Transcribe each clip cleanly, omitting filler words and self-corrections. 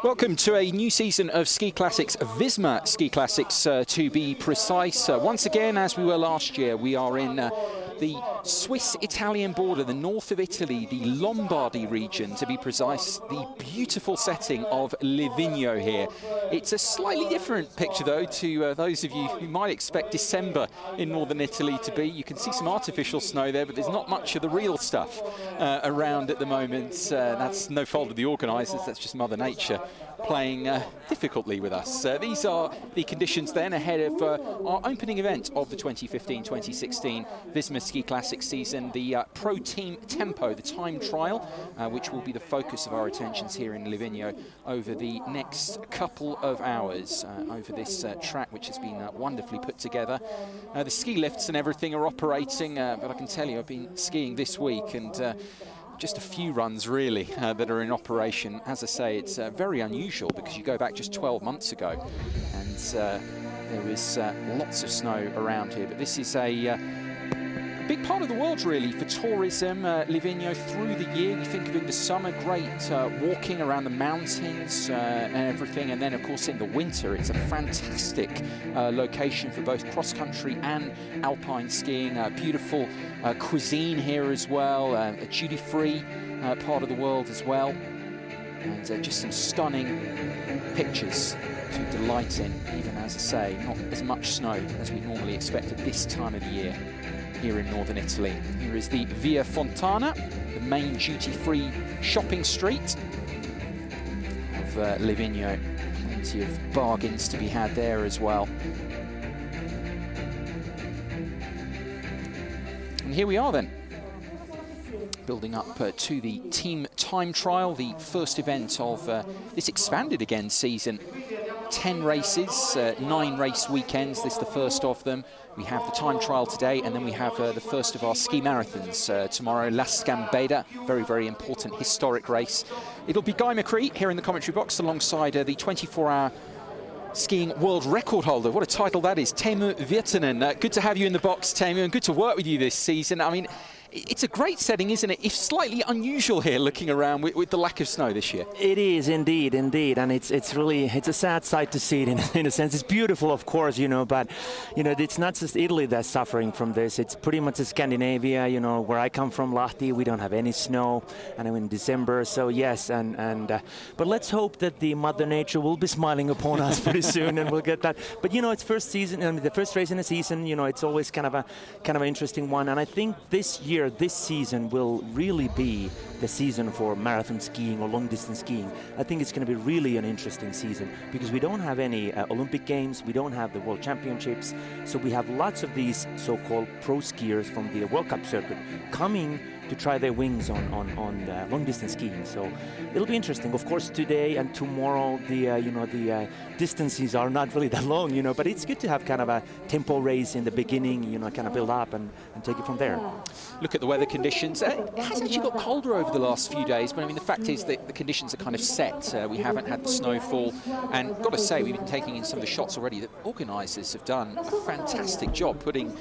Welcome to a new season of Ski Classics, Visma Ski Classics to be precise. Once again, as we were last year, we are in the Swiss-Italian border, the north of Italy, the Lombardy region to be precise, the beautiful setting of Livigno here. It's a slightly different picture though to those of you who might expect December in northern Italy to be. You can see some artificial snow there, but there's not much of the real stuff around at the moment. That's no fault of the organisers, that's just Mother Nature playing difficultly with us. These are the conditions then ahead of our opening event of the 2015-2016 Visma Ski Classics season, the Pro Team Tempo, the time trial, which will be the focus of our attentions here in Livigno over the next couple of hours over this track, which has been wonderfully put together. The ski lifts and everything are operating, but I can tell you I've been skiing this week and just a few runs really that are in operation. As I say, it's very unusual because you go back just 12 months ago and there was lots of snow around here, but this is a big part of the world really for tourism. Livigno through the year, you think of in the summer, great walking around the mountains and everything, and then of course in the winter it's a fantastic location for both cross-country and alpine skiing. Beautiful cuisine here as well, a duty-free part of the world as well, and just some stunning pictures to delight in, even as I say, not as much snow as we normally expect at this time of the year here in northern Italy. Here is the Via Fontana, the main duty-free shopping street of Livigno. Plenty of bargains to be had there as well. And here we are then, building up to the team time trial, the first event of this expanded again season. 10 races, 9 race weekends, this is the first of them. We have the time trial today, and then we have the first of our ski marathons tomorrow, La Scambeda, very, very important historic race. It'll be Guy McCree here in the commentary box alongside the 24-hour skiing world record holder. What a title that is, Teemu Virtanen. Good to have you in the box, Teemu, and good to work with you this season. I mean, it's a great setting, isn't it? If slightly unusual here, looking around with the lack of snow this year. It is indeed, and it's a sad sight to see it in a sense. It's beautiful, of course, you know, but you know, it's not just Italy that's suffering from this. It's pretty much Scandinavia, you know, where I come from, Lahti. We don't have any snow, and I'm in December, so yes, but let's hope that the Mother Nature will be smiling upon us pretty soon, and we'll get that. But you know, it's first season, I mean, the first race in the season. You know, it's always kind of an interesting one, and I think this season will really be the season for marathon skiing or long distance skiing. I think it's going to be really an interesting season because we don't have any Olympic Games, we don't have the World Championships, so we have lots of these so-called pro skiers from the World Cup circuit coming to try their wings on long distance skiing. So it'll be interesting. Of course, today and tomorrow the distances are not really that long, you know, but it's good to have kind of a tempo race in the beginning, you know, kind of build up and take it from there. Look at the weather conditions. It has actually got colder over the last few days, but I mean, the fact is that the conditions are kind of set. We haven't had the snowfall, and got to say, we've been taking in some of the shots already. The organisers have done a fantastic job putting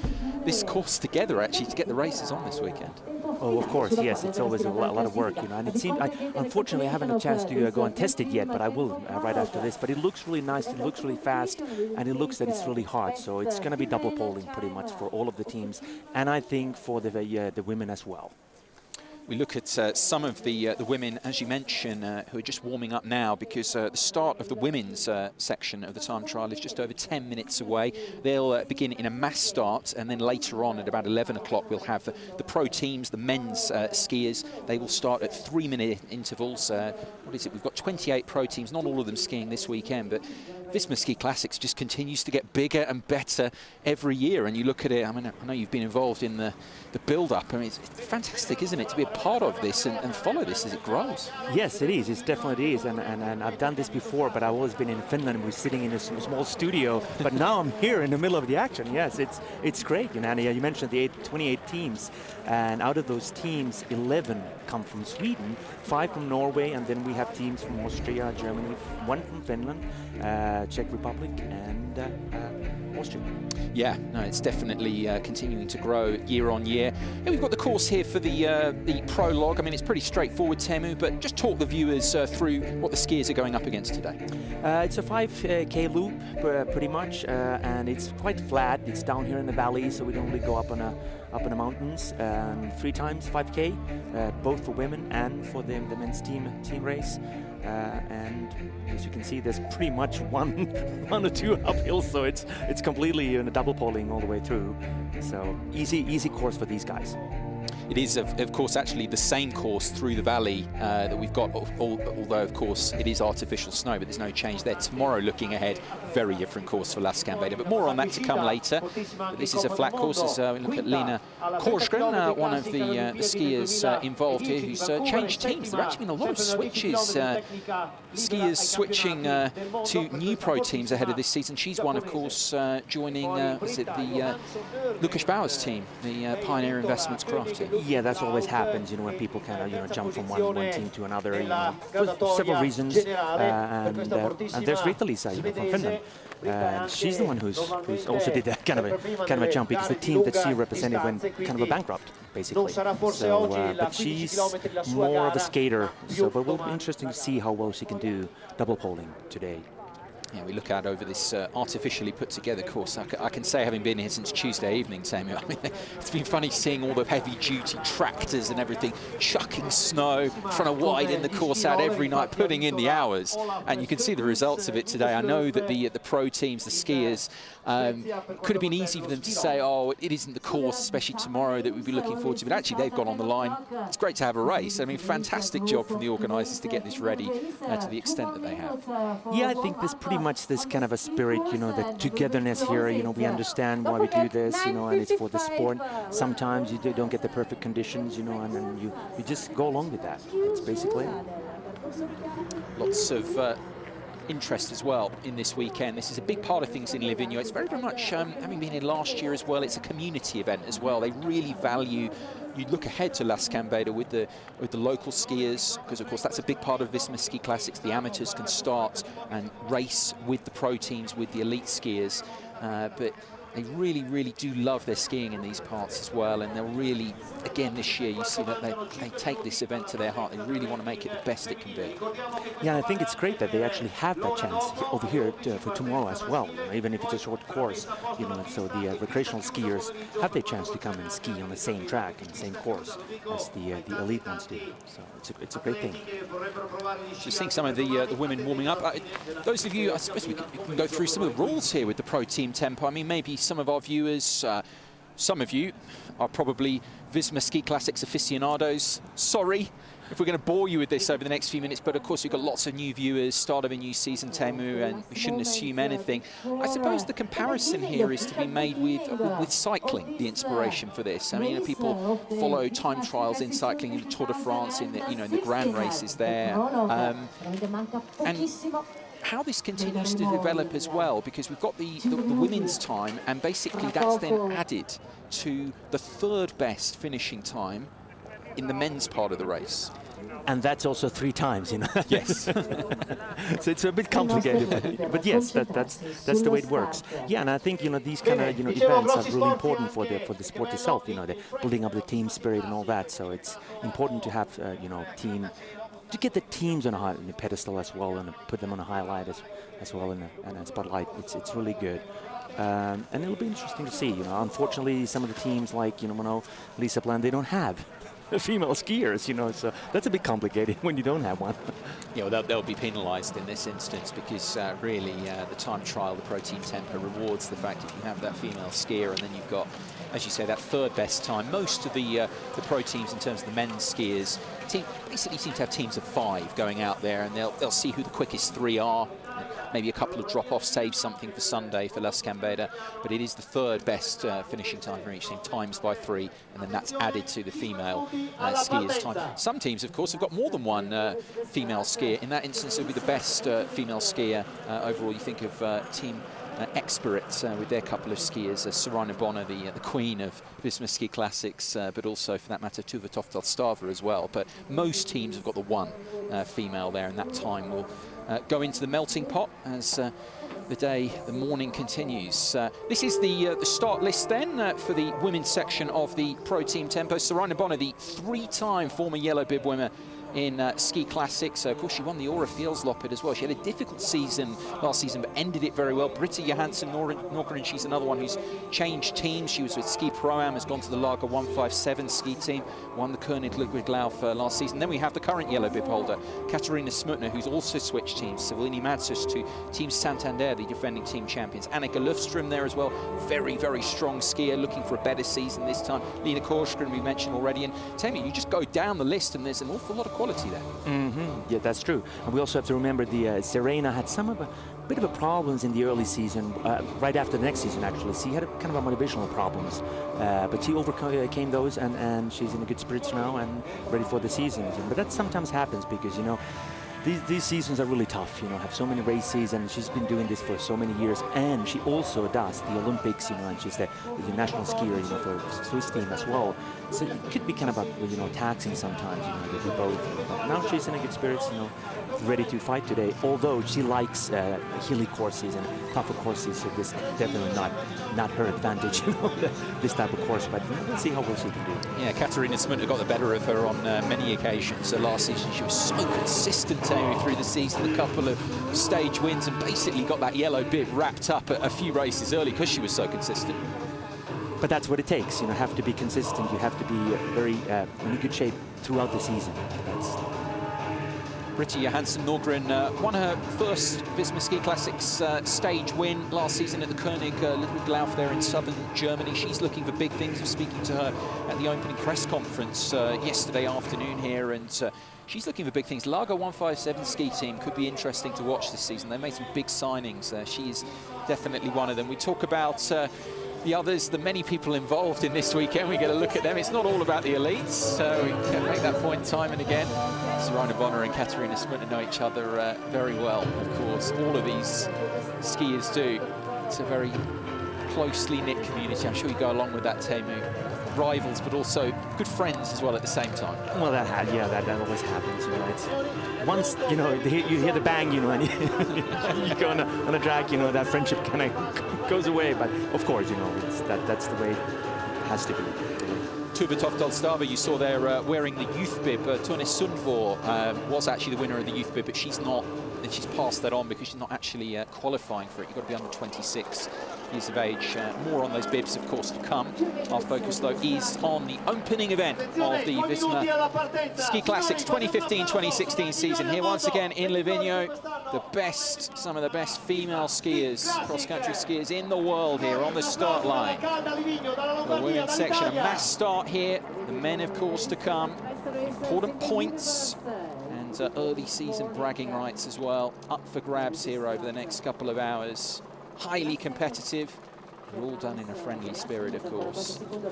this course together, actually, to get the races on this weekend. Oh, of course, yes. It's always a lot of work, you know. And it seemed, unfortunately, I haven't had a chance to go and test it yet, but I will right after this. But it looks really nice. It looks really fast, and it looks that it's really hard. So it's going to be double polling pretty much for all of the teams, and I think for the women as well. We look at some of the women, as you mentioned, who are just warming up now because the start of the women's section of the time trial is just over 10 minutes away. They'll begin in a mass start, and then later on at about 11 o'clock we'll have the pro teams, the men's skiers. They will start at 3-minute intervals. What is it? We've got 28 pro teams, not all of them skiing this weekend, but Visma Ski Classics just continues to get bigger and better every year. And you look at it, I mean, I know you've been involved in the build-up. I mean, it's fantastic, isn't it, to be a part of this and follow this as it grows? Yes, it is. It definitely is. And I've done this before, but I've always been in Finland. We're sitting in a small studio. But now I'm here in the middle of the action. Yes, it's great. You know, and you mentioned the 28 teams. And out of those teams, 11 come from Sweden, 5 from Norway, and then we have teams from Austria, Germany, 1 from Finland, Czech Republic, and last year. Yeah, no, it's definitely continuing to grow year on year. And we've got the course here for the prologue. I mean, it's pretty straightforward, Teemu, but just talk the viewers through what the skiers are going up against today. It's a 5K loop, pretty much, and it's quite flat. It's down here in the valley, so we don't really go up in the mountains. 3 times 5K, both for women and for the men's team race. And as you can see, there's pretty much one or two uphills, so it's completely double poling all the way through. So easy course for these guys. It is, of course, actually the same course through the valley that we've got, although, of course, it is artificial snow, but there's no change there. Tomorrow, looking ahead, very different course for Las Gambetta, but more on that to come later. But this is a flat course, as we look at Lena Korsgren, one of the skiers involved here, who's changed teams. There have actually been a lot of switches, skiers switching to new pro teams ahead of this season. She's one, of course, joining, the Lukas Bauer's team, the Pioneer Investments craft team. Yeah, that's always happens, when people kind of, jump from one team to another, for several reasons. And there's Rita-Lisa, from Finland. She's the one who's also did that kind of a jump, because the team that she represented went kind of a bankrupt, basically. So, but she's more of a skater. So, but it will be interesting to see how well she can do double poling today. Yeah, we look out over this artificially put together course. I can say, having been here since Tuesday evening, Samuel, I mean, it's been funny seeing all the heavy-duty tractors and everything chucking snow, trying to widen the course out every night, putting in the hours, and you can see the results of it today. I know that the pro teams, the skiers, could have been easy for them to say, oh, it isn't the course, especially tomorrow, that we'd be looking forward to, but actually they've gone on the line. It's great to have a race. I mean, fantastic job from the organisers to get this ready to the extent that they have. Yeah, I think there's pretty much this kind of a spirit, the togetherness here, we understand why we do this, and it's for the sport. Sometimes you don't get the perfect conditions, and then you just go along with that. It's basically it. Lots of interest as well in this weekend. This is a big part of things in Livigno. It's very, very much, having been here last year as well, it's a community event as well. They really value, you look ahead to Las Gambetta with the local skiers, because of course that's a big part of Visma Ski Classics. The amateurs can start and race with the pro teams, with the elite skiers, but they really, really do love their skiing in these parts as well, and they'll really, again this year, you see that they take this event to their heart. They really want to make it the best it can be. Yeah, and I think it's great that they actually have that chance over here for tomorrow as well, even if it's a short course, so the recreational skiers have the chance to come and ski on the same track and the same course as the elite ones do. So it's a great thing. Just seeing some of the women warming up. Those of you, I suppose we can go through some of the rules here with the pro team tempo. I mean, maybe some of our viewers, some of you are probably Visma Ski Classics aficionados. Sorry if we're going to bore you with this over the next few minutes, but of course we've got lots of new viewers, start of a new season, Teemu, and we shouldn't assume anything. I suppose the comparison here is to be made with cycling, the inspiration for this. I mean, people follow time trials in cycling in the Tour de France, in the, in the grand races there. And how this continues to develop as well, because we've got the women's time, and basically that's then added to the 3rd best finishing time in the men's part of the race. And that's also 3 times, Yes. So it's a bit complicated, but yes, that's the way it works. Yeah, and I think these kind of events are really important for the sport itself. The building up the team spirit and all that. So it's important to have team. To get the teams on a pedestal as well, and put them on a highlight as well in a spotlight, it's really good. And it'll be interesting to see. Unfortunately, some of the teams like Lisa Plan, they don't have female skiers. So that's a bit complicated when you don't have one. Yeah, well, they'll be penalised in this instance, because really the time trial, the pro team tempo rewards the fact if you have that female skier, and then you've got, as you say, that 3rd best time. Most of the pro teams, in terms of the men's skiers, basically seem to have teams of 5 going out there, and they'll see who the quickest 3 are. Maybe a couple of drop-offs, save something for Sunday for Las Gambetta, but it is the 3rd best finishing time for each team, times by 3, and then that's added to the female skiers' time. Some teams, of course, have got more than one female skier. In that instance, it would be the best female skier overall. You think of Team Expirit with their couple of skiers, Sorana Bonner, the queen of Visma Ski Classics, but also, for that matter, Tuva Toftelstava as well. But most teams have got the one female there, and that time will go into the melting pot as the day, the morning continues. This is the start list then for the women's section of the Pro Team Tempo. Saraina Bonner, the three-time former yellow bib winner in Ski Classics. Of course, she won the Aura Fjellslopet as well. She had a difficult season last season, but ended it very well. Britta Johansson Nordgren, she's another one who's changed teams. She was with Ski Pro-Am, has gone to the Lager 157 ski team, won the König Ludwig Lauf last season. Then we have the current yellow bib holder, Katarina Smutner, who's also switched teams. Savini Madsus to Team Santander, the defending team champions. Annika Lufström there as well. Very, very strong skier, looking for a better season this time. Lena Korsgren, we mentioned already. And Temi, you just go down the list and there's an awful lot of quality there. Yeah, that's true. And we also have to remember the Serena had some of a bit of a problems in the early season, right after the next season actually. She had a kind of a motivational problems, but she overcame those, and she's in a good spirits now and ready for the season. But that sometimes happens because, you know, these seasons are really tough, you know, have so many races, and she's been doing this for so many years, and she also does the Olympics, you know, and she's the national skier, you know, for the Swiss team as well. So it could be kind of, you know, taxing sometimes, you know, to do both. But now she's in a good spirits, you know, ready to fight today, although she likes hilly courses and tougher courses, so this definitely not her advantage, you know, this type of course, but we'll see how well she can do. Yeah, Katarina Smutner got the better of her on many occasions. So last season she was so consistent through the season, a couple of stage wins, and basically got that yellow bib wrapped up a few races early because she was so consistent. But that's what it takes, you know, have to be consistent, you have to be very in good shape throughout the season. Britta Johansson Nordgren won her first Visma Ski Classics stage win last season at the König Ludwig Lauf there in southern Germany. She's looking for big things. I was speaking to her at the opening press conference yesterday afternoon here, and she's looking for big things. Lager 157 ski team could be interesting to watch this season. They made some big signings. She's definitely one of them. We talk about the others, the many people involved in this weekend. We get a look at them. It's not all about the elites, so we can make that point time and again. Saraina Bonner and Katarina Smutner know each other very well, of course. All of these skiers do. It's a very closely knit community. I'm sure you go along with that, Teemu. Rivals, but also good friends as well at the same time. Well, that always happens. You know, it's once you know you hear the bang, you know, and you go on a track, you know, that friendship kind of goes away. But of course, you know, that's the way it has to be. Tuva Tofdal-Stava, you saw there wearing the youth bib. Tone Sundvor was actually the winner of the youth bib, but she's not, and she's passed that on because she's not actually qualifying for it. You've got to be under 26 years of age. More on those bibs, of course, to come. Our focus, though, is on the opening event of the Visma Ski Classics 2015-2016 season. Here once again in Livigno, some of the best female skiers, cross-country skiers in the world here on the start line. The women's section, a mass start here. The men, of course, to come. Important points and early season bragging rights as well. Up for grabs here over the next couple of hours. Highly competitive. They're all done in a friendly spirit, of course. And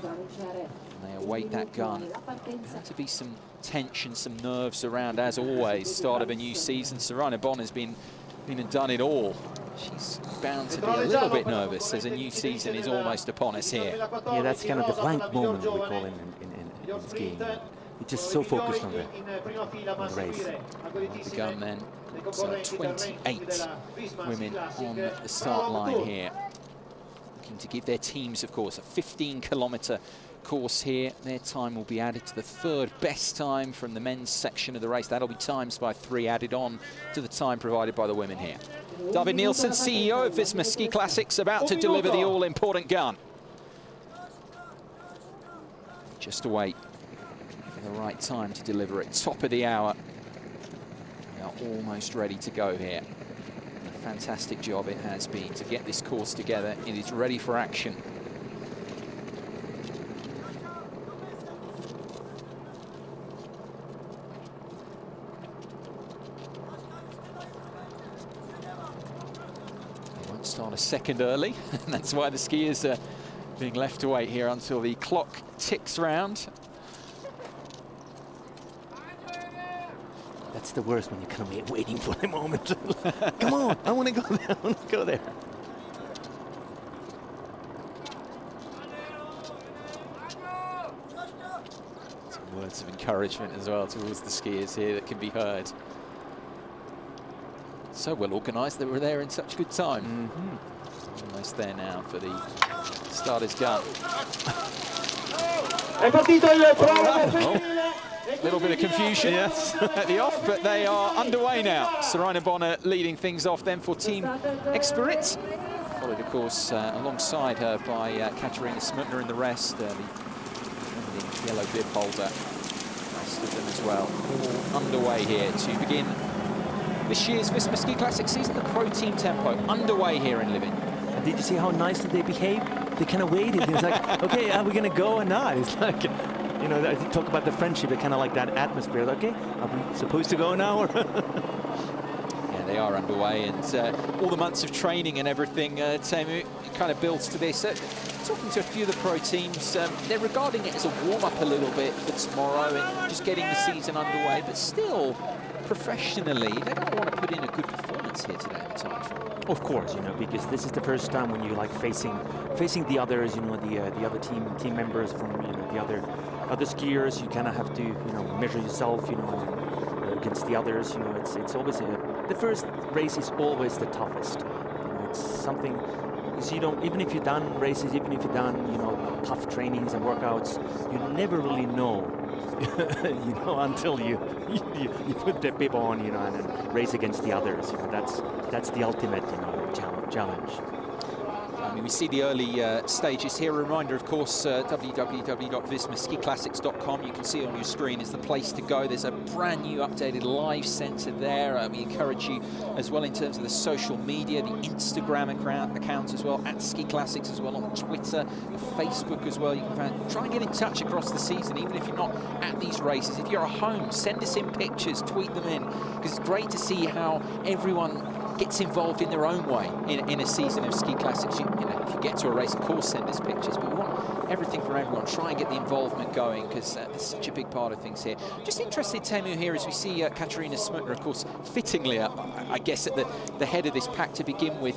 they await that gun. There's to be some tension, some nerves around, as always. Start of a new season. Saraina Bonner has been and done it all. She's bound to be a little bit nervous as a new season is almost upon us here. Yeah, that's kind of the blank moment we call in skiing. You're just so focused on the race. The gun then. So 28 women on the start line here. Looking to give their teams, of course, a 15-kilometre course here. Their time will be added to the third best time from the men's section of the race. That'll be times by 3 added on to the time provided by the women here. David Nielsen, CEO of Visma Ski Classics, about to deliver the all-important gun. Just await for the right time to deliver it. Top of the hour. They are almost ready to go here. A fantastic job it has been to get this course together. It is ready for action. Start a second early, and that's why the skiers are being left to wait here until the clock ticks round. That's the worst, when you're kind of waiting for the moment. Come on, I want to go there, I want to go there. Some words of encouragement as well towards the skiers here that can be heard. So well organised that we're there in such good time. Almost there now for the starter's gun. Little bit of confusion at the off, but they are underway now. Saraina Bonner leading things off then for Team Experit. Followed, of course, alongside her by Katarina Smutner and the rest. The yellow bib holder, the rest of them as well. All underway here to begin this year's Visma Ski Classic season. The Pro Team Tempo underway here in Lviv. Did you see how nicely they behaved? They kind of waited. It was like, okay, are we going to go or not? It's like, you know, I talk about the friendship, it kind of like that atmosphere. Okay, are we supposed to go now? Or yeah, they are underway, and all the months of training and everything, Teemu, kind of builds to this. Talking to a few of the pro teams, they're regarding it as a warm-up a little bit for tomorrow and just getting the season underway, but still, professionally, they're going to want to put in a good performance here today at the time. Of course, you know, because this is the first time when you like facing the others, you know, the other team members from, you know, the other skiers. You kind of have to, you know, measure yourself, you know, against the others. You know, it's always the first race is always the toughest. You know, it's something. Because you don't, even if you've done races, even if you've done, you know, tough trainings and workouts, you never really know, you know, until you put the bib on, you know, and then race against the others. You know, that's the ultimate, you know, challenge. I mean, we see the early stages here. A reminder, of course, www.vismaskiclassics.com. You can see on your screen is the place to go. There's a brand new updated live centre there. We encourage you as well in terms of the social media, the Instagram accounts as well, at Ski Classics as well, on Twitter, Facebook as well. You can try and get in touch across the season, even if you're not at these races. If you're at home, send us in pictures, tweet them in, because it's great to see how everyone gets involved in their own way in a season of Ski Classics. You know, if you get to a race, of course, send us pictures, but we want everything from everyone. Try and get the involvement going, because it's such a big part of things here. Just interested, Teemu, here as we see Katarina Smutner, of course, fittingly, I guess, at the head of this pack to begin with.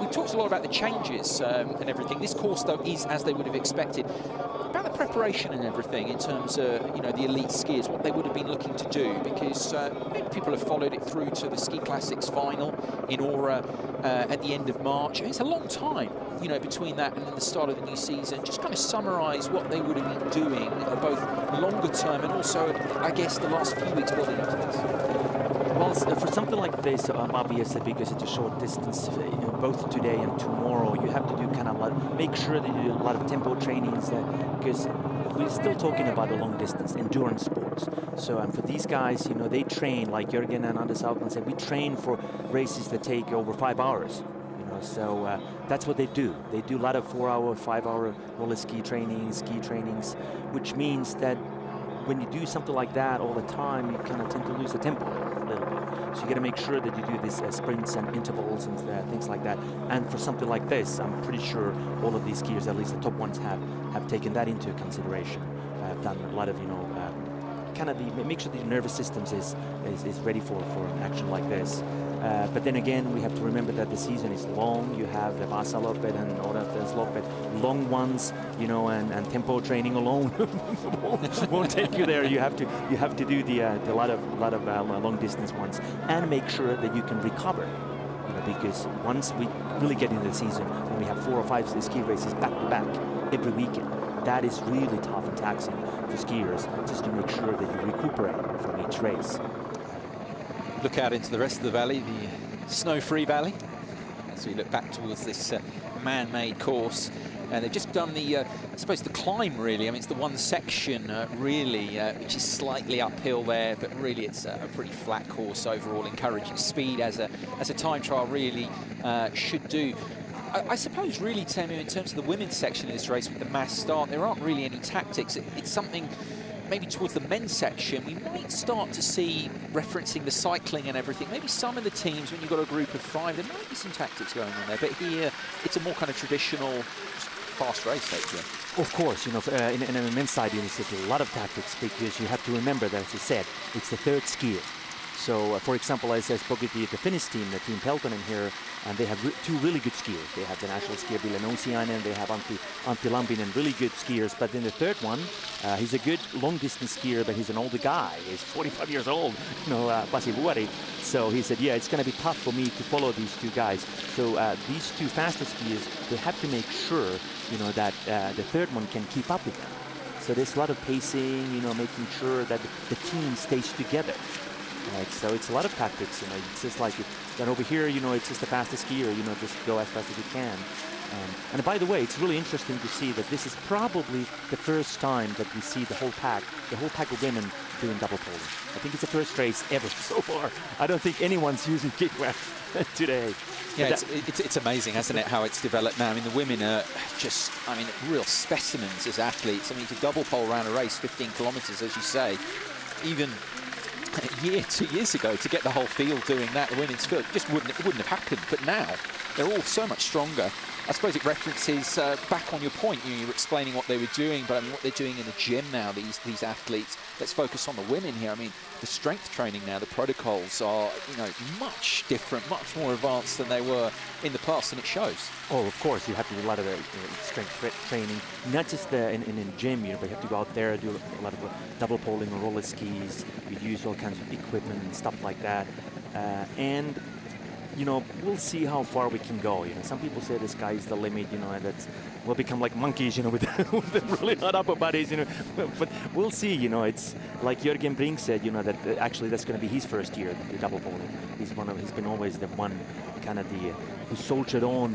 We've talked a lot about the changes and everything. This course, though, is as they would have expected. About the preparation and everything in terms of, you know, the elite skiers, what they would have been looking to do, because maybe people have followed it through to the Ski Classics final in Åre at the end of March. It's a long time, you know, between that and then the start of the new season. Just kind of summarise what they would have been doing, both longer term and also, I guess, the last few weeks building up to this. Well, for something like this, obviously, because it's a short distance, you know, both today and tomorrow, you have to do kind of like, make sure that you do a lot of tempo trainings, because we're still talking about a long distance, endurance sports. So for these guys, you know, they train, like Jürgen and Anders Haugland said, we train for races that take over 5 hours. You know, so that's what they do. They do a lot of 4-hour, 5-hour roller ski trainings, which means that when you do something like that all the time, you kind of tend to lose the tempo a little bit. So you got to make sure that you do these sprints and intervals and things like that. And for something like this, I'm pretty sure all of these skiers, at least the top ones, have taken that into consideration. Have done a lot of, you know, kind of make sure the nervous systems is ready for an action like this. But then again, we have to remember that the season is long. You have the Vasaloppet and Årefjällsloppet, long ones, you know, and tempo training alone won't take you there. You have to do the lot of long distance ones, and make sure that you can recover. You know, because once we really get into the season, when we have 4 or 5 ski races back to back every weekend, that is really tough and taxing for skiers, just to make sure that you recuperate from each race. Look out into the rest of the valley, the snow-free valley, as we look back towards this man-made course. They've just done the, I suppose, the climb, really. I mean, it's the one section, really, which is slightly uphill there, but really it's a pretty flat course overall, encouraging speed as a time trial really should do. I suppose, really, Teemu, in terms of the women's section of this race with the mass start, there aren't really any tactics. It's something maybe towards the men's section we might start to see referencing the cycling and everything. Maybe some of the teams, when you've got a group of 5, there might be some tactics going on there. But here, it's a more kind of traditional, fast race, hopefully. Of course, you know, in a men's side, you see a lot of tactics, because you have to remember that, as you said, it's the 3rd skier. So, for example, as I spoke with the Finnish team, the Team Peltonen here, and they have two really good skiers. They have the national skier Ville Nousiainen, they have Antti Lampinen, really good skiers. But then the third one, he's a good long-distance skier, but he's an older guy. He's 45 years old, Pasi Vuori. So he said, yeah, it's going to be tough for me to follow these two guys. So these two faster skiers, they have to make sure, that the third one can keep up with them. So there's a lot of pacing, making sure that the team stays together. So it's a lot of tactics, it's just like, then over here, it's just the fastest skier, just go as fast as you can. And by the way, it's really interesting to see that this is probably the first time that we see the whole pack of women doing double poling. I think it's the first race ever so far. I don't think anyone's using kickback today. Yeah, it's amazing, hasn't it, how it's developed now. I mean, the women are just, real specimens as athletes. I mean, to double pole around a race, 15 kilometers, as you say, even a year, 2 years ago, to get the whole field doing that, the women's field, it wouldn't have happened. But now, they're all so much stronger. I suppose it references back on your point. You were explaining what they were doing, but what they're doing in the gym now, these athletes. Let's focus on the women here. I mean, the strength training now, the protocols are, much different, much more advanced than they were in the past, and it shows. Oh, of course, you have to do a lot of strength training, not just in the gym, but you have to go out there, do a lot of double poling or roller skis. You use all kinds of equipment and stuff like that, and we'll see how far we can go. Some people say the sky is the limit, and that we'll become like monkeys, with the really hot upper bodies, But we'll see, It's like Jürgen Brink said, that actually that's going to be his first year, the double poling. He's been always the one, kind of who soldiered on,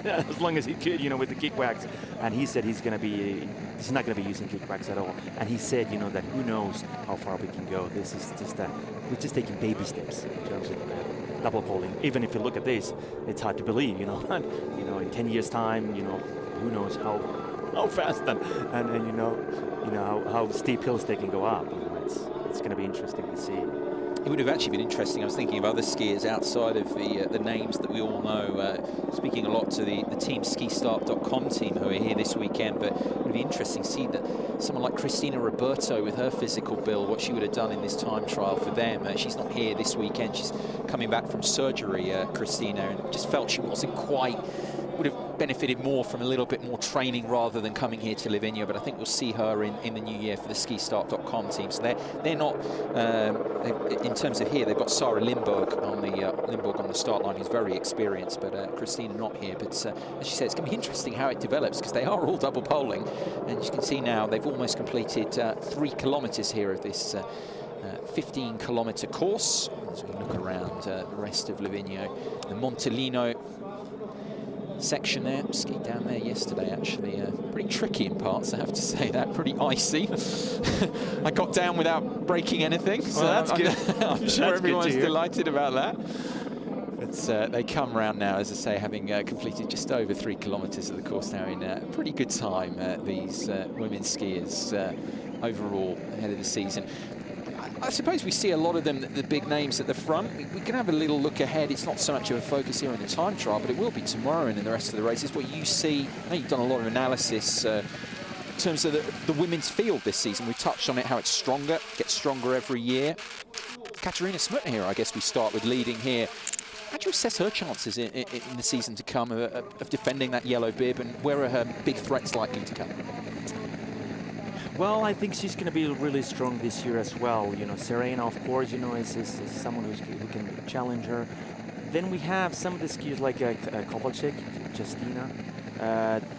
as long as he could, with the kickbacks. And he said he's not going to be using kickbacks at all. And he said, that who knows how far we can go. This is just we're just taking baby steps in terms of double poling. Even if you look at this, it's hard to believe, in 10 years time, who knows how fast and how steep hills they can go up. It's going to be interesting to see. It would have actually been interesting. I was thinking of other skiers outside of the names that we all know. Speaking a lot to the Team Skistart.com team who are here this weekend, but it would be interesting to see that someone like Cristina Roberto with her physical build, what she would have done in this time trial for them. She's not here this weekend. She's coming back from surgery, Cristina, and just felt she wasn't quite, would have benefited more from a little bit more training rather than coming here to Livigno, but I think we'll see her in the new year for the Skistart.com team. So they're not, in terms of here, they've got Sarah Lindberg on the start line, who's very experienced, but Cristina not here. But as she said, it's going to be interesting how it develops, because they are all double poling, and you can see now they've almost completed 3 kilometers here of this 15-kilometer course. As we look around the rest of Livigno, the Montellino section there, skied down there yesterday, actually pretty tricky in parts, I have to say that, pretty icy. I got down without breaking anything, so well, that's good. I'm sure that's everyone's delighted about that. But they come round now, as I say, having completed just over 3 kilometers of the course now in a pretty good time, these women skiers overall ahead of the season. I suppose we see a lot of them, the big names at the front. We can have a little look ahead. It's not so much of a focus here in the time trial, but it will be tomorrow and in the rest of the races. What you see, I know you've done a lot of analysis in terms of the women's field this season. We touched on it, how it's stronger, gets stronger every year. Katarina Smutner here, I guess we start with leading here. How do you assess her chances in the season to come of defending that yellow bib, and where are her big threats likely to come? Well, I think she's going to be really strong this year as well. Serena, of course, is someone who can challenge her. Then we have some of the skiers like Kovalchik, Justina,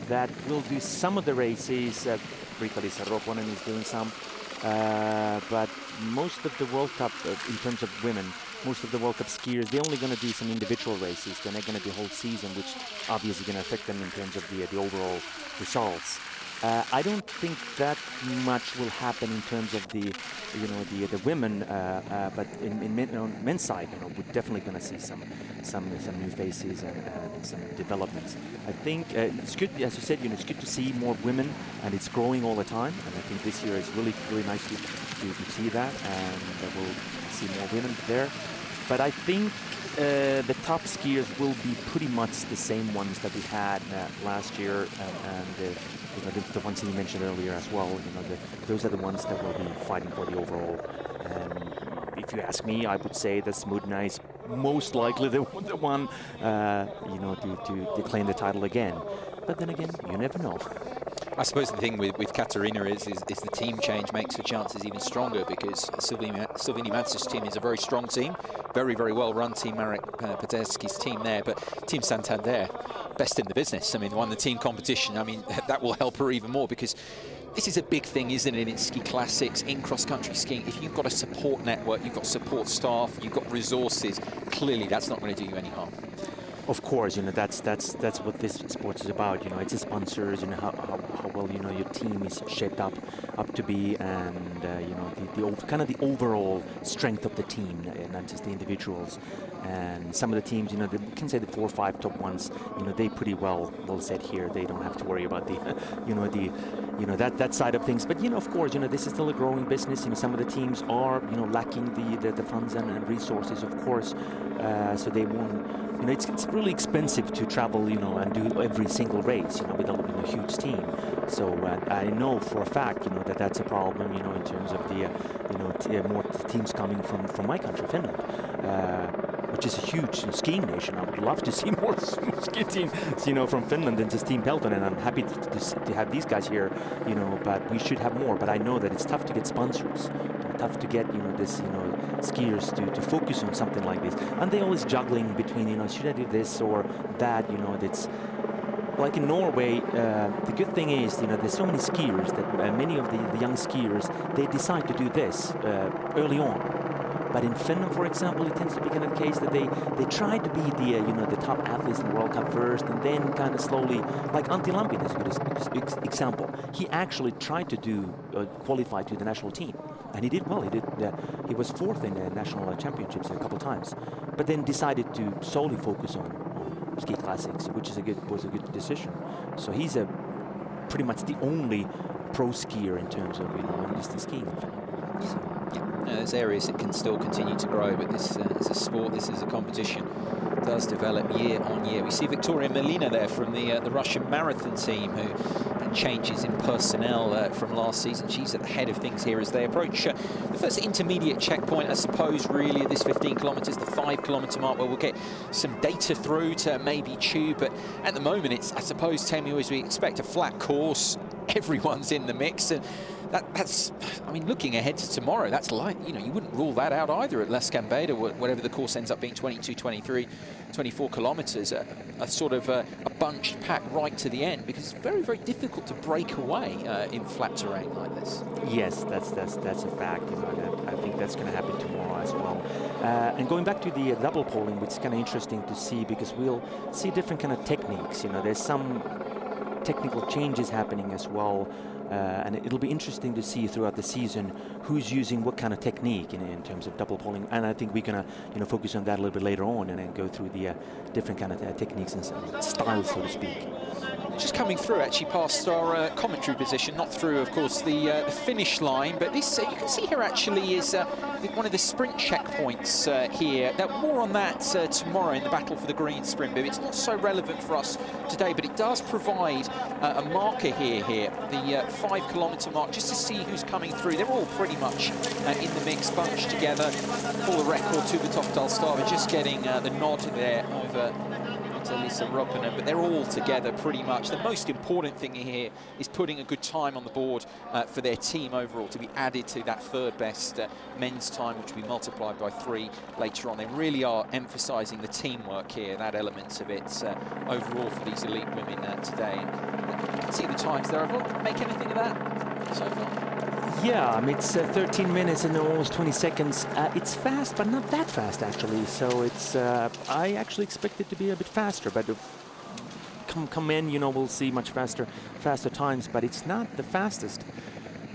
that will do some of the races. Britta-Liisa Roponen is doing some. But most of the World Cup, in terms of women, most of the World Cup skiers, they're only going to do some individual races. They're not going to do whole season, which obviously going to affect them in terms of the overall results. I don't think that much will happen in terms of the women, but in men's side, we're definitely going to see some new faces and some developments. I think it's good, as you said, it's good to see more women, and it's growing all the time. And I think this year is really nice to see that, and we'll see more women there. But I think the top skiers will be pretty much the same ones that we had last year, and the ones that you mentioned earlier as well. Those are the ones that will be fighting for the overall. if you ask me, I would say that Smudna is most likely the one, you know, to claim the title again. But then again, you never know. I suppose the thing with Katarina is the team change makes her chances even stronger, because Silvini Matz's team is a very strong team, very, very well run team, Marek Paderski's team there, but Team Santander, best in the business. I mean, won the team competition. I mean, that will help her even more, because this is a big thing, isn't it, in ski classics, in cross-country skiing. If you've got a support network, you've got support staff, you've got resources, clearly that's not going to do you any harm. Of course, you know, that's what this sport is about. You know, it's the sponsors, you know, how well, you know, your team is shaped up to be, and you know, the kind of the overall strength of the team, not just the individuals. And some of the teams, you know, we can say the 4 or 5 top ones, you know, they pretty well set here. They don't have to worry about the, you know, that side of things. But you know, of course, you know, this is still a growing business. You know, some of the teams are, you know, lacking the funds and resources, of course, so they won't. You know, it's really expensive to travel, you know, and do every single race, you know, with a huge team. So I know for a fact, you know, that that's a problem, you know, in terms of the, you know, more teams coming from my country, Finland, which is a huge skiing nation. I would love to see more ski teams, you know, from Finland than just Team Peltonen, and I'm happy to have these guys here, you know, but we should have more. But I know that it's tough to get sponsors, tough to get, you know, this, you know, skiers to focus on something like this, and they always juggling between, you know, should I do this or that, you know. That's like in Norway. The good thing is, you know, there's so many skiers that many of the young skiers, they decide to do this early on. But in Finland, for example, it tends to be kind of the case that they try to be the you know, the top athletes in the World Cup first, and then kind of slowly, like Antti Lampinen is a good example. He actually tried to do qualify to the national team, and he did well. He was 4th in the national championships a couple times, but then decided to solely focus on ski classics, which is was a good decision. So he's pretty much the only pro skier in terms of, you know, long distance skiing. So. There's areas that can still continue to grow, but this is a sport, this is a competition, does develop year on year. We see Victoria Melina there from the Russian marathon team, who changes in personnel from last season. She's at the head of things here as they approach the first intermediate checkpoint, I suppose, really, at this 15 kilometres, the 5 kilometre mark, where we'll get some data through to maybe tube. But at the moment, it's, I suppose, Teemu, as we expect, a flat course. Everyone's in the mix, and that's, I mean, looking ahead to tomorrow, that's like, you know, you wouldn't rule that out either at Les Gambetta, whatever the course ends up being, 22, 23, 24 kilometres, a sort of a bunched pack right to the end, because it's very, very difficult to break away in flat terrain like this. Yes, that's a fact. You know, I think that's going to happen tomorrow as well. And going back to the double polling, which is kind of interesting to see, because we'll see different kind of techniques. You know, there's some technical changes happening as well. And it'll be interesting to see throughout the season who's using what kind of technique in terms of double polling. And I think we're gonna, you know, focus on that a little bit later on, and then go through the different kind of techniques and styles, so to speak. Just coming through, actually, past our commentary position, not through, of course, the finish line, but this, you can see here, actually, is one of the sprint checkpoints here. Now, more on that tomorrow in the battle for the green sprint bib. It's not so relevant for us today, but it does provide a marker here, the 5 kilometre mark, just to see who's coming through. They're all pretty much in the mix, bunched together for the record. Tuva Toftalstava just getting the nod there over to Lisa Ropinen, but they're all together pretty much. The most important thing here is putting a good time on the board for their team overall, to be added to that 3rd best men's time, which will be multiplied by 3 later on. They really are emphasising the teamwork here, that element of it overall for these elite women today. You can see the times there. Make anything of that so far? Yeah, I mean, it's 13 minutes and almost 20 seconds. It's fast, but not that fast, actually. So it's, I actually expect it to be a bit faster, but come in, you know, we'll see much faster times, but it's not the fastest.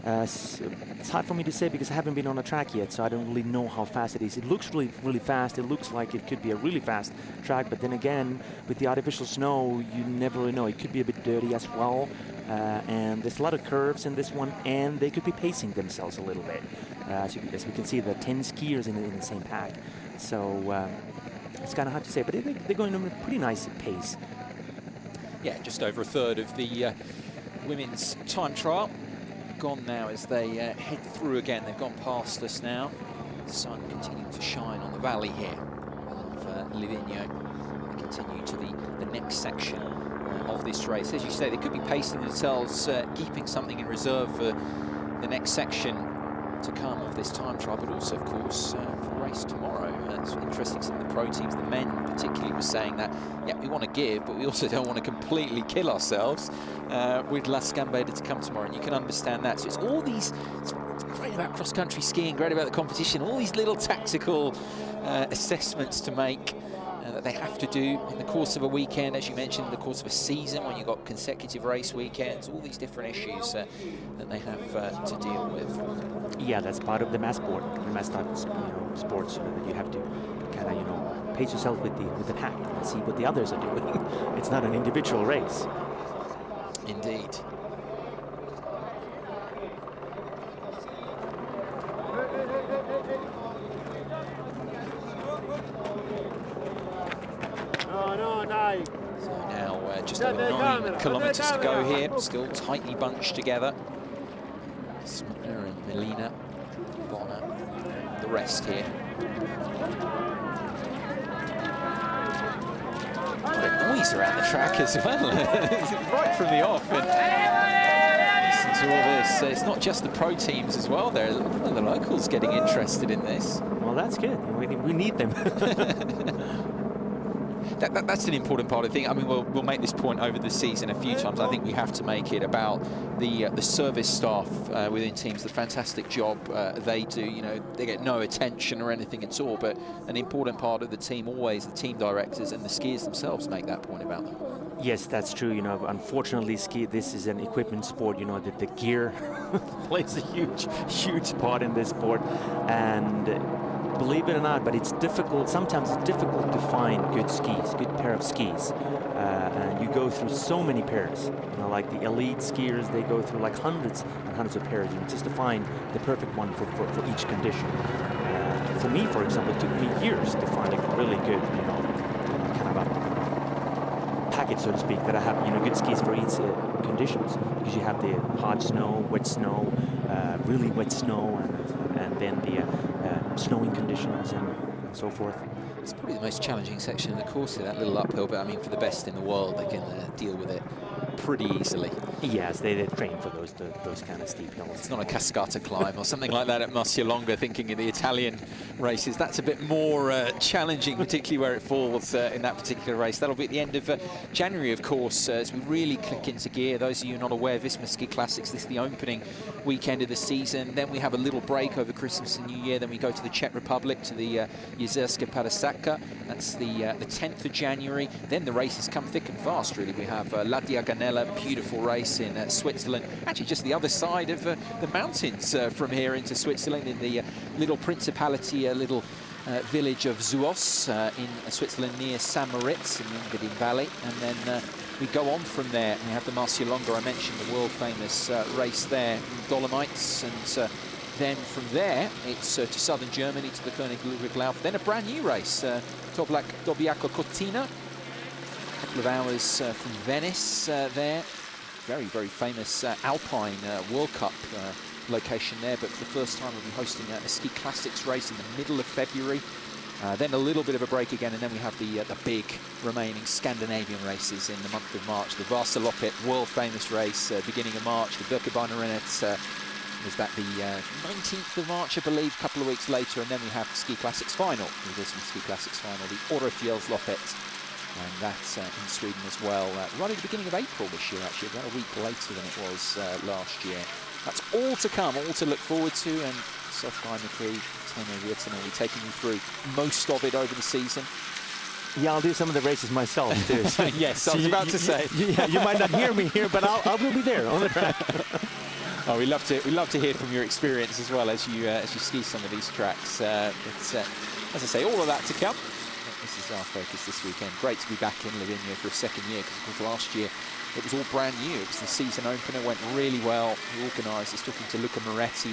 It's hard for me to say because I haven't been on a track yet, so I don't really know how fast it is. It looks really, really fast. It looks like it could be a really fast track, but then again, with the artificial snow, you never really know. It could be a bit dirty as well, and there's a lot of curves in this one, and they could be pacing themselves a little bit. As we can see, the 10 skiers in the same pack, so it's kind of hard to say, but they're going at a pretty nice pace. Yeah, just over a third of the women's time trial gone now as they head through again. They've gone past us now. The sun continuing to shine on the valley here of Livigno. We continue to the next section of this race. As you say, they could be pacing themselves, keeping something in reserve for the next section to come of this time trial, but also, of course, for the race tomorrow. It's interesting, some of the pro teams, the men particularly, were saying that, yeah, we want to give, but we also don't want to completely kill ourselves with La Scambeda to come tomorrow, and you can understand that. So it's all these, it's great about cross-country skiing, great about the competition, all these little tactical assessments to make that they have to do in the course of a weekend, as you mentioned, in the course of a season when you've got consecutive race weekends, all these different issues that they have to deal with. Yeah, that's part of the mass sport, the mass type, sports. That you have to kind of, pace yourself with the pack and see what the others are doing. It's not an individual race. Indeed. So now just over 9 kilometers to go here, still tightly bunched together. Smutner and Melina, Bonner, and the rest here. Great noise around the track as well, right from the off. And listen to all this. It's not just the pro teams as well. There, a lot of the locals getting interested in this. Well, that's good. We need them. That's an important part of the thing. I mean, we'll make this point over the season a few times. I think we have to make it about the service staff within teams, the fantastic job they do. You know, they get no attention or anything at all, but an important part of the team, always the team directors and the skiers themselves make that point about them. Yes, that's true. You know, unfortunately, this is an equipment sport. You know, the gear plays a huge part in this sport, and believe it or not, but it's difficult. Sometimes it's difficult to find good skis, good pair of skis, and you go through so many pairs. You know, like the elite skiers, they go through like hundreds and hundreds of pairs, just to find the perfect one for each condition. For me, for example, it took me years to find a really good, kind of a package, so to speak, that I have, good skis for each conditions, because you have the hard snow, wet snow, really wet snow, and then the snowing conditions and so forth. It's probably the most challenging section of the course here, that little uphill, but I mean, for the best in the world, they can deal with it pretty easily. Yes, they train for those kind of steep hills. It's not a cascata climb or something like that at Marcialonga, thinking of the Italian races. That's a bit more challenging, particularly where it falls in that particular race. That'll be at the end of January, of course, as we really click into gear. Those of you not aware, Visma Ski Classics, this is the opening weekend of the season. Then we have a little break over Christmas and New Year. Then we go to the Czech Republic, to the Jezerska Padasaka. That's the 10th of January. Then the races come thick and fast, really. We have La Diagonella, beautiful race in Switzerland. Actually, just the other side of the mountains from here into Switzerland, in the little principality, little village of Zuos in Switzerland, near St. Moritz in the Engadine Valley. And then we go on from there. We have the Marcialonga, I mentioned, the world-famous race there in Dolomites. And then from there, it's to southern Germany, to the König Ludwig Lauf. Then a brand new race, Toblach Dobiaco Cortina. A couple of hours from Venice there. Very, very famous Alpine World Cup location there, but for the first time we'll be hosting a Ski Classics race in the middle of February. Then a little bit of a break again, and then we have the big remaining Scandinavian races in the month of March. The Vasaloppet, world-famous race, beginning of March. The Birkebeiner-Rennet was that the 19th of March, I believe, a couple of weeks later. And then we have the Ski Classics final, the Ski Classics final, the Orrefjellsloppet. And that's in Sweden as well. Right at the beginning of April this year, actually, about a week later than it was last year. That's all to come, all to look forward to. And Sofie McCree, Teemu Virtanen will be taking you through most of it over the season. Yeah, I'll do some of the races myself too. So yes, I was about to say. You might not hear me here, but I will be there on the track. Oh, we love to hear from your experience as well as you ski some of these tracks. But as I say, all of that to come. This is our focus this weekend. Great to be back in Livigno for a second year, because of course last year it was all brand new. It was the season opener, went really well. The organisers, talking to Luca Moretti,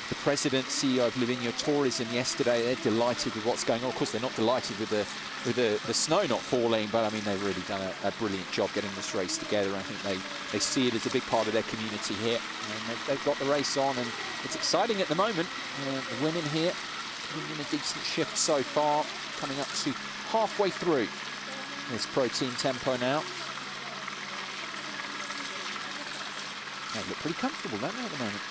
the president, CEO of Livigno Tourism yesterday, they're delighted with what's going on. Of course, they're not delighted with the snow not falling, but I mean, they've really done a brilliant job getting this race together. I think they see it as a big part of their community here, and they've got the race on, and it's exciting at the moment. The women here putting in a decent shift so far, coming up to halfway through this Pro Team tempo now. They look pretty comfortable, don't they, at the moment?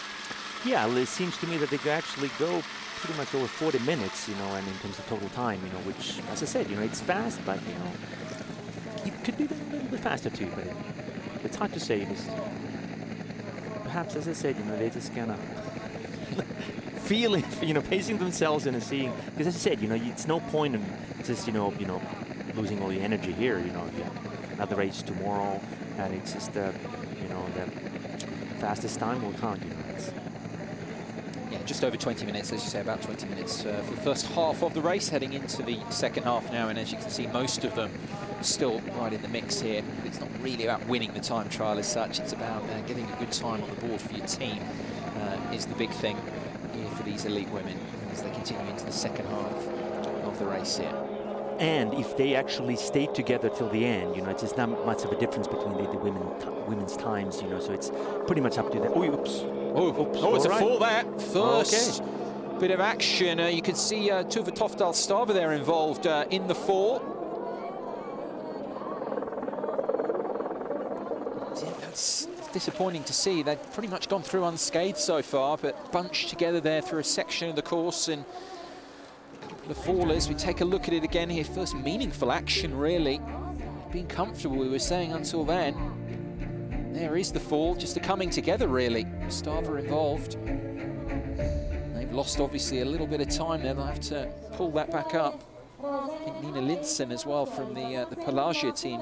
Yeah, well, it seems to me that they could actually go pretty much over 40 minutes, you know, and in terms of total time, you know, which, as I said, you know, it's fast, but, you know, it could be a little bit faster too, but it's hard to say. It's, perhaps, as I said, you know, they just kind of feeling, you know, pacing themselves and seeing, because as I said, you know, it's no point in just, you know, losing all the energy here, you know, another race tomorrow, and it's just, you know, the fastest time will count, you know. Yeah, just over 20 minutes, as you say, about 20 minutes for the first half of the race, heading into the second half now, and as you can see, most of them still right in the mix here. It's not really about winning the time trial as such, it's about getting a good time on the board for your team is the big thing here for these elite women as they continue into the second half of the race here. And if they actually stay together till the end, you know, it's just not much of a difference between the women's times, you know, so it's pretty much up to them. Oh, oops. Oh, it's a fall there. First bit of action. You can see Tuva Tofdal-Stava there involved in the fall. That's disappointing to see. They've pretty much gone through unscathed so far, but bunched together there through a section of the course. And the fall, as we take a look at it again here, first meaningful action, really. Being comfortable, we were saying until then. There is the fall, just a coming together, really. Stava involved. They've lost, obviously, a little bit of time there. They'll have to pull that back up. I think Nina Lindsen as well from the Pelagia team,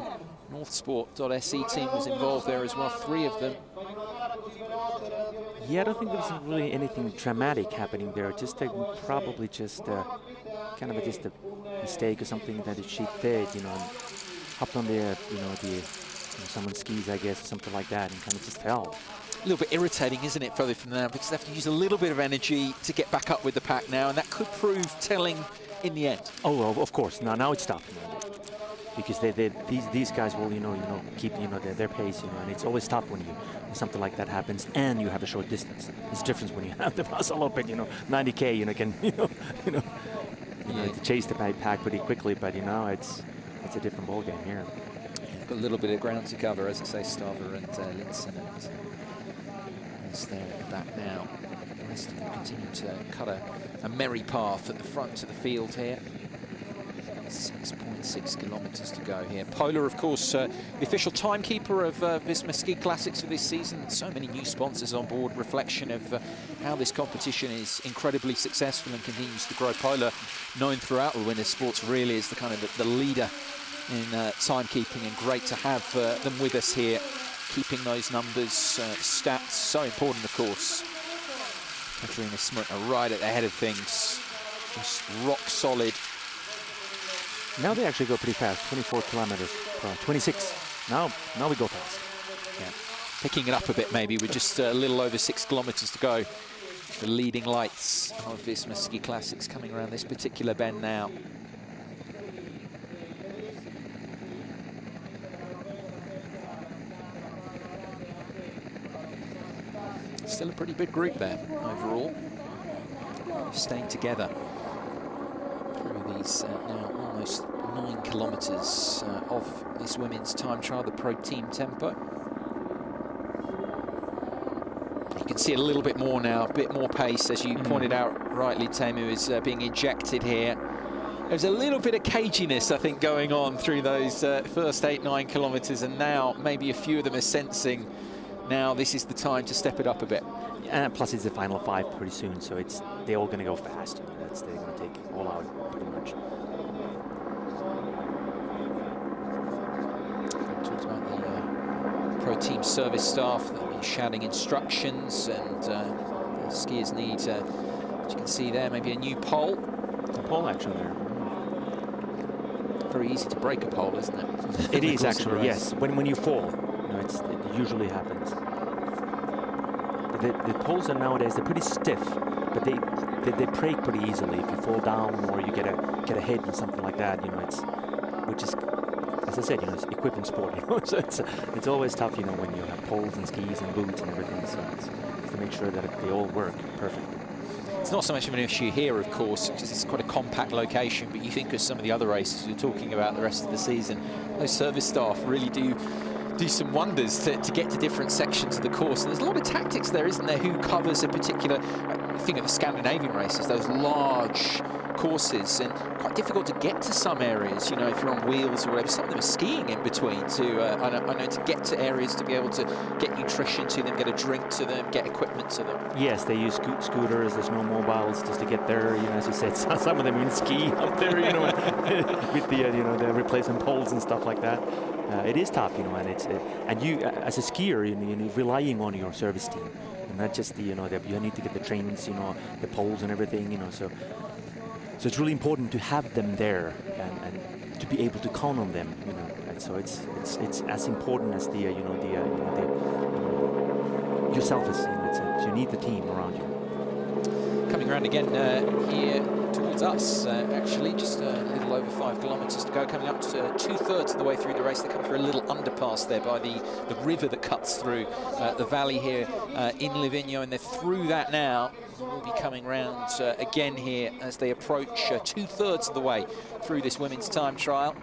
Northsport.se team was involved there as well, 3 of them. Yeah, I don't think there's really anything dramatic happening there. Just probably just kind of just a mistake or something that she did, you know, and hopped on the, you know, someone's skis, I guess, or something like that, and kind of just fell. A little bit irritating, isn't it, further from now, because they have to use a little bit of energy to get back up with the pack now, and that could prove telling in the end. Oh, well, of course. Now it's tough, you know, because these guys will, you know, keep, you know, their pace, you know, and it's always tough when something like that happens, and you have a short distance. It's different when you have the Vasal Open, you know, 90K, you know, can, you know, to chase the pack pretty quickly, but you know, it's a different ball game here. Got a little bit of ground to cover, as I say, Stava and Lindsen, and is there at the back now. The rest of them continue to cut a merry path at the front of the field here. 6.6 kilometers to go here. Polar, of course, the official timekeeper of Visma Ski Classics for this season. So many new sponsors on board, reflection of how this competition is incredibly successful and continues to grow. Polar, known throughout the winter sports, really is the kind of the leader in timekeeping, and great to have them with us here, keeping those numbers, stats, so important, of course. Katarina Smrtna right at the head of things, just rock solid. Now they actually go pretty fast, 24 kilometers per hour, 26. Now we go fast. Yeah, picking it up a bit maybe with just a little over 6 kilometers to go. The leading lights of Visma Ski Classics coming around this particular bend now. Still a pretty big group there overall, staying together through these now almost 9 kilometers of this women's time trial, the Pro Team tempo. You can see it a little bit more now, a bit more pace, as you pointed out rightly. Teemu is being ejected here. There's a little bit of caginess, I think, going on through those first 8-9 kilometers, and now maybe a few of them are sensing now this is the time to step it up a bit. And plus it's the final 5 pretty soon, so they're all going to go fast. You know, they're going to take it all out pretty much. We talked about the Pro Team service staff that have been shouting instructions, and the skiers need, as you can see there, maybe a new pole. A pole actually there. Very easy to break a pole, isn't it? It is actually, yes. When you fall, you know, it usually happens. The poles are nowadays, they're pretty stiff, but they break pretty easily if you fall down or you get a hit or something like that. You know, which is, as I said, you know, it's equipment sport. You know, so it's always tough, you know, when you have poles and skis and boots and everything. So it's to make sure that they all work perfectly. It's not so much of an issue here, of course, because it's quite a compact location, but you think of some of the other races we're talking about the rest of the season, those service staff really do some wonders to get to different sections of the course. And there's a lot of tactics there, isn't there, who covers a particular, think of the Scandinavian races, those large courses, and quite difficult to get to some areas, you know, if you're on wheels or whatever. Some of them are skiing in between to, I know, to get to areas to be able to get nutrition to them, get a drink to them, get equipment to them. Yes, they use scooters, the snowmobiles just to get there, you know, as you said, some of them in ski up there, you know, with the, you know, the replacement poles and stuff like that. It is tough, you know, and and you, as a skier, you're relying on your service team, and not just the, you know, you need to get the trains, you know, the poles and everything, you know, so it's really important to have them there and to be able to count on them, you know. And so it's as important as the, you know, yourself as, you know, you need the team around you. Coming around again here towards us, actually, just a little over 5 kilometres to go, coming up to 2/3 of the way through the race. They come through a little underpass there by the river that cuts through the valley here in Livigno, and they're through that now. We'll be coming round again here as they approach 2/3 of the way through this women's time trial.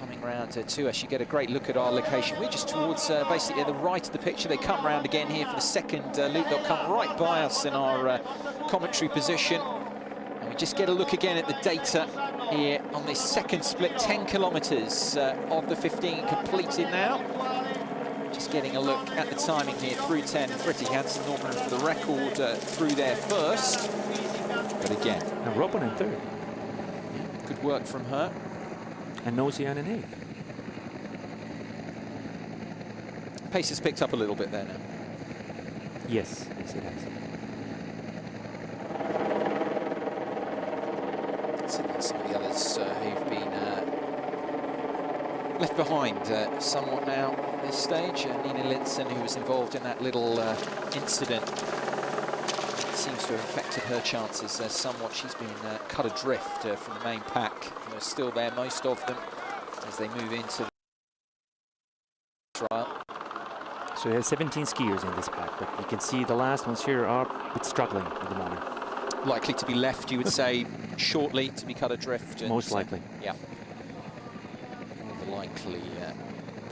Coming round to us, you get a great look at our location. We're just towards basically the right of the picture. They come round again here for the second loop. They'll come right by us in our commentary position. And we just get a look again at the data here on this second split. 10 kilometres of the 15 completed now. Just getting a look at the timing here through 10. Britti Hansen Norman for the record through there first. But again, and Robin in third. Yeah, good work from her. And Nosian in eighth. Pace has picked up a little bit there now. Yes, yes it has. Some of the others who've been left behind somewhat now at this stage. Nina Lindsen, who was involved in that little incident, seems to have affected her chances somewhat. She's been cut adrift from the main pack. They're still there, most of them, as they move into the trial. So he has 17 skiers in this pack, but you can see the last ones here are a bit struggling at the moment. Likely to be left, you would say, shortly to be cut adrift. Most likely. Yeah. All the likely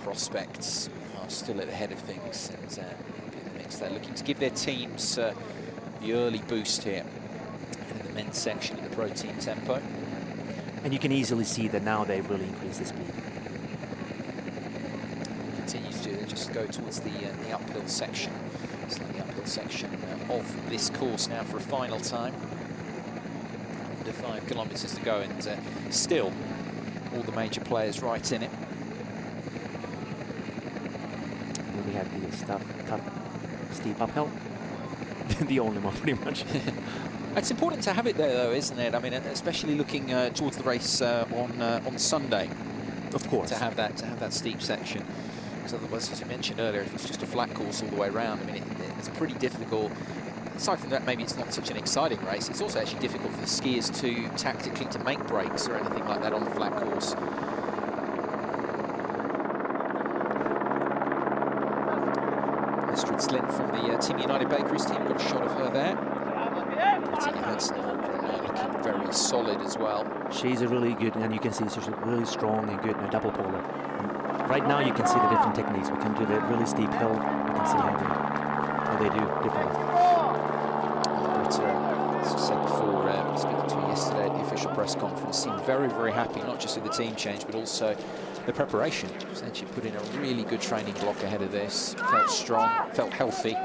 prospects are still at the head of things, and in the mix they're looking to give their teams the early boost here in the men's section of the pro team tempo. And you can easily see that now they've really increased the speed. Continues to just go towards the uphill section. It's like the uphill section of this course now for a final time. Under 5 kilometres to go, and still all the major players right in it. Then we have the tough, steep uphill. The only one, pretty much. It's important to have it there, though, isn't it? I mean, especially looking towards the race on Sunday. Of course. To have that steep section. Because otherwise, as you mentioned earlier, if it's just a flat course all the way around, I mean, it's pretty difficult. Aside from that, maybe it's not such an exciting race. It's also actually difficult for the skiers to tactically to make breaks or anything like that on the flat course. Astrid Slint from the Team United Bakeries team, got a shot of her there. Britti Hansen looking very solid as well. She's a really good, and you can see she's really strong and good in a double polar. And right now you can see the different techniques. We come to the really steep hill, you can see how they do differently. But as I said before, speaking to her yesterday at the official press conference, seemed very, very happy, not just with the team change, but also the preparation. Said she put in a really good training block ahead of this, felt strong, felt healthy.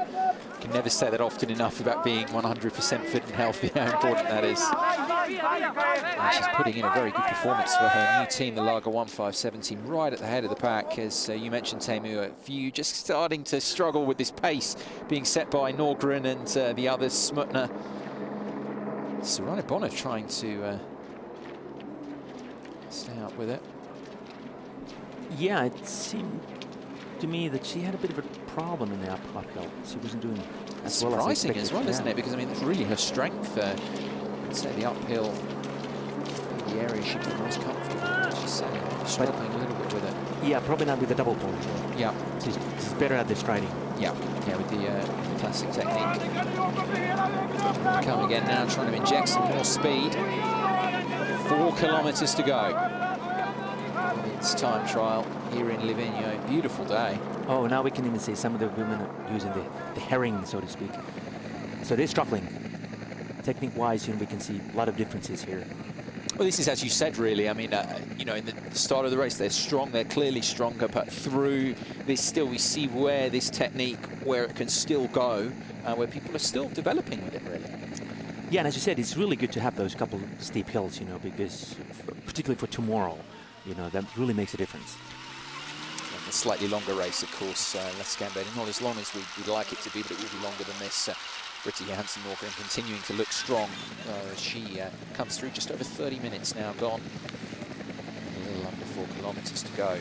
Can never say that often enough about being 100% fit and healthy, how important that is. And she's putting in a very good performance for her new team, the Lager 157 team, right at the head of the pack. As you mentioned, Teemu, a few just starting to struggle with this pace being set by Norgren and the others, Smutner. Sorana Bonner trying to stay up with it. Yeah, it seemed to me that she had a bit of a problem in the uphill. She wasn't doing as well as surprising as well, isn't it? Because I mean, it's really her strength. I'd say the uphill, the area she'd be most comfortable. She's struggling a little bit with it. Yeah, probably not with the double pole. Yeah, she's better at the striding. Yeah, with the classic technique. Coming again now, trying to inject some more speed. 4 kilometers to go. It's time trial here in Livigno. Beautiful day. Oh, now we can even see some of the women using the herring, so to speak. So they're struggling. Technique-wise, we can see a lot of differences here. Well, this is, as you said, really. I mean, in the start of the race, they're strong. They're clearly stronger. But through this, still we see where this technique, where it can still go, where people are still developing with it, really. Yeah, and as you said, it's really good to have those couple steep hills, because particularly for tomorrow, that really makes a difference. And a slightly longer race, of course, less Gambetta. Not as long as we'd like it to be, but it will be longer than this. Britta Johansson Norgren continuing to look strong. She comes through just over 30 minutes now gone. A little under 4 kilometers to go.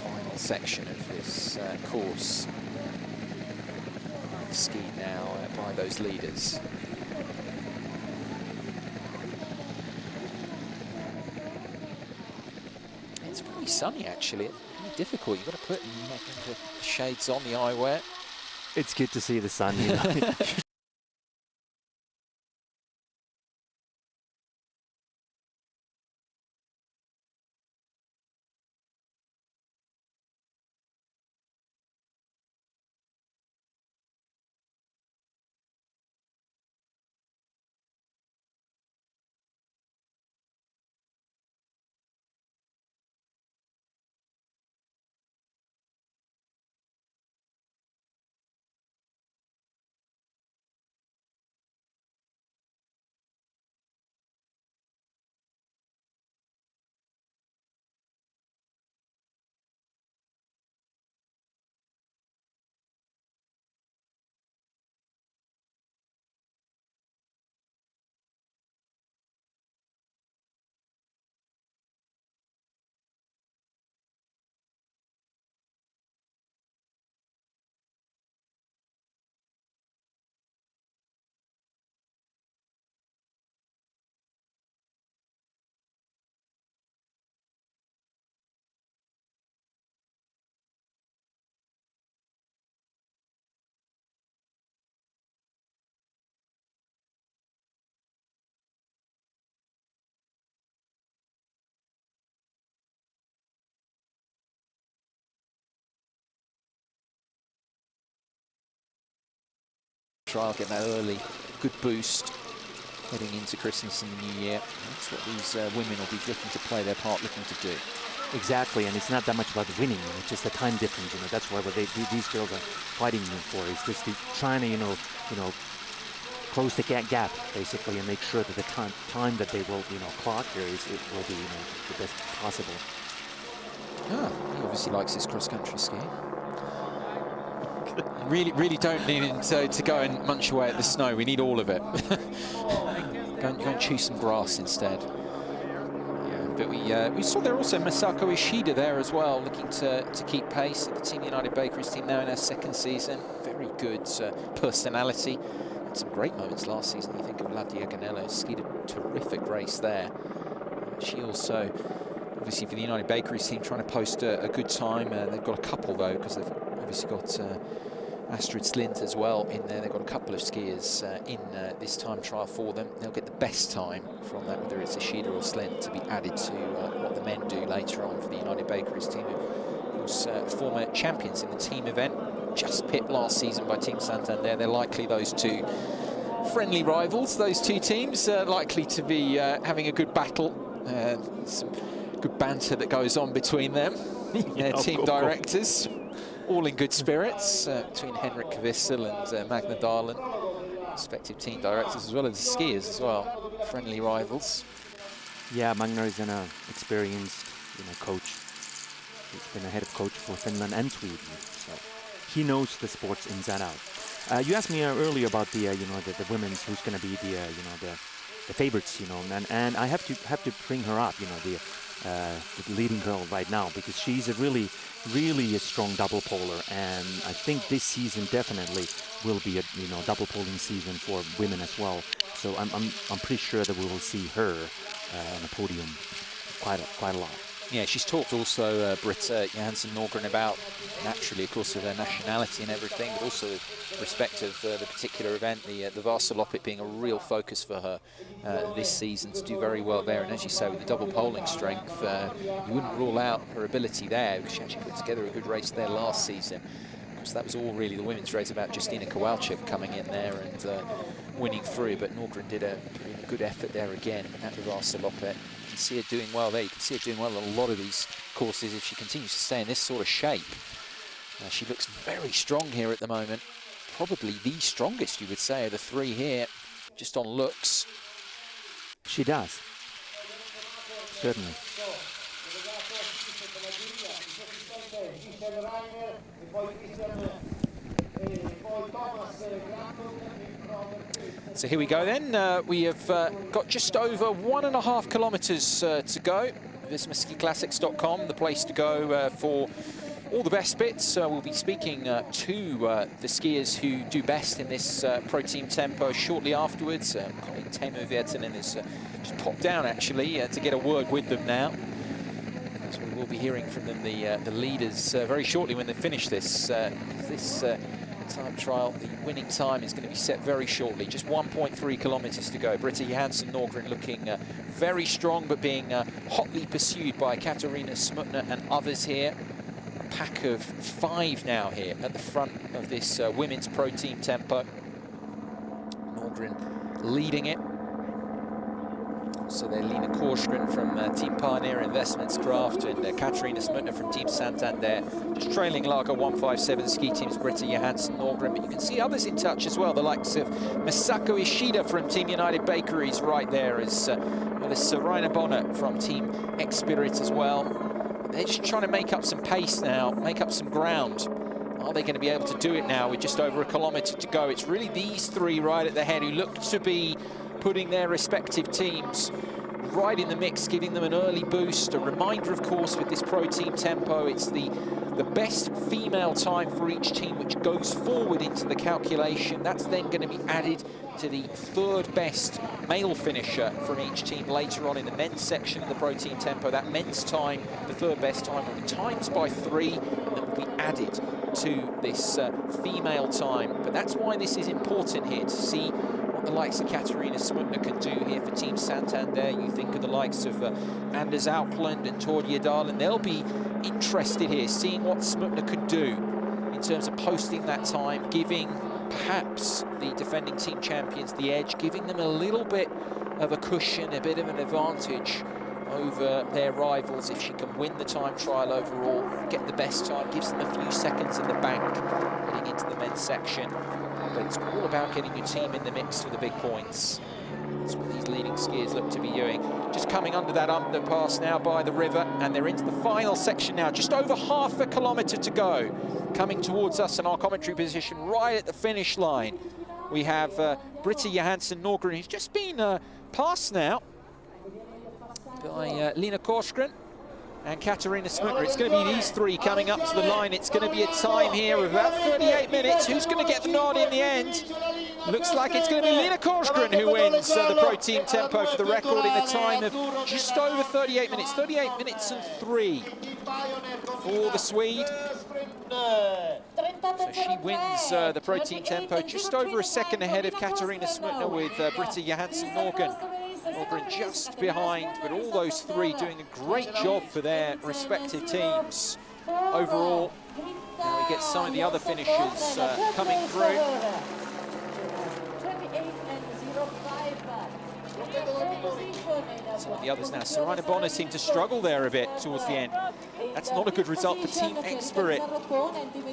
Final section of this course. Skied now by those leaders. It's pretty sunny, actually. It's really difficult. You've got to put the shades on, the eyewear. It's good to see the sun. Trial, get that early, good boost heading into Christmas and the New Year. That's what these women will be looking to play their part, looking to do. Exactly, and it's not that much about winning, it's just the time difference. That's why what these girls are fighting for is just trying to close the gap basically, and make sure that the time that they will clock here will be the best possible. He obviously likes his cross-country skiing. Really don't need him to go and munch away at the snow. We need all of it. go and chew some grass instead. Yeah, but we saw there also Masako Ishida there as well, looking to keep pace at the Team United Bakeries team now in her second season. Very good personality. Had some great moments last season. You think of Ladia Ganello, skied a terrific race there. She also, obviously for the United Bakeries team, trying to post a good time. They've got a couple though, because they've obviously got Astrid Slint as well in there. They've got a couple of skiers in this time trial for them. They'll get the best time from that, whether it's Ishida or Slint, to be added to what the men do later on for the United Bakeries team, who's former champions in the team event. Just pipped last season by Team Santander. They're likely those two friendly rivals, those two teams, likely to be having a good battle. Some good banter that goes on between them. Their team directors. All in good spirits between Henrik Kvissel and Magna Darlin, respective team directors, as well as the skiers as well. Friendly rivals. Yeah, Magna is an experienced coach. He's been a head of coach for Finland and Sweden, so he knows the sports inside out. You asked me earlier about the the women's, who's going to be the favorites, and I have to bring her up, the leading girl right now, because she's a really a strong double poler, and I think this season definitely will be a double poling season for women as well. So I'm pretty sure that we will see her on the podium quite a lot. Yeah, she's talked also, Britta Johansson Nordgren, about naturally, of course, with her nationality and everything, but also the respect of the particular event, the Vasaloppet being a real focus for her this season, to do very well there. And as you say, with the double poling strength, you wouldn't rule out her ability there, because she actually put together a good race there last season. Of course, that was all really the women's race about Justina Kowalczyk coming in there and winning through, but Nordgren did a good effort there again at the Vasaloppet. You can see her doing well there. You can see her doing well on a lot of these courses if she continues to stay in this sort of shape. She looks very strong here at the moment. Probably the strongest, you would say, of the three here, just on looks. She does. Certainly. So here we go then. We have got just over 1.5 kilometers to go. VismaSkiClassics.com, the place to go for all the best bits. We'll be speaking to the skiers who do best in this Pro Team Tempo shortly afterwards. Colleague Teemu Virtanen has just popped down actually to get a word with them now. So we will be hearing from them, the leaders, very shortly when they finish this. Time trial, the winning time is going to be set very shortly. Just 1.3 kilometers to go. Britta Johansson Nordgren looking very strong, but being hotly pursued by Katarina Smutner and others here. A pack of 5 now here at the front of this women's Pro Team Tempo. Nordgren leading it. So they're Lina Korsgren from Team Pioneer Investments Craft and Katarina Smutner from Team Santander. Just trailing Lager 157 ski teams, Britta Johansson Nordgren. But you can see others in touch as well, the likes of Misako Ishida from Team United Bakeries right there, as well as Sarina Bonner from Team X-Spirit as well. They're just trying to make up some pace now, make up some ground. Are they going to be able to do it now with just over a kilometre to go? It's really these three right at the head who look to be putting their respective teams right in the mix, giving them an early boost. A reminder, of course, with this Pro Team Tempo, it's the best female time for each team which goes forward into the calculation. That's then going to be added to the third best male finisher from each team later on in the men's section of the Pro Team Tempo. That men's time, the third best time, will be times by 3 and that will be added to this female time. But that's why this is important here, to see what the likes of Katarina Smutner can do here for Team Santander. You think of the likes of Anders Aukland and Tord Jedal, and they'll be interested here, seeing what Smutner could do in terms of posting that time, giving perhaps the defending team champions the edge, giving them a little bit of a cushion, a bit of an advantage over their rivals if she can win the time trial overall, get the best time, gives them a few seconds in the bank heading into the men's section. But it's all about getting your team in the mix for the big points. That's what these leading skiers look to be doing. Just coming under that underpass now by the river, and they're into the final section now. Just over half a kilometre to go. Coming towards us in our commentary position right at the finish line, we have Britta Johansson Nordgren, who's just been passed now by Lina Korsgren and Katarina Smutner. It's going to be these three coming up to the line. It's going to be a time here of about 38 minutes. Who's going to get the nod in the end? Looks like it's going to be Lina Korsgren who wins the Pro Team Tempo for the record in the time of just over 38 minutes. 38 minutes and 3 for the Swede. So she wins the Pro Team Tempo just over a second ahead of Katarina Smutner, with Britta Johansson Nordgren just behind, but all those three doing a great job for their respective teams. Overall, now we get some of the other finishers coming through. Some of the others now. Sarina Bonner seemed to struggle there a bit towards the end. That's not a good result for Team X-Spirit,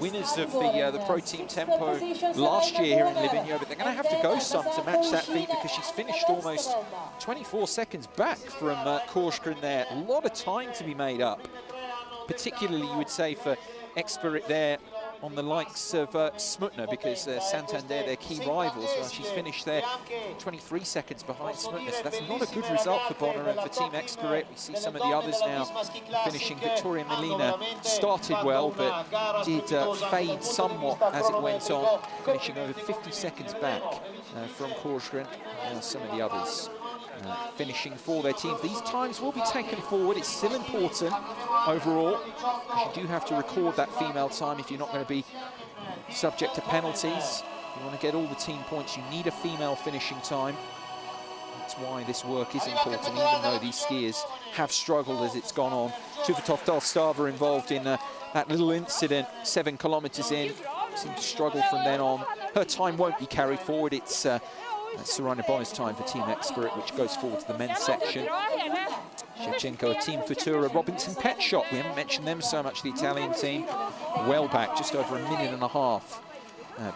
winners of the Pro Team Tempo last year here in Livigno, but they're going to have to go some to match that feat, because she's finished almost 24 seconds back from Korsgren there. A lot of time to be made up, particularly, you would say, for X-Spirit there on the likes of Smutner, because Santander, their key rivals. Well, she's finished there 23 seconds behind Smutner, so that's not a good result for Bonner and for Team X-Spirit. We see some of the others now finishing. Victoria Molina started well, but did fade somewhat as it went on, finishing over 50 seconds back from Korsgren. Now some of the others finishing for their teams. These times will be taken forward. It's still important overall. You do have to record that female time if you're not going to be subject to penalties. You want to get all the team points. You need a female finishing time. That's why this work is important, even though these skiers have struggled as it's gone on. Tuva Tofdal-Stava involved in that little incident 7 kilometers in. Seemed to struggle from then on. Her time won't be carried forward. It's Soraya Bonner's time for Team Expert, which goes forward to the men's section. Shevchenko, Team Futura, Robinson Pet Shop. We haven't mentioned them so much, the Italian team. Well back, just over a minute and a half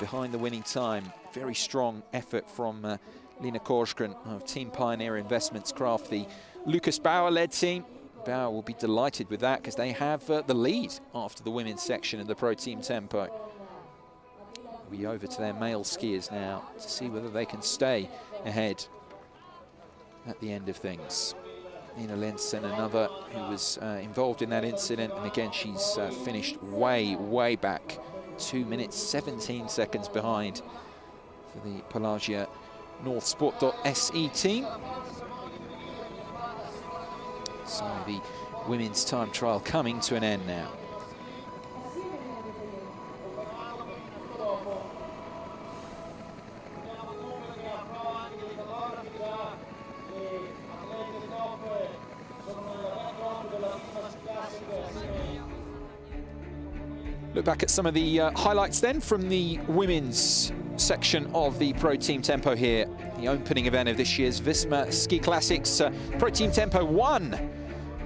behind the winning time. Very strong effort from Lina Korsgren of Team Pioneer Investments Craft, the Lucas Bauer-led team. Bauer will be delighted with that because they have the lead after the women's section in the Pro Team Tempo. We'll be over to their male skiers now to see whether they can stay ahead at the end of things. Nina Lensen, another who was involved in that incident, and again she's finished way back, 2 minutes 17 seconds behind for the Pelagia Northsport.se team. So the women's time trial coming to an end now. Look back at some of the highlights then from the women's section of the Pro Team Tempo here. The opening event of this year's Visma Ski Classics. Pro Team Tempo won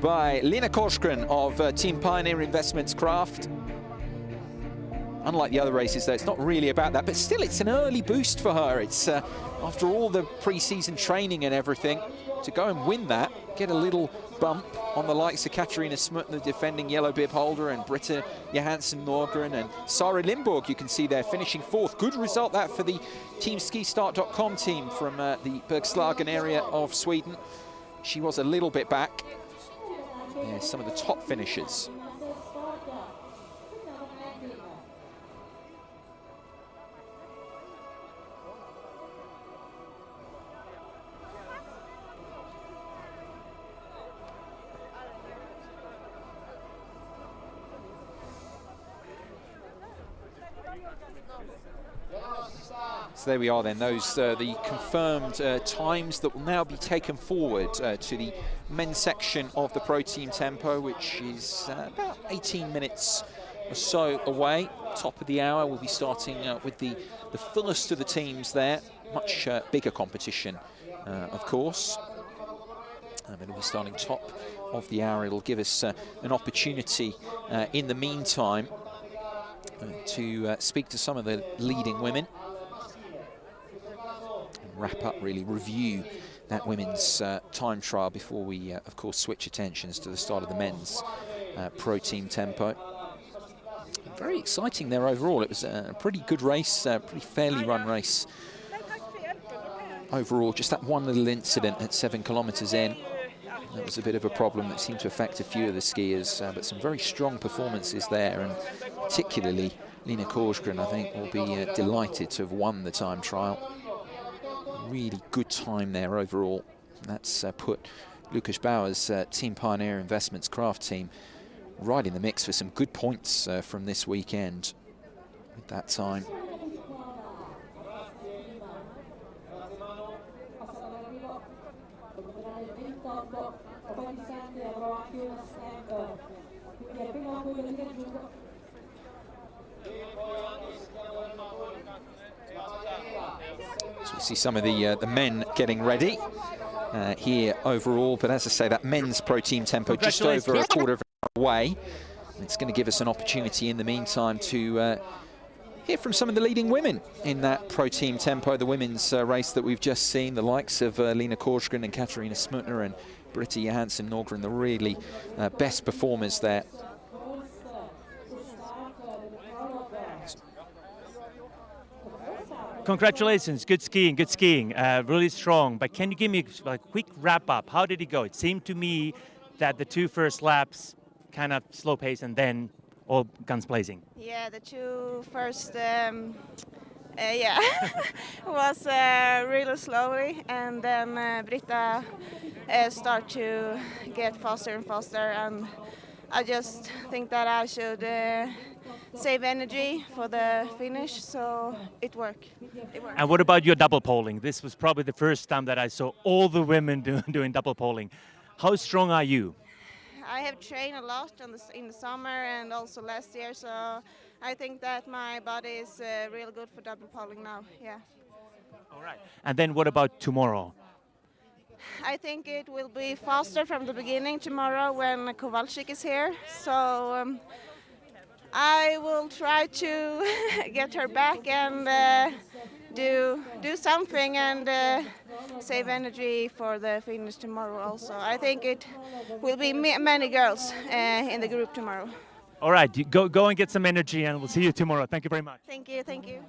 by Lina Korsgren of Team Pioneer Investments Craft. Unlike the other races though, it's not really about that, but still it's an early boost for her. It's after all the pre-season training and everything, to go and win that, get a little bump on the likes of Katarina Smutten, the defending yellow bib holder, and Britta Johansson Norgren and Sara Limborg, you can see there finishing 4th. Good result that for the TeamSkiStart.com team from the Bergslagen area of Sweden. She was a little bit back. Yeah, some of the top finishers. So there we are then, those the confirmed times that will now be taken forward to the men's section of the Pro Team Tempo, which is about 18 minutes or so away. Top of the hour, we'll be starting with the fullest of the teams there. Much bigger competition, of course. It'll be starting top of the hour. It'll give us an opportunity in the meantime to speak to some of the leading women. Wrap up, really review that women's time trial before we, of course, switch attentions to the start of the men's Pro Team Tempo. Very exciting there overall. It was a pretty good race, pretty fairly run race overall. Just that one little incident at 7 kilometers in, that was a bit of a problem that seemed to affect a few of the skiers, but some very strong performances there, and particularly Lina Korsgren, I think, will be delighted to have won the time trial. Really good time there overall. That's put Lucas Bauer's Team Pioneer Investments Craft team right in the mix for some good points from this weekend with that time. So we see some of the men getting ready here overall, but as I say, that men's Pro Team Tempo just over a quarter of an hour away. It's going to give us an opportunity in the meantime to hear from some of the leading women in that Pro Team Tempo, the women's race that we've just seen, the likes of Lina Korsgren and Katarina Smuttner and Britta Johansson Norgren, the really best performers there. Congratulations, good skiing, really strong. But can you give me a quick wrap up? How did it go? It seemed to me that the 2 first laps kind of slow pace and then all guns blazing. Yeah, the 2 first Yeah, it was really slowly, and then Britta start to get faster and faster, and I just think that I should save energy for the finish, so it worked. And what about your double poling? This was probably the first time that I saw all the women doing double poling. How strong are you? I have trained a lot in the summer and also last year, so I think that my body is real good for double poling now. Yeah. All right. And then what about tomorrow? I think it will be faster from the beginning tomorrow when Kowalczyk is here. So I will try to get her back and do something and save energy for the finish tomorrow also. I think it will be many girls in the group tomorrow. All right, you go and get some energy, and we'll see you tomorrow. Thank you very much. Thank you, thank you.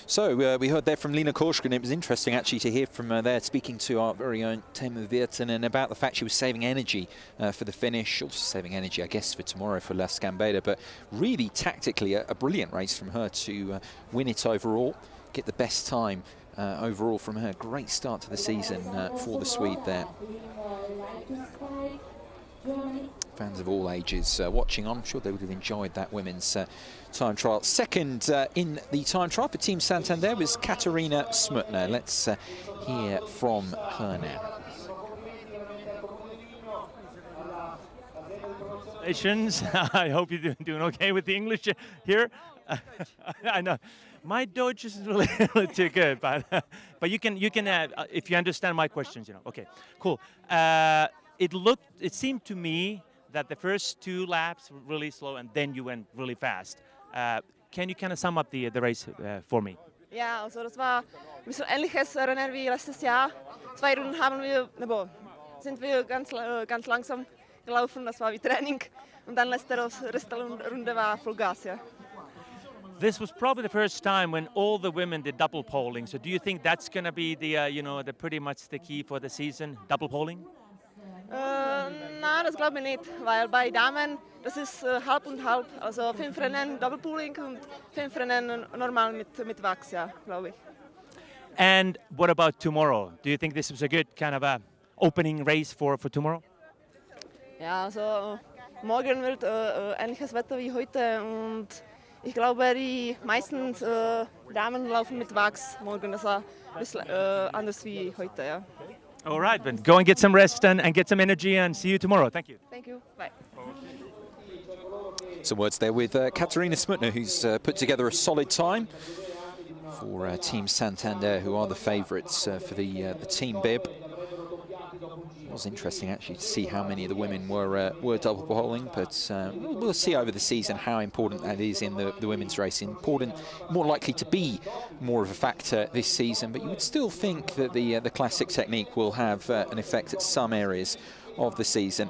So we heard there from Lina Korsgren. It was interesting actually to hear from there speaking to our very own Teemu Virtanen about the fact she was saving energy for the finish, also saving energy I guess for tomorrow for La Scambeda, but really tactically a brilliant race from her to win it overall, get the best time overall from her. Great start to the season for the Swede there. Fans of all ages watching on, I'm sure they would have enjoyed that women's time trial. Second in the time trial for Team Santander was Katarina Smutner. Let's hear from her now. Congratulations. I hope you're doing okay with the English here. I know. My Deutsch isn't really too good, but you can if you understand my questions, you know. Okay, cool. It seemed to me that the first 2 laps were really slow and then you went really fast. Can you kind of sum up the race for me? Ja, also das war ein bisschen ähnliches Rennen wie letztes Jahr. 2 Runden sind wir ganz langsam gelaufen, das war wie Training. Und dann letzte Runde war Vollgas, ja. This was probably the first time when all the women did double poling. So do you think that's going to be the pretty much the key for the season, double poling? Nein, das glaube ich nicht, weil bei Damen, das ist halb und halb. Also 5 Rennen Doppelpooling und 5 Rennen normal mit Wachs, ja, glaube ich. And what about tomorrow? Do you think this was a good kind of a opening race for tomorrow? Ja, also morgen wird ähnliches Wetter wie heute und ich glaube, die meisten Damen laufen mit Wachs morgen. Das war ein bisschen anders wie heute, ja. All right, then go and get some rest and get some energy and see you tomorrow. Thank you. Thank you. Bye. Some words there with Katarina Smutner, who's put together a solid time for Team Santander, who are the favourites for the team bib. It was interesting actually to see how many of the women were double poling, but we'll see over the season how important that is in the women's race. Important, more likely to be more of a factor this season, but you would still think that the classic technique will have an effect at some areas of the season.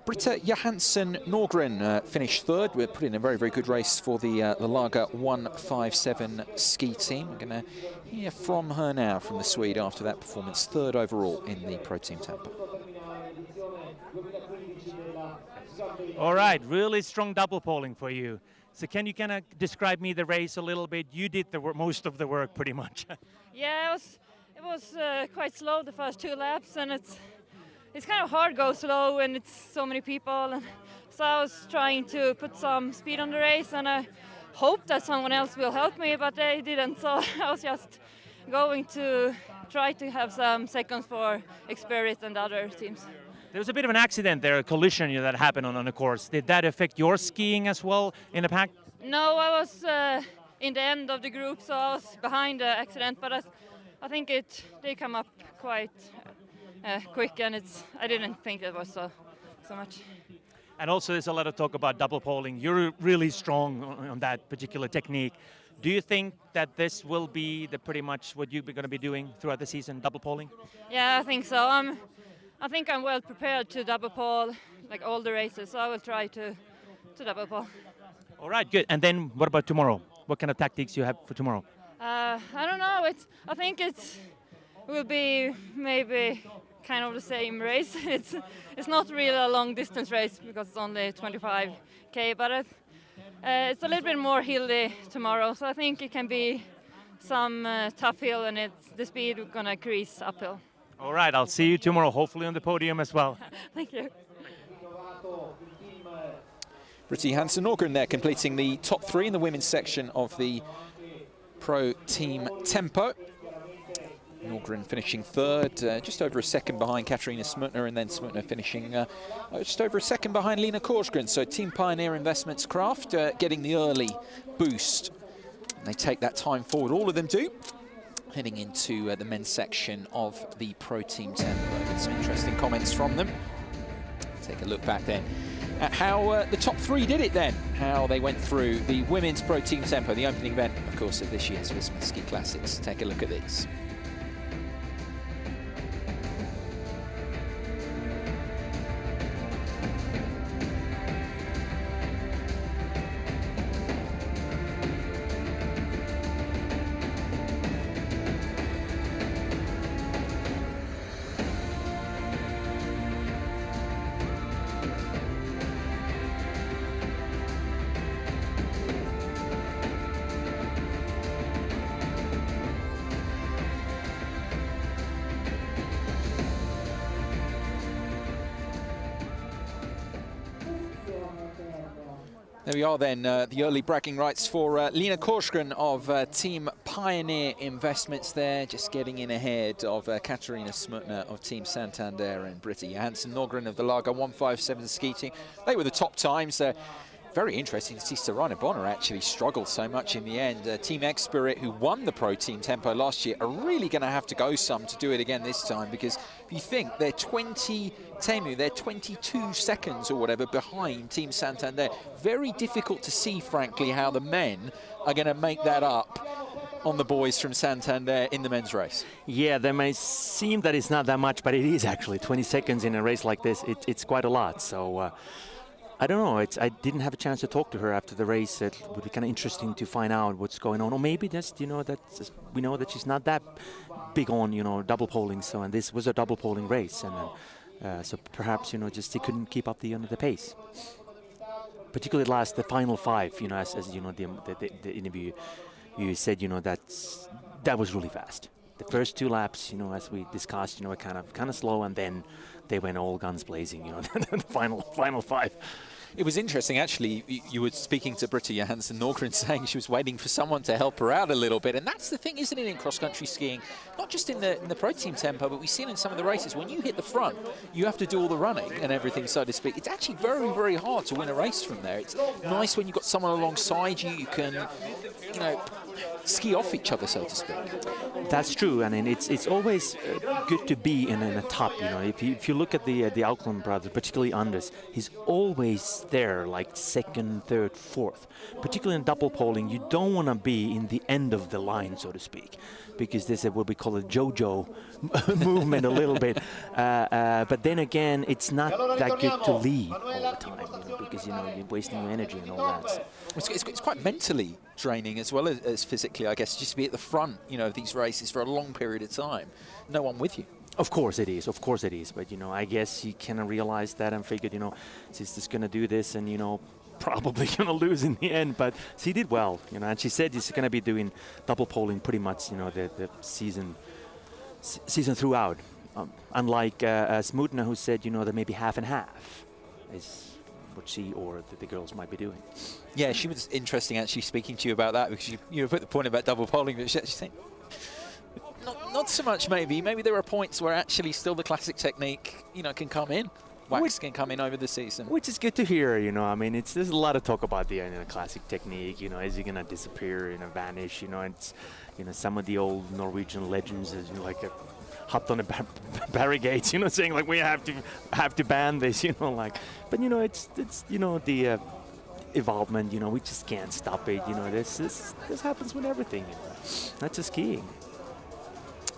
Britta Johansson Norgren finished third. We're putting in a very, very good race for the Lager 157 ski team. We're going to hear from her now, from the Swede, after that performance, third overall in the Pro Team Tampa. All right, really strong double poling for you. So can you kind of describe me the race a little bit? You did most of the work pretty much. Yeah, it was quite slow the first 2 laps, and it's kind of hard to go slow and it's so many people. And so I was trying to put some speed on the race, and I hoped that someone else will help me, but they didn't. So I was just going to try to have some seconds for Xperit and other teams. There was a bit of an accident there, a collision that happened on the course. Did that affect your skiing as well in the pack? No, I was in the end of the group, so I was behind the accident, but I think they come up quite quick, and I didn't think it was so much. And also there's a lot of talk about double poling. You're really strong on that particular technique. Do you think that this will be pretty much what you're going to be doing throughout the season, double poling? Yeah, I think so. I think I'm well prepared to double pole like all the races, so I will try to double pole. All right, good. And then what about tomorrow? What kind of tactics you have for tomorrow? I don't know. I think it will be maybe kind of the same race. It's not really a long distance race because it's only 25k, but it's a little bit more hilly tomorrow, so I think it can be some tough hill, and the speed is gonna increase uphill. All right, I'll see you tomorrow, hopefully on the podium as well. Thank you. Britt Johansen Nordgren there completing the top 3 in the women's section of the Pro Team Tempo. Nordgren finishing 3rd, just over a second behind Katarina Smutner, and then Smutner finishing just over a second behind Lina Korsgren. So Team Pioneer Investments Craft getting the early boost. And they take that time forward, all of them do. Heading into the men's section of the Pro Team Tempo. Get some interesting comments from them. Take a look back then at how the top 3 did it then, how they went through the women's Pro Team Tempo, the opening event, of course, of this year's Visma Ski Classics. Take a look at these. There we are then, the early bragging rights for Lina Korsgren of Team Pioneer Investments there, just getting in ahead of Katarina Smutner of Team Santander and Britt Johansen Nordgren of the Lager 157 ski team. They were the top times. Very interesting to see Sarina Bonner actually struggle so much in the end. Team X-Spirit, who won the Pro Team Tempo last year, are really going to have to go some to do it again this time, because if you think they're 22 seconds or whatever behind Team Santander. Very difficult to see, frankly, how the men are going to make that up on the boys from Santander in the men's race. Yeah, they may seem that it's not that much, but it is actually 20 seconds in a race like this. It's quite a lot. So I don't know. I didn't have a chance to talk to her after the race. It would be kind of interesting to find out what's going on, or maybe just we know that she's not that big on double polling. So, and this was a double polling race, and so perhaps just he couldn't keep up the pace. Particularly the final 5. As you know, the interview you said that was really fast. The first 2 laps, as we discussed, were kind of slow, and then they went all guns blazing. The final 5. It was interesting, actually. You were speaking to Britt Johansen Nordgren, saying she was waiting for someone to help her out a little bit, and that's the thing, isn't it, in cross-country skiing? Not just in the Pro Team Tempo, but we've seen in some of the races, when you hit the front, you have to do all the running and everything, so to speak. It's actually very, very hard to win a race from there. It's nice when you've got someone alongside you. You can, ski off each other, so to speak. That's true, and it's always good to be in a top. If you look at the Auckland brothers, particularly Anders, he's always there, like 2nd, 3rd, 4th. Particularly in double polling, you don't want to be in the end of the line, so to speak, because this is what we call a JoJo movement a little bit. But then again, it's not that good to lead all the time, because you're wasting your energy and all that. So. It's quite mentally draining as well as physically, I guess, just to be at the front, of these races for a long period of time. No one with you. Of course it is. But, I guess you kind of realized that and figured, she's just going to do this and, probably going to lose in the end. But she did well, and she said she's going to be doing double polling pretty much, the season throughout. Unlike Smutner, who said, that maybe half and half is what she or the girls might be doing. Yeah, she was interesting actually speaking to you about that, because you put the point about double polling, but she said, not so much maybe. Maybe there are points where actually still the classic technique, can come in. Wax can come in over the season. Which is good to hear, there's a lot of talk about the classic technique, is it going to disappear, vanish, it's, some of the old Norwegian legends is hopped on the barricades, saying like we have to ban this, but it's the evolvement, we just can't stop it, this happens with everything, not just skiing.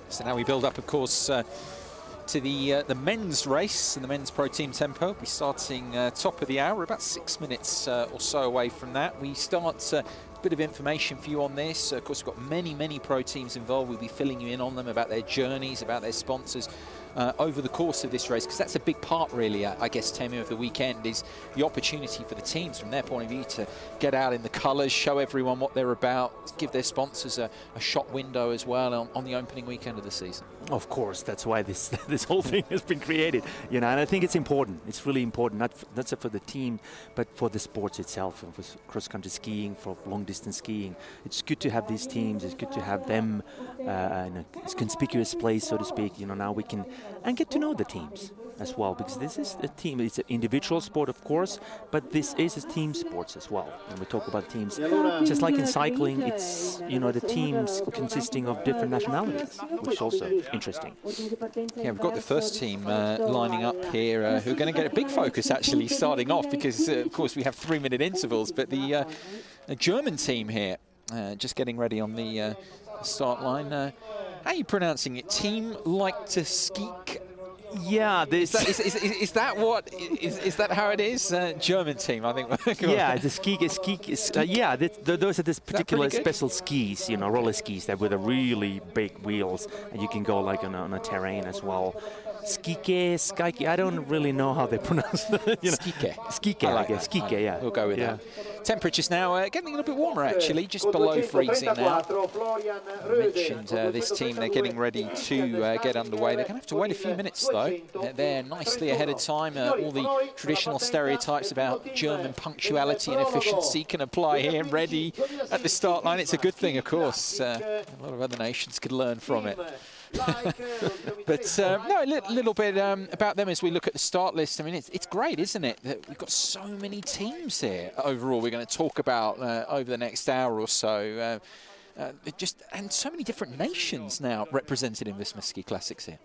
So now we build up, of course, to the men's race and the men's Pro Team Tempo. We'll be starting top of the hour. We're about 6 minutes or so away from that. We start a bit of information for you on this. Of course, we've got many Pro teams involved. We'll be filling you in on them about their journeys, about their sponsors, over the course of this race, because that's a big part really, I guess, Teemu, of the weekend, is the opportunity for the teams from their point of view to get out in the colours, show everyone what they're about, give their sponsors a shop window as well on the opening weekend of the season. Of course, that's why this this whole thing has been created, you know, and I think it's important. It's really important, not just for the team, but for the sports itself, and for cross-country skiing, for long-distance skiing. It's good to have these teams. It's good to have them in a conspicuous place, so to speak. You know, now we can get to know the teams as well, because this is a team. It's an individual sport, of course, but this is a team sports as well. When we talk about teams, just like in cycling, it's, you know, the teams consisting of different nationalities, which is also interesting. Yeah, we've got the first team lining up here, who are going to get a big focus actually starting off, because of course we have 3-minute intervals, but the German team here just getting ready on the start line. How are you pronouncing it? Team Leichtathletik? Yeah, is that how it is? German team, I think. Yeah, the ski. Yeah, those are this particular special skis, you know, roller skis that with the really big wheels, and you can go like on a terrain as well. Skike, I don't really know how they pronounce it. You know. Skike, I guess. Skike, yeah. We'll go with that. Temperatures now getting a little bit warmer, actually, just below freezing now. I mentioned this team, they're getting ready to get underway. They're going to have to wait a few minutes, though. They're nicely ahead of time. All the traditional stereotypes about German punctuality and efficiency can apply here, ready at the start line. It's a good thing, of course. A lot of other nations could learn from it. But no, a little bit about them as we look at the start list. I mean, it's great, isn't it, that we've got so many teams here overall we're going to talk about over the next hour or so. And so many different nations now represented in Visma Ski Classics here.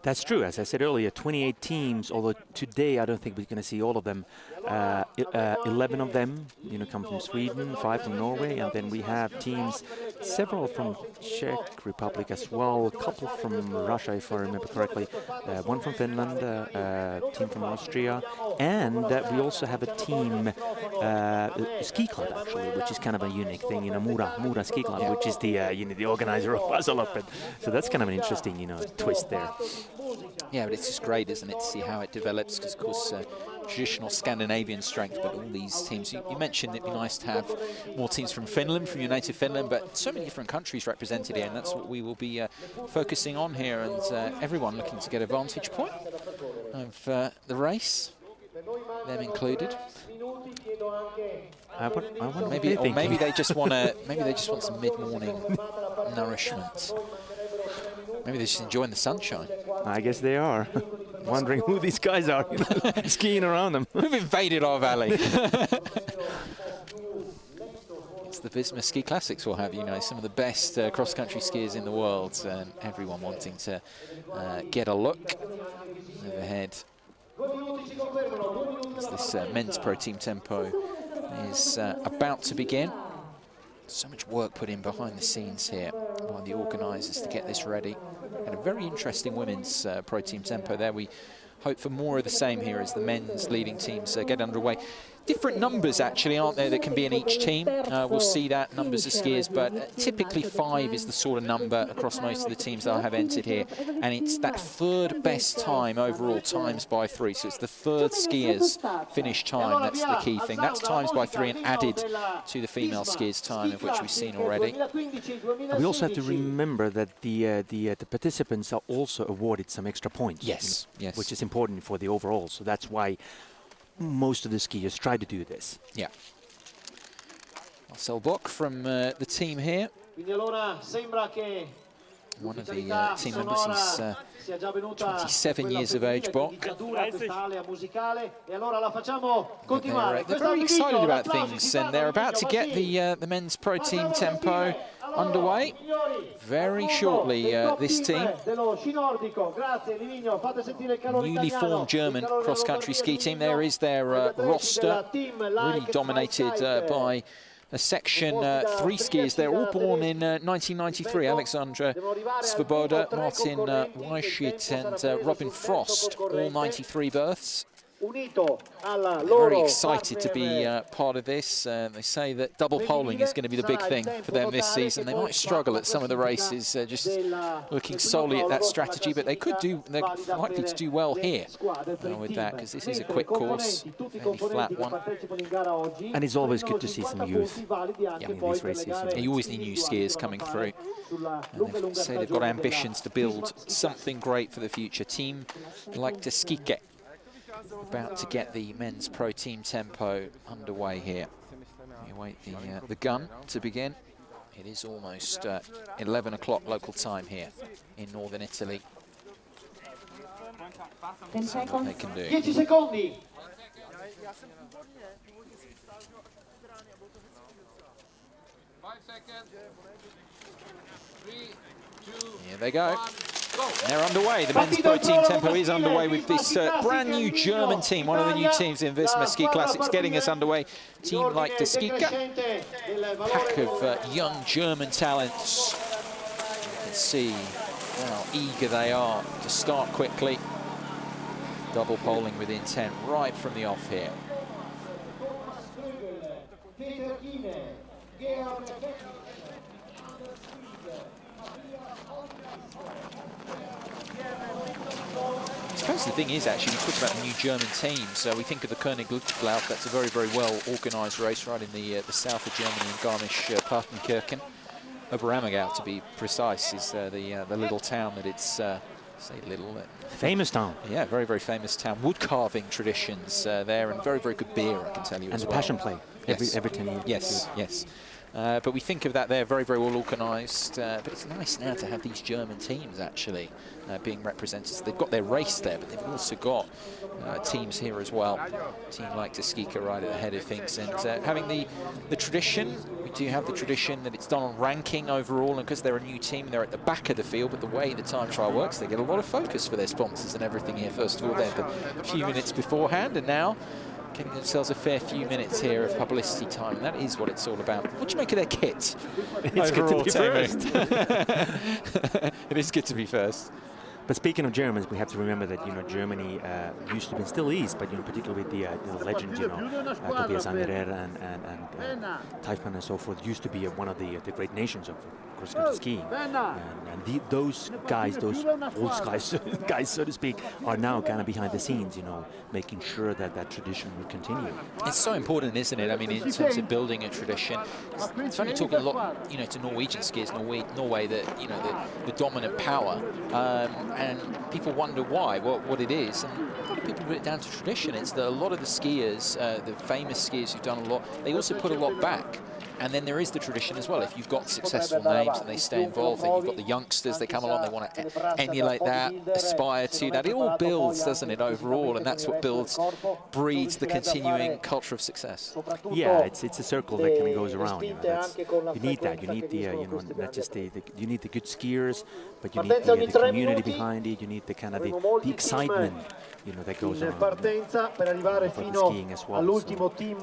That's true. As I said earlier, 28 teams, although today I don't think we're going to see all of them. 11 of them, you know, come from Sweden, 5 from Norway, and then we have teams, several from Czech Republic as well, a couple from Russia, if I remember correctly, one from Finland, a team from Austria, and we also have a team, a ski club actually, which is kind of a unique thing, you know, Mura Ski Club, which is the you know, the organizer of Vasaloppet. So that's kind of an interesting, you know, twist there. Yeah, but it's just great, isn't it, to see how it develops, because, of course, traditional Scandinavian strength, but all these teams, you mentioned it'd be nice to have more teams from Finland, from United Finland, but so many different countries represented here, and that's what we will be focusing on here, and everyone looking to get a vantage point of the race, them included. Maybe they just want some mid-morning nourishment. Maybe they're just enjoying the sunshine. I guess they are. Wondering who these guys are, you know, skiing around them. Who've invaded our valley? It's the Visma Ski Classics we'll have, you know, some of the best cross-country skiers in the world, and everyone wanting to get a look overhead. As this men's pro team tempo is about to begin. So much work put in behind the scenes here by the organisers to get this ready. And a very interesting women's pro team tempo there. We hope for more of the same here as the men's leading teams get underway. Different numbers, actually, aren't there, that can be in each team? We'll see that, numbers of skiers, but typically 5 is the sort of number across most of the teams that I have entered here. And it's that third best time overall, times by 3. So it's the third skier's finish time, that's the key thing. That's times by 3 and added to the female skiers' time, of which we've seen already. And we also have to remember that the participants are also awarded some extra points. Yes, you know, yes. which is important for the overall. So that's why most of the skiers try to do this. Yeah. Marcel Bock from the team here. One of the team members, he's 27 years of age, Bock. They're very excited about things, and they're about to get the men's pro team tempo underway very shortly. This team, newly formed German cross-country ski team, there is their roster, really dominated by a section 3 skiers. They're all born in 1993. Alexandra Svoboda, Martin Weichit and Robin Frost, all 93 births. Very excited to be part of this. They say that double polling is going to be the big thing for them this season. They might struggle at some of the races, just looking solely at that strategy, but they're likely to do well here with that, because this is a quick course, fairly flat one. And it's always good to see some youth in these races. You always need new skiers coming through. And they say they've got ambitions to build something great for the future. Team like Skike about to get the men's pro team tempo underway here. You wait the gun to begin. It is almost 11 o'clock local time here in northern Italy. See what they can do. 10 secondi. Here they go. They're underway. The men's pro team tempo is underway with this brand new German team, one of the new teams in Visma Ski Classics, getting us underway. Team like Skike, pack of young German talents. You can see how eager they are to start quickly. Double polling with intent right from the off here. I suppose the thing is, actually, we talk about the new German teams. We think of the Königsluftlauf. That's a very, very well organised race right in the south of Germany in Garmisch-Partenkirchen. Oberammergau, to be precise, is the little town that it's, say little. Famous town. Yeah, very, very famous town. Wood carving traditions there, and very, very good beer, I can tell you, and as the well. passion play every 10 years. Yes, yes. But we think of that there, very, very well organised. But it's nice now to have these German teams actually being represented. So they've got their race there, but they've also got teams here as well. Team like Skike right at the head of things. And having the tradition, we do have the tradition that it's done on ranking overall, and because they're a new team, they're at the back of the field. But the way the time trial works, they get a lot of focus for their sponsors and everything here. First of all, they're a few minutes beforehand, and now getting themselves a fair few minutes here of publicity time, and that is what it's all about. What do you make of their kit? It's good to be first. It is good to be first. But speaking of Germans, we have to remember that Germany used to be, and still is, but particularly with the legend, Tobias Anderer and Teifmann and so forth, used to be one of the great nations of cross-country skiing. And those guys, those old guys, so to speak, are now kind of behind the scenes, making sure that that tradition will continue. It's so important, isn't it? I mean, in terms of building a tradition, it's funny talking a lot, to Norwegian skiers, Norway, the dominant power. And people wonder why, what it is. And a lot of people put it down to tradition. It's that a lot of the skiers, the famous skiers who've done a lot, they also put a lot back. And then there is the tradition as well. If you've got successful names and they stay involved, then you've got the youngsters, they come along, they want to emulate that, aspire to that. It all builds, doesn't it, overall? And that's what breeds the continuing culture of success. Yeah, it's a circle that kind of goes around. You need that. You need not just you need the good skiers, but you need the community behind it. You need the kind of the excitement, that goes around. Per arrivare fino all'ultimo team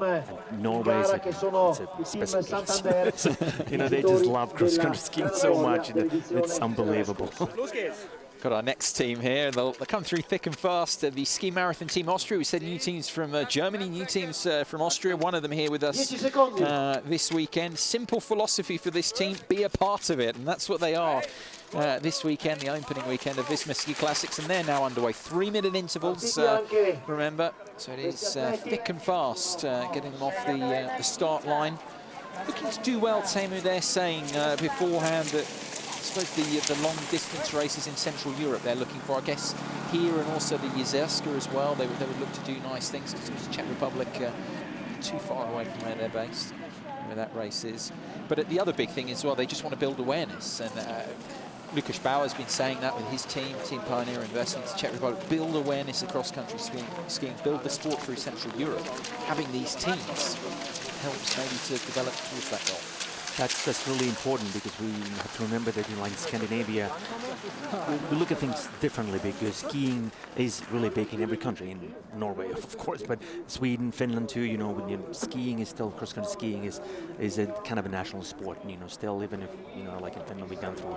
Norway is a special case. They just love cross-country skiing so much. It's unbelievable. Got our next team here. They'll come through thick and fast. The ski marathon team Austria. We said new teams from Germany, new teams from Austria. One of them here with us this weekend. Simple philosophy for this team: be a part of it, and that's what they are. This weekend, the opening weekend of Visma Ski Classics, and they're now underway. 3-minute intervals, remember. So it is thick and fast, getting them off the start line. Looking to do well, Teemu. They're saying beforehand that I suppose the long distance races in Central Europe they're looking for. I guess here and also the Jezerska as well. They would look to do nice things. Because the Czech Republic too far away from where they're based, where that race is. But the other big thing is, well, they just want to build awareness. And Lukáš Bauer's been saying that with his team, Team Pioneer Investments, Czech Republic, build awareness across country skiing, build the sport through Central Europe. Having these teams helps maybe to develop towards that goal. That's really important because we have to remember that in Scandinavia, we look at things differently because skiing is really big in every country, in Norway of course, but Sweden, Finland too. Skiing is still, cross-country skiing is a kind of a national sport. Still, even if like in Finland we've gone through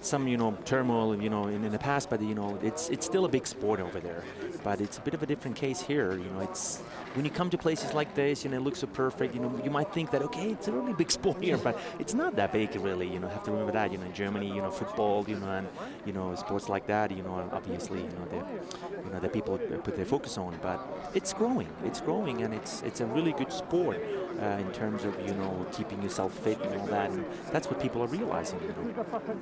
some turmoil in the past, but it's still a big sport over there. But it's a bit of a different case here. It's when you come to places like this, it looks so perfect. You might think that okay, it's a really big sport here, but it's not that big really. Have to remember that. In Germany, football, and sports like that. Obviously, the people put their focus on. But it's growing. It's growing, and it's a really good sport in terms of keeping yourself fit and all that. And that's what people are realizing.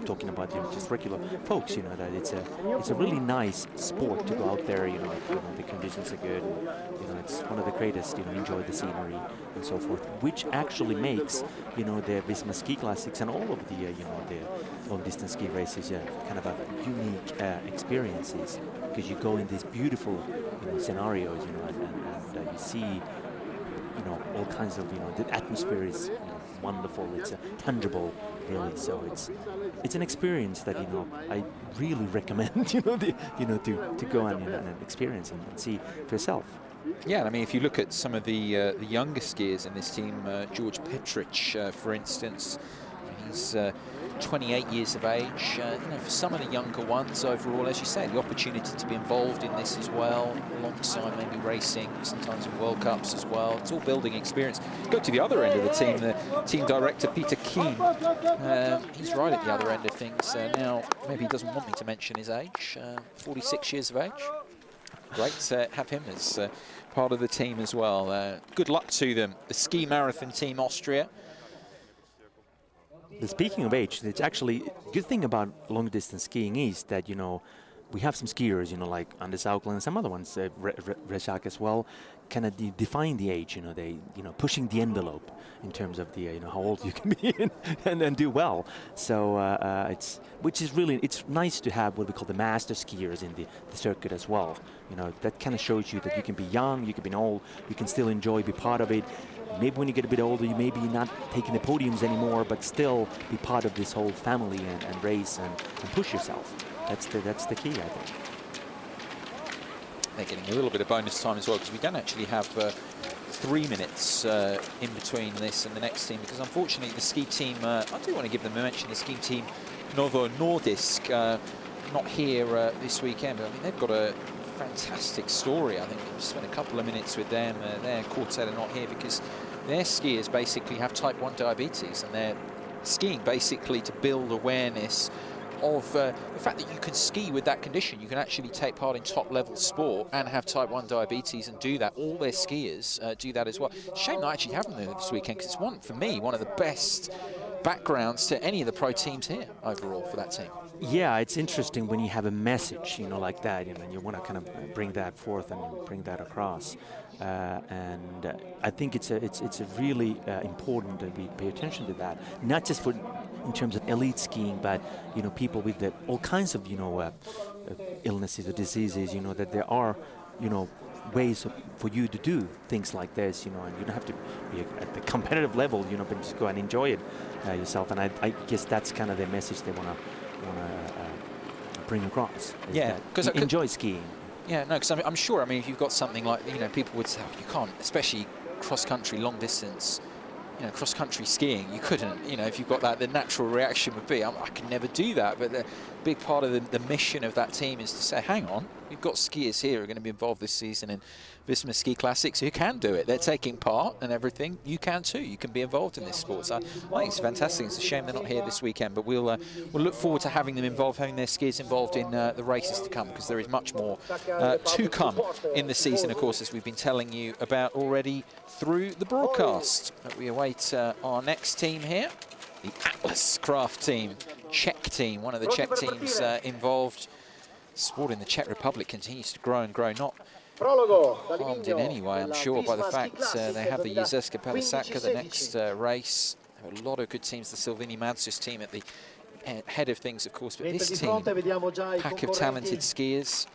Talking about just regular folks. That it's a really nice sport to go out there. The conditions are good. It's one of the greatest. Enjoy the scenery and so forth, which actually makes the Visma Ski Classics and all of the the long distance ski races kind of a unique experiences, because you go in these beautiful scenarios and you see all kinds of the atmosphere is wonderful. It's tangible really, so it's an experience that I really recommend to go and experience and see for yourself. Yeah, I mean, if you look at some of the younger skiers in this team, George Petric, for instance, he's 28 years of age. For some of the younger ones overall, as you say, the opportunity to be involved in this as well, alongside maybe racing, sometimes in World Cups as well. It's all building experience. Go to the other end of the team, the team director, Peter Keen. He's right at the other end of things. Now, maybe he doesn't want me to mention his age, 46 years of age. Great to have him as part of the team as well. Good luck to them. The ski marathon team, Austria. Speaking of age, it's actually a good thing about long distance skiing is that we have some skiers like Anders Auckland and some other ones, Rezak as well, kind of define the age. They pushing the envelope in terms of the how old you can be and do well. So it's nice to have what we call the master skiers in the circuit as well. That kind of shows you that you can be young, you can be old, you can still enjoy, be part of it. Maybe when you get a bit older, you may be not taking the podiums anymore, but still be part of this whole family and race and push yourself. That's the key, I think. They're getting a little bit of bonus time as well, because we don't actually have 3 minutes in between this and the next team, because unfortunately the ski team, I do want to give them a mention, the ski team Novo Nordisk, not here this weekend, but I mean they've got a fantastic story. I think we spent a couple of minutes with them. Their quartet are not here because their skiers basically have type 1 diabetes, and they're skiing basically to build awareness of the fact that you can ski with that condition. You can actually take part in top-level sport and have type 1 diabetes and do that. All their skiers do that as well. Shame not actually having them this weekend, because it's for me, one of the best backgrounds to any of the pro teams here overall for that team. Yeah, it's interesting when you have a message, like that, and you want to kind of bring that forth and bring that across. And I think it's a really important that we pay attention to that, not just in terms of elite skiing, but people with all kinds of illnesses or diseases. That there are ways for you to do things like this, and you don't have to be at the competitive level, but just go and enjoy it yourself. And I guess that's kind of the message they want to bring across. Yeah, because enjoy skiing. Yeah, no, because I'm sure. I mean, if you've got something like people would say, oh, you can't, especially cross-country, long distance. Cross-country skiing, you couldn't, if you've got that, the natural reaction would be, I can never do that. But the big part of the mission of that team is to say, hang on, we've got skiers here who are going to be involved this season in Visma Ski Classics who can do it. They're taking part and everything. You can too. You can be involved in this sport. So I think it's fantastic. It's a shame they're not here this weekend, but we'll look forward to having them involved, having their skiers involved in the races to come, because there is much more to come in the season, of course, as we've been telling you about already through the broadcast. But we await our next team here, the Atlas Craft team, Czech team, one of the Czech teams involved. Sport in the Czech Republic continues to grow and grow, not harmed in any way, I'm sure, by the fact they have the Jizerska Pelisáka, the next race. There are a lot of good teams, the Silvini Madzus team at the head of things, of course, but this team, pack of talented skiers.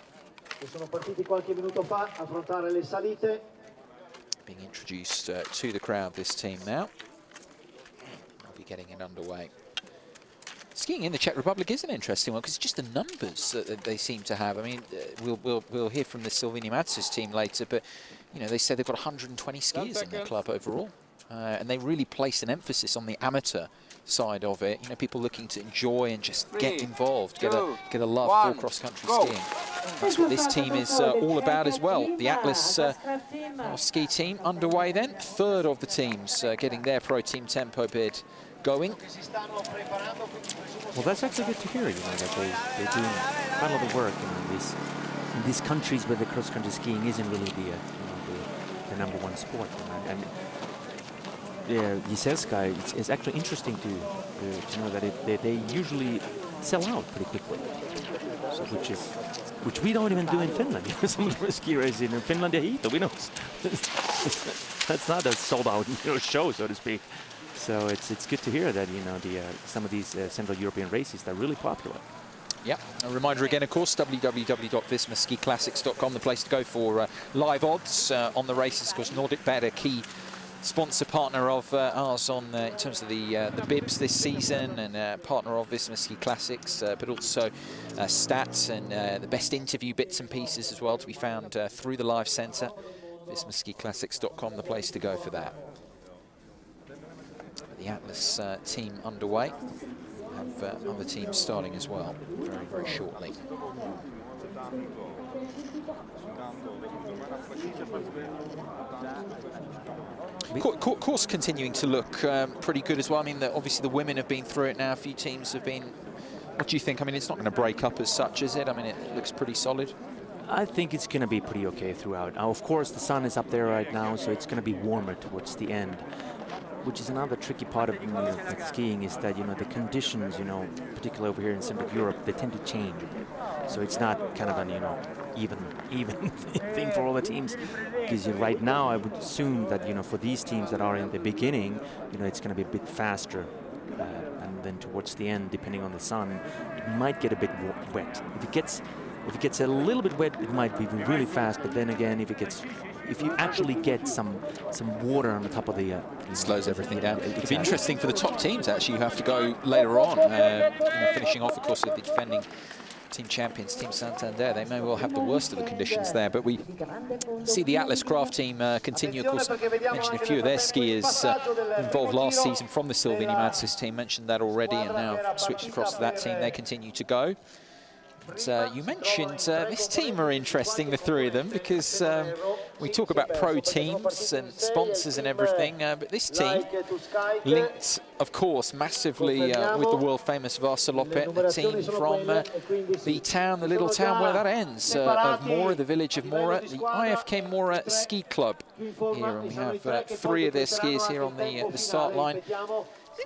Being introduced to the crowd, this team now. They'll be getting it underway. Skiing in the Czech Republic is an interesting one because just the numbers that they seem to have. I mean, we'll hear from the Silvini Matsis team later, but you know, they say they've got 120 skiers in their club overall, and they really place an emphasis on the amateur side of it. You know, people looking to enjoy and just get involved, get a love for cross-country skiing. That's what this team is all about as well. The Atlas ski team underway then, third of the teams getting their pro team tempo bid going. Well, that's actually good to hear, you know, that they're doing quite a lot of work in these countries where the cross-country skiing isn't really the number one sport. And Jizelska, it's actually interesting to know that they usually sell out pretty quickly, so which we don't even do in Finland. Some of the ski races in Finland, we know that's not a sold-out show, so to speak. So it's good to hear that, you know, some of these Central European races are really popular. Yeah, a reminder again, of course, www.vismaskiclassics.com, the place to go for live odds on the races. Of course, NordicBet, a key sponsor partner of ours on in terms of the bibs this season, and partner of Visma Ski Classics, but also stats and the best interview bits and pieces as well to be found through the live centre. VismaSkiClassics.com, the place to go for that. The Atlas team underway. Have other teams starting as well very, very shortly. Course continuing to look pretty good as well. I mean, obviously the women have been through it now. A few teams have been. What do you think? I mean, it's not going to break up as such, is it? I mean, it looks pretty solid. I think it's going to be pretty okay throughout. Now, of course, the sun is up there right now, so it's going to be warmer towards the end, which is another tricky part of skiing, is that, you know, the conditions, you know, particularly over here in Central Europe, they tend to change a bit. So it's not kind of an, you know, even thing for all the teams. Because right now, I would assume that, you know, for these teams that are in the beginning, you know, it's going to be a bit faster. And then towards the end, depending on the sun, it might get a bit wet. If it gets a little bit wet, it might be really fast. But then again, if you actually get some water on the top of the... it slows everything down. It'll be interesting for the top teams, actually, who have to go later on. You know, finishing off, of course, with the defending team champions, Team Santander. They may well have the worst of the conditions there, but we see the Atlas Craft team continue. Of course, mentioned a few of their skiers involved last season from the Silvini Matsis team, mentioned that already, and now switched across to that team. They continue to go. But, you mentioned this team are interesting, the three of them, because we talk about pro teams and sponsors and everything, but this team linked, of course, massively with the world-famous Vasaloppet, the team from the little town where that ends, of Mora, the village of Mora, the IFK Mora Ski Club here, and we have three of their skiers here on the start line.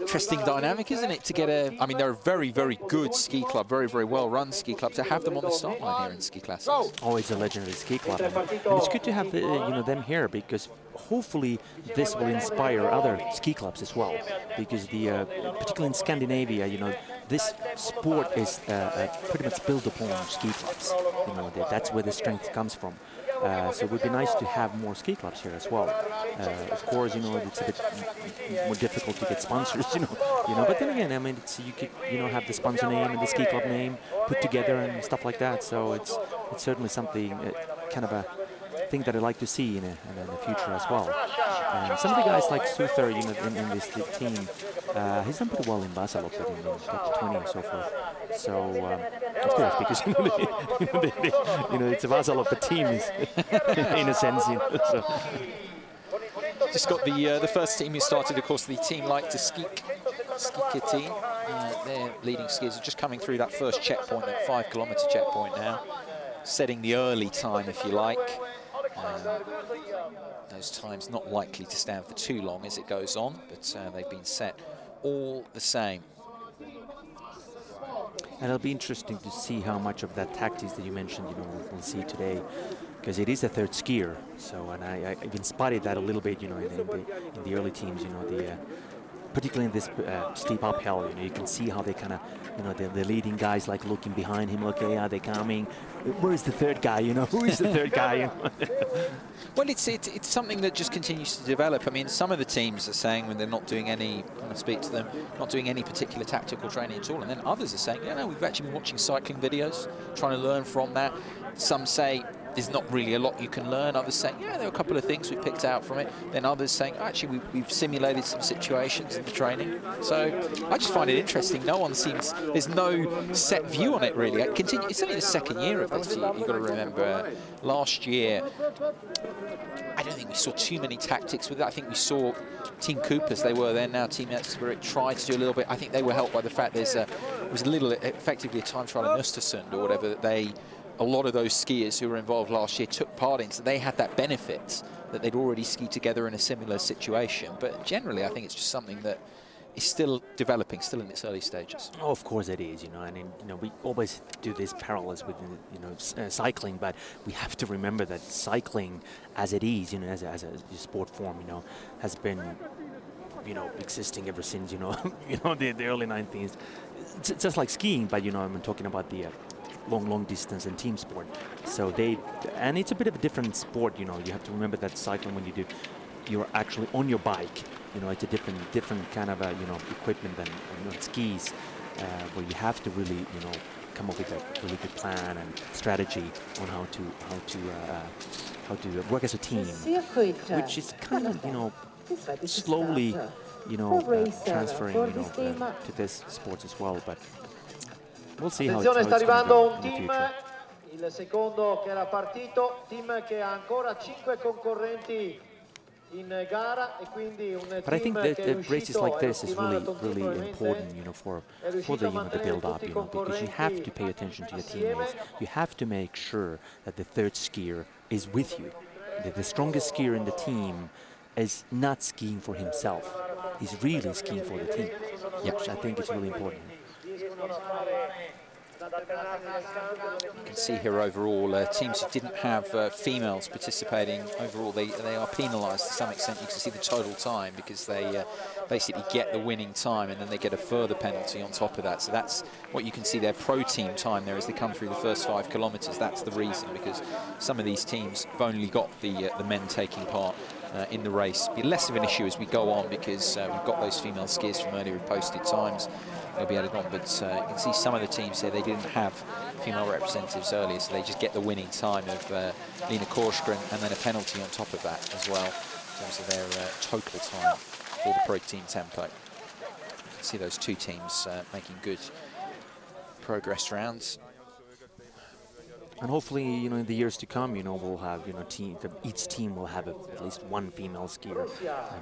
Interesting dynamic, isn't it, to get I mean, they're a very, very good ski club, very, very well-run ski club, to have them on the start line here in Ski Classics. Oh, it's a legendary ski club, and it's good to have you know, them here, because hopefully this will inspire other ski clubs as well, because particularly in Scandinavia, you know, this sport is pretty much built upon ski clubs. You know, that's where the strength comes from. So it would be nice to have more ski clubs here as well. Of course, you know, it's a bit more difficult to get sponsors, you know. But then again, I mean, you could, you know, have the sponsor name and the ski club name put together and stuff like that. So it's certainly something, kind of a thing that I'd like to see in the future as well. And some of the guys like Suther, you know, in this team, he's done pretty well in Vasaloppet in top 20 and so forth. So of course, because you know, it's a Vasaloppet team, in a sense. You know, so. Just got the first team who started, of course, the team like to Skike team. Their leading skiers are just coming through that first checkpoint, that 5-kilometer checkpoint now, setting the early time, if you like. Those times not likely to stand for too long as it goes on, but they've been set all the same. And it'll be interesting to see how much of that tactics that you mentioned, you know, we'll see today, because it is a third skier. So, and I even spotted that a little bit, you know, in the early teams, you know, particularly in this steep uphill. You can see how they kind of, the leading guys like looking behind him, okay, are they coming? Where is the third guy? Who is the third guy? Well, it's something that just continues to develop. I mean, some of the teams are saying when they're not doing any, when I speak to them, not doing any particular tactical training at all, and then others are saying, no, we've actually been watching cycling videos, trying to learn from that. Some say there's not really a lot you can learn. Others saying, yeah, there are a couple of things we picked out from it. Then others saying, actually, we've simulated some situations in the training. So I just find it interesting. No one seems, there's no set view on it, really. It's only the second year of this. You've got to remember, last year, I don't think we saw too many tactics with it. I think we saw Team Coopers, they were there now. Team Spirit tried to do a little bit. I think they were helped by the fact it was a little, effectively a time trial in Östersund or whatever, that a lot of those skiers who were involved last year took part in, so they had that benefit that they'd already skied together in a similar situation. But generally, I think it's just something that is still developing, still in its early stages. Oh, of course it is, and we always do these parallels with, cycling, but we have to remember that cycling, as it is, as a sport form, has been, existing ever since, the early 19th. It's just like skiing, but, I'm talking about the long distance and team sport. So and it's a bit of a different sport, you have to remember that cycling, when you're actually on your bike, it's a different kind of equipment than skis, where you have to really, come up with a really good plan and strategy on how to work as a team, which is kind of, slowly, transferring, to this sports as well, but we'll see how Attenzione, it's sta going to arrivando go un in the team, future. il secondo che era partito, team che ha ancora 5 concorrenti in gara, e quindi un But I think team that che è races riuscito like this is really probabilmente important, for the build-up, because you have to pay attention to your teammates. You have to make sure that the third skier is with you. The strongest skier in the team is not skiing for himself. He's really skiing for the team, which I think is really important. You can see here overall, teams who didn't have females participating, overall they are penalised to some extent. You can see the total time, because they basically get the winning time and then they get a further penalty on top of that. So that's what you can see, their pro team time there as they come through the first 5 kilometres. That's the reason, because some of these teams have only got the men taking part in the race. Be less of an issue as we go on, because we've got those female skiers from earlier who posted times. They'll be added on, but you can see some of the teams here, they didn't have female representatives earlier, so they just get the winning time of Lena Korsgren, and then a penalty on top of that as well, in terms of their total time for the pro team tempo. You can see those two teams making good progress rounds. And hopefully, in the years to come, we'll have, each team will have at least one female skier.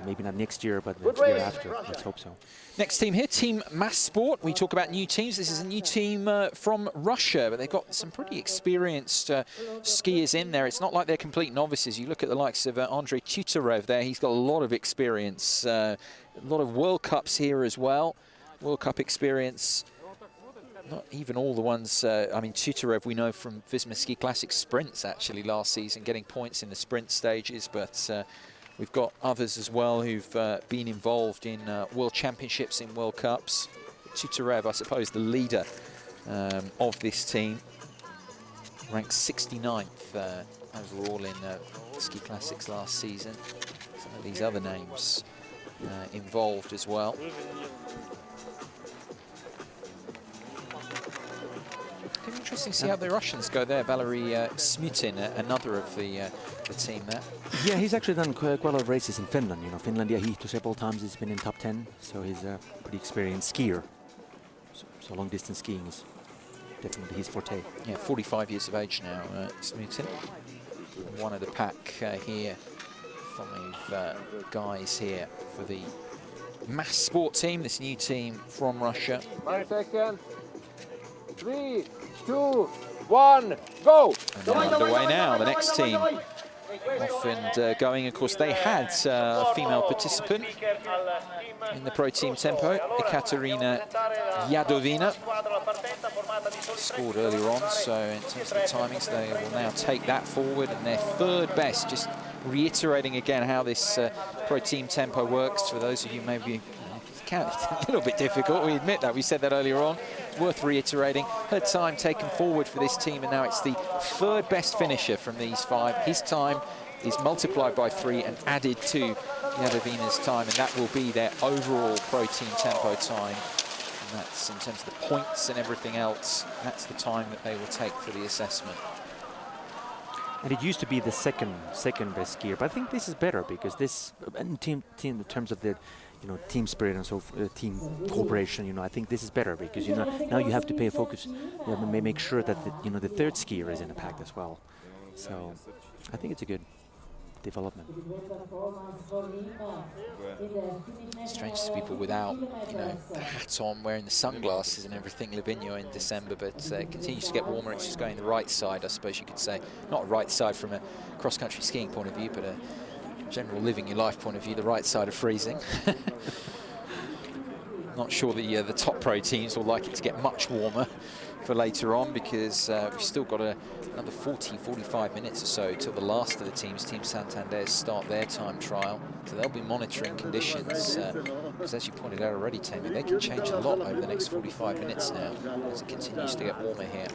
Maybe not next year, but the year after. Let's hope so. Next team here, Team Mass Sport. We talk about new teams. This is a new team from Russia, but they've got some pretty experienced skiers in there. It's not like they're complete novices. You look at the likes of Andrei Tutorev there. He's got a lot of experience, a lot of World Cups here as well. World Cup experience. Not even all the ones, I mean, Tutorev we know from Visma Ski Classics sprints actually last season, getting points in the sprint stages, but we've got others as well who've been involved in World Championships, in World Cups. Tutorev, I suppose, the leader of this team, ranked 69th overall in Ski Classics last season. Some of these other names involved as well. Interesting to see how the Russians go there. Valery Smutin, another of the team there. Yeah, he's actually done quite a lot of races in Finland. Finland, yeah, he's several times. He's been in top 10, so he's a pretty experienced skier. So long distance skiing is definitely his forte. Yeah, 45 years of age now, Smutin. One of the pack here, 5 guys here for the Mass Sport team, this new team from Russia. 3, 2, 1, go! And they're underway now, the next team. Off and going, of course, they had a female participant in the pro team tempo, Ekaterina Yadovina. Scored earlier on, so in terms of the timings, they will now take that forward, and their third best, just reiterating again how this pro team tempo works for those of you maybe a little bit difficult, we admit that. We said that earlier on. Worth reiterating. Her time taken forward for this team, and now it's the third best finisher from these 5. His time is multiplied by 3 and added to Jadovina's time, and that will be their overall pro team tempo time. And that's, in terms of the points and everything else, that's the time that they will take for the assessment. And it used to be the second best skier, but I think this is better because this team in terms of the team spirit and so team cooperation. I think this is better because now you have to pay focus, make sure that the third skier is in the pack as well. So I think it's a good development. Strange to people without, the hat on, wearing the sunglasses and everything, Livigno in December, but it continues to get warmer. It's just going the right side, I suppose you could say. Not right side from a cross-country skiing point of view, but a general living your life point of view, the right side of freezing. Not sure the top pro teams will like it to get much warmer for later on, because we've still got another 45 minutes or so till the last of the teams, Team Santander, start their time trial. So they'll be monitoring conditions, because as you pointed out already, Tammy, they can change a lot over the next 45 minutes now as it continues to get warmer here.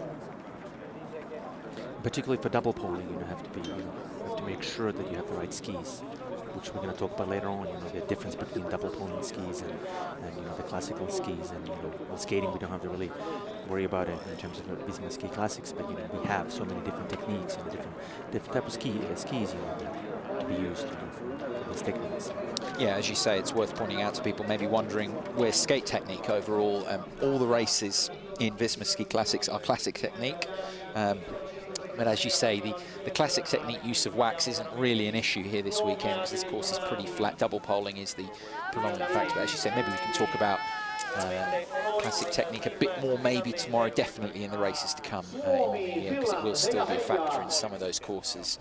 Particularly for double poling, you have to make sure that you have the right skis, which we're going to talk about later on. The difference between double poling skis and the classical skis, and with skating we don't have to really worry about it in terms of Visma Ski Classics, but we have so many different techniques and different type of skis that be used for these techniques. Yeah, as you say, it's worth pointing out to people maybe wondering where's skate technique overall. All the races in Visma Ski Classics are classic technique. But as you say, the classic technique use of wax isn't really an issue here this weekend, because this course is pretty flat. Double poling is the predominant factor. But as you said, maybe we can talk about classic technique a bit more maybe tomorrow, definitely in the races to come because it will still be a factor in some of those courses.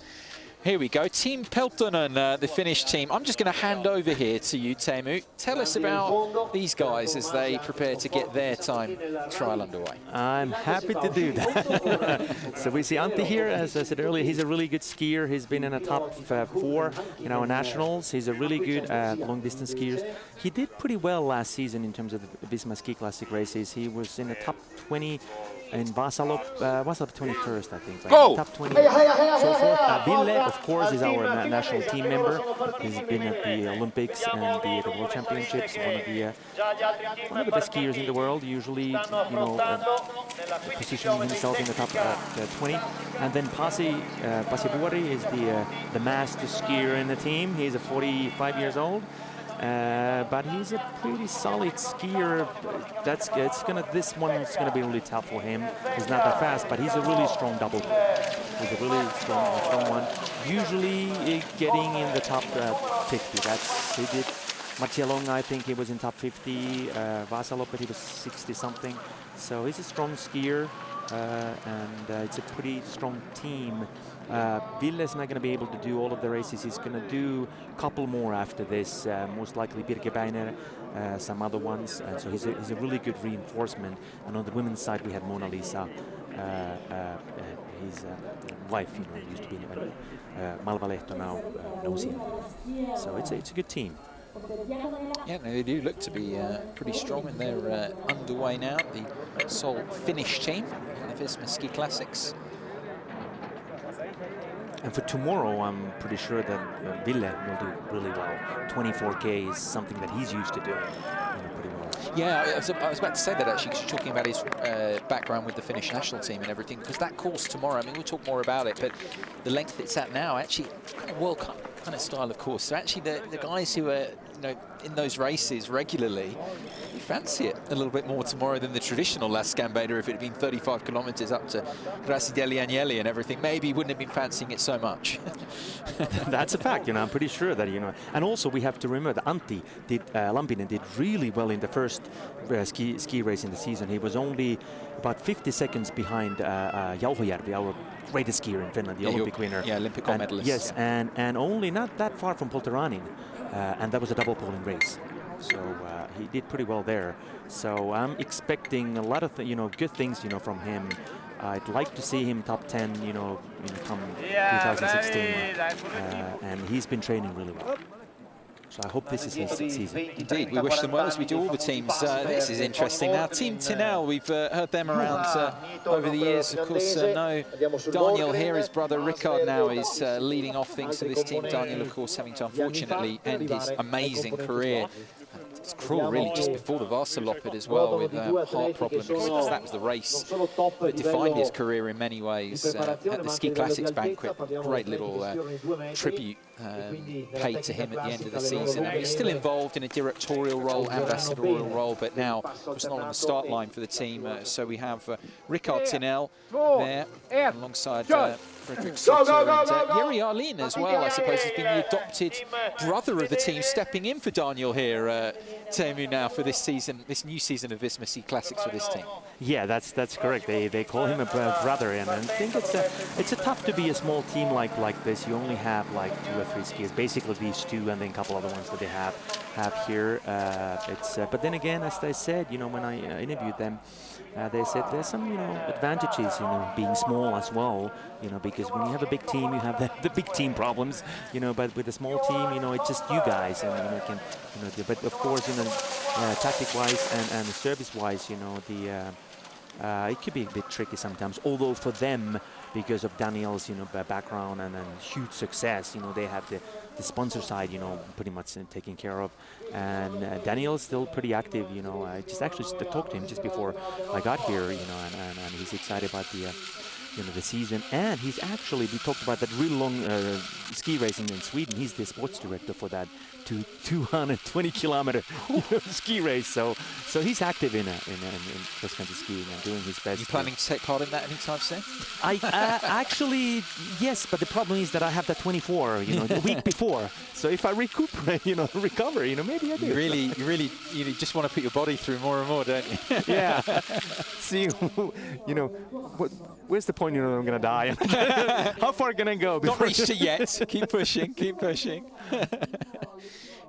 Here we go, Team Peltonen, the Finnish team. I'm just going to hand over here to you, Teemu. Tell us about these guys as they prepare to get their time trial underway. I'm happy to do that. So we see Antti here, as I said earlier, he's a really good skier. He's been in the top 4 in our nationals. He's a really good long-distance skier. He did pretty well last season in terms of the Visma Ski Classic races. He was in the top 20 in Vasalop 21st, I think. Go! Top 20, so forth. Ville, of course, is our national team member. He's been at the Olympics and the World Championships. One of the best skiers in the world. Usually, positioning himself in the top 20. And then Pasi Vuori is the master skier in the team. He's 45 years old. But he's a pretty solid skier. This one's gonna be really tough for him. He's not that fast, but he's a really strong double poler. He's a really strong one. Usually getting in the top 50. He did. Marcialonga, I think he was in top 50. Vasalop, but he was 60 something. So he's a strong skier, and it's a pretty strong team. Ville is not going to be able to do all of the races. He's going to do a couple more after this, most likely Birke Beiner, some other ones. And so he's a really good reinforcement. And on the women's side, we had Mona Lisa, his wife, used to be Malva Lehto, now knows him. So it's a good team. Yeah, no, they do look to be pretty strong, and they're underway now. The sole Finnish team in the Visma Ski Classics. And for tomorrow, I'm pretty sure that Ville will do really well. 24K is something that he's used to doing pretty well. Yeah, I was about to say that actually, because you're talking about his background with the Finnish national team and everything, because that course tomorrow, I mean, we'll talk more about it, but the length it's at now, actually, kind of World Cup kind of style of course. So actually, the guys who are in those races regularly, you fancy it a little bit more tomorrow than the traditional Last Gambetta. If it had been 35 kilometers up to Grassi degli Agnelli and everything, maybe you wouldn't have been fancying it so much. That's a fact, I'm pretty sure that, And also we have to remember that Antti Lampinen did really well in the first ski race in the season. He was only about 50 seconds behind Jauhojärvi, our greatest skier in Finland, the Olympic winner. Yeah, Olympic gold medalist. Yes, yeah. and only not that far from Polteranin. And that was a double poling race. So he did pretty well there. So I'm expecting a lot of good things from him. I'd like to see him top 10 come 2016. And he's been training really well. So I hope this is his season. Indeed, we wish them well, as we do all the teams. This is interesting. Now, Team Tinel, we've heard them around over the years. Of course, no Daniel here. His brother Ricard now is leading off things for this team. Daniel, of course, having to unfortunately end his amazing career. It's cruel, really, just before the Vasaloppet as well, with heart problems, because that was the race that defined his career in many ways. At the Ski Classics banquet, great little tribute paid to him at the end of the season. And he's still involved in a directorial role, ambassadorial role, but now it's not on the start line for the team. So we have Ricard Tinel there, alongside Frederick Soto and Jiri Arlin as well, I suppose, has been the adopted brother of the team, stepping in for Daniel here, Teemu, now for this season, this new season of Visma Ski Classics for this team. Yeah, that's correct. They call him a brother, and I think it's a tough to be a small team like this. You only have like 2 or 3 skiers, basically these 2, and then a couple other ones that they have here. But then again, as they said, you know, when I interviewed them, they said there's some, you know, advantages, you know, being small as well, you know, because when you have a big team, you have the big team problems, you know, but with a small team, you know, it's just you guys, and you know, can, you know, but of course, you know, tactic-wise and service-wise, you know, it could be a bit tricky sometimes, although for them, because of Daniel's, you know, background and huge success, you know, they have the sponsor side, you know, pretty much taken care of. And Daniel's still pretty active, you know. I just actually talked to him just before I got here, you know, and he's excited about the, you know, the season. And he's actually, we talked about that really long ski racing in Sweden. He's the sports director for that 220-kilometer ski race. So he's active in cross-country skiing and doing his best. Are you planning to take part in that anytime soon? I actually, yes, but the problem is that I have that 24, you know, the week before. So if I recuperate, you know, recover, you know, maybe I do. You just want to put your body through more and more, don't you? Yeah. See, you know, where's the point, you know, I'm going to die? How far can I go? Not reached it yet. Keep pushing, keep pushing.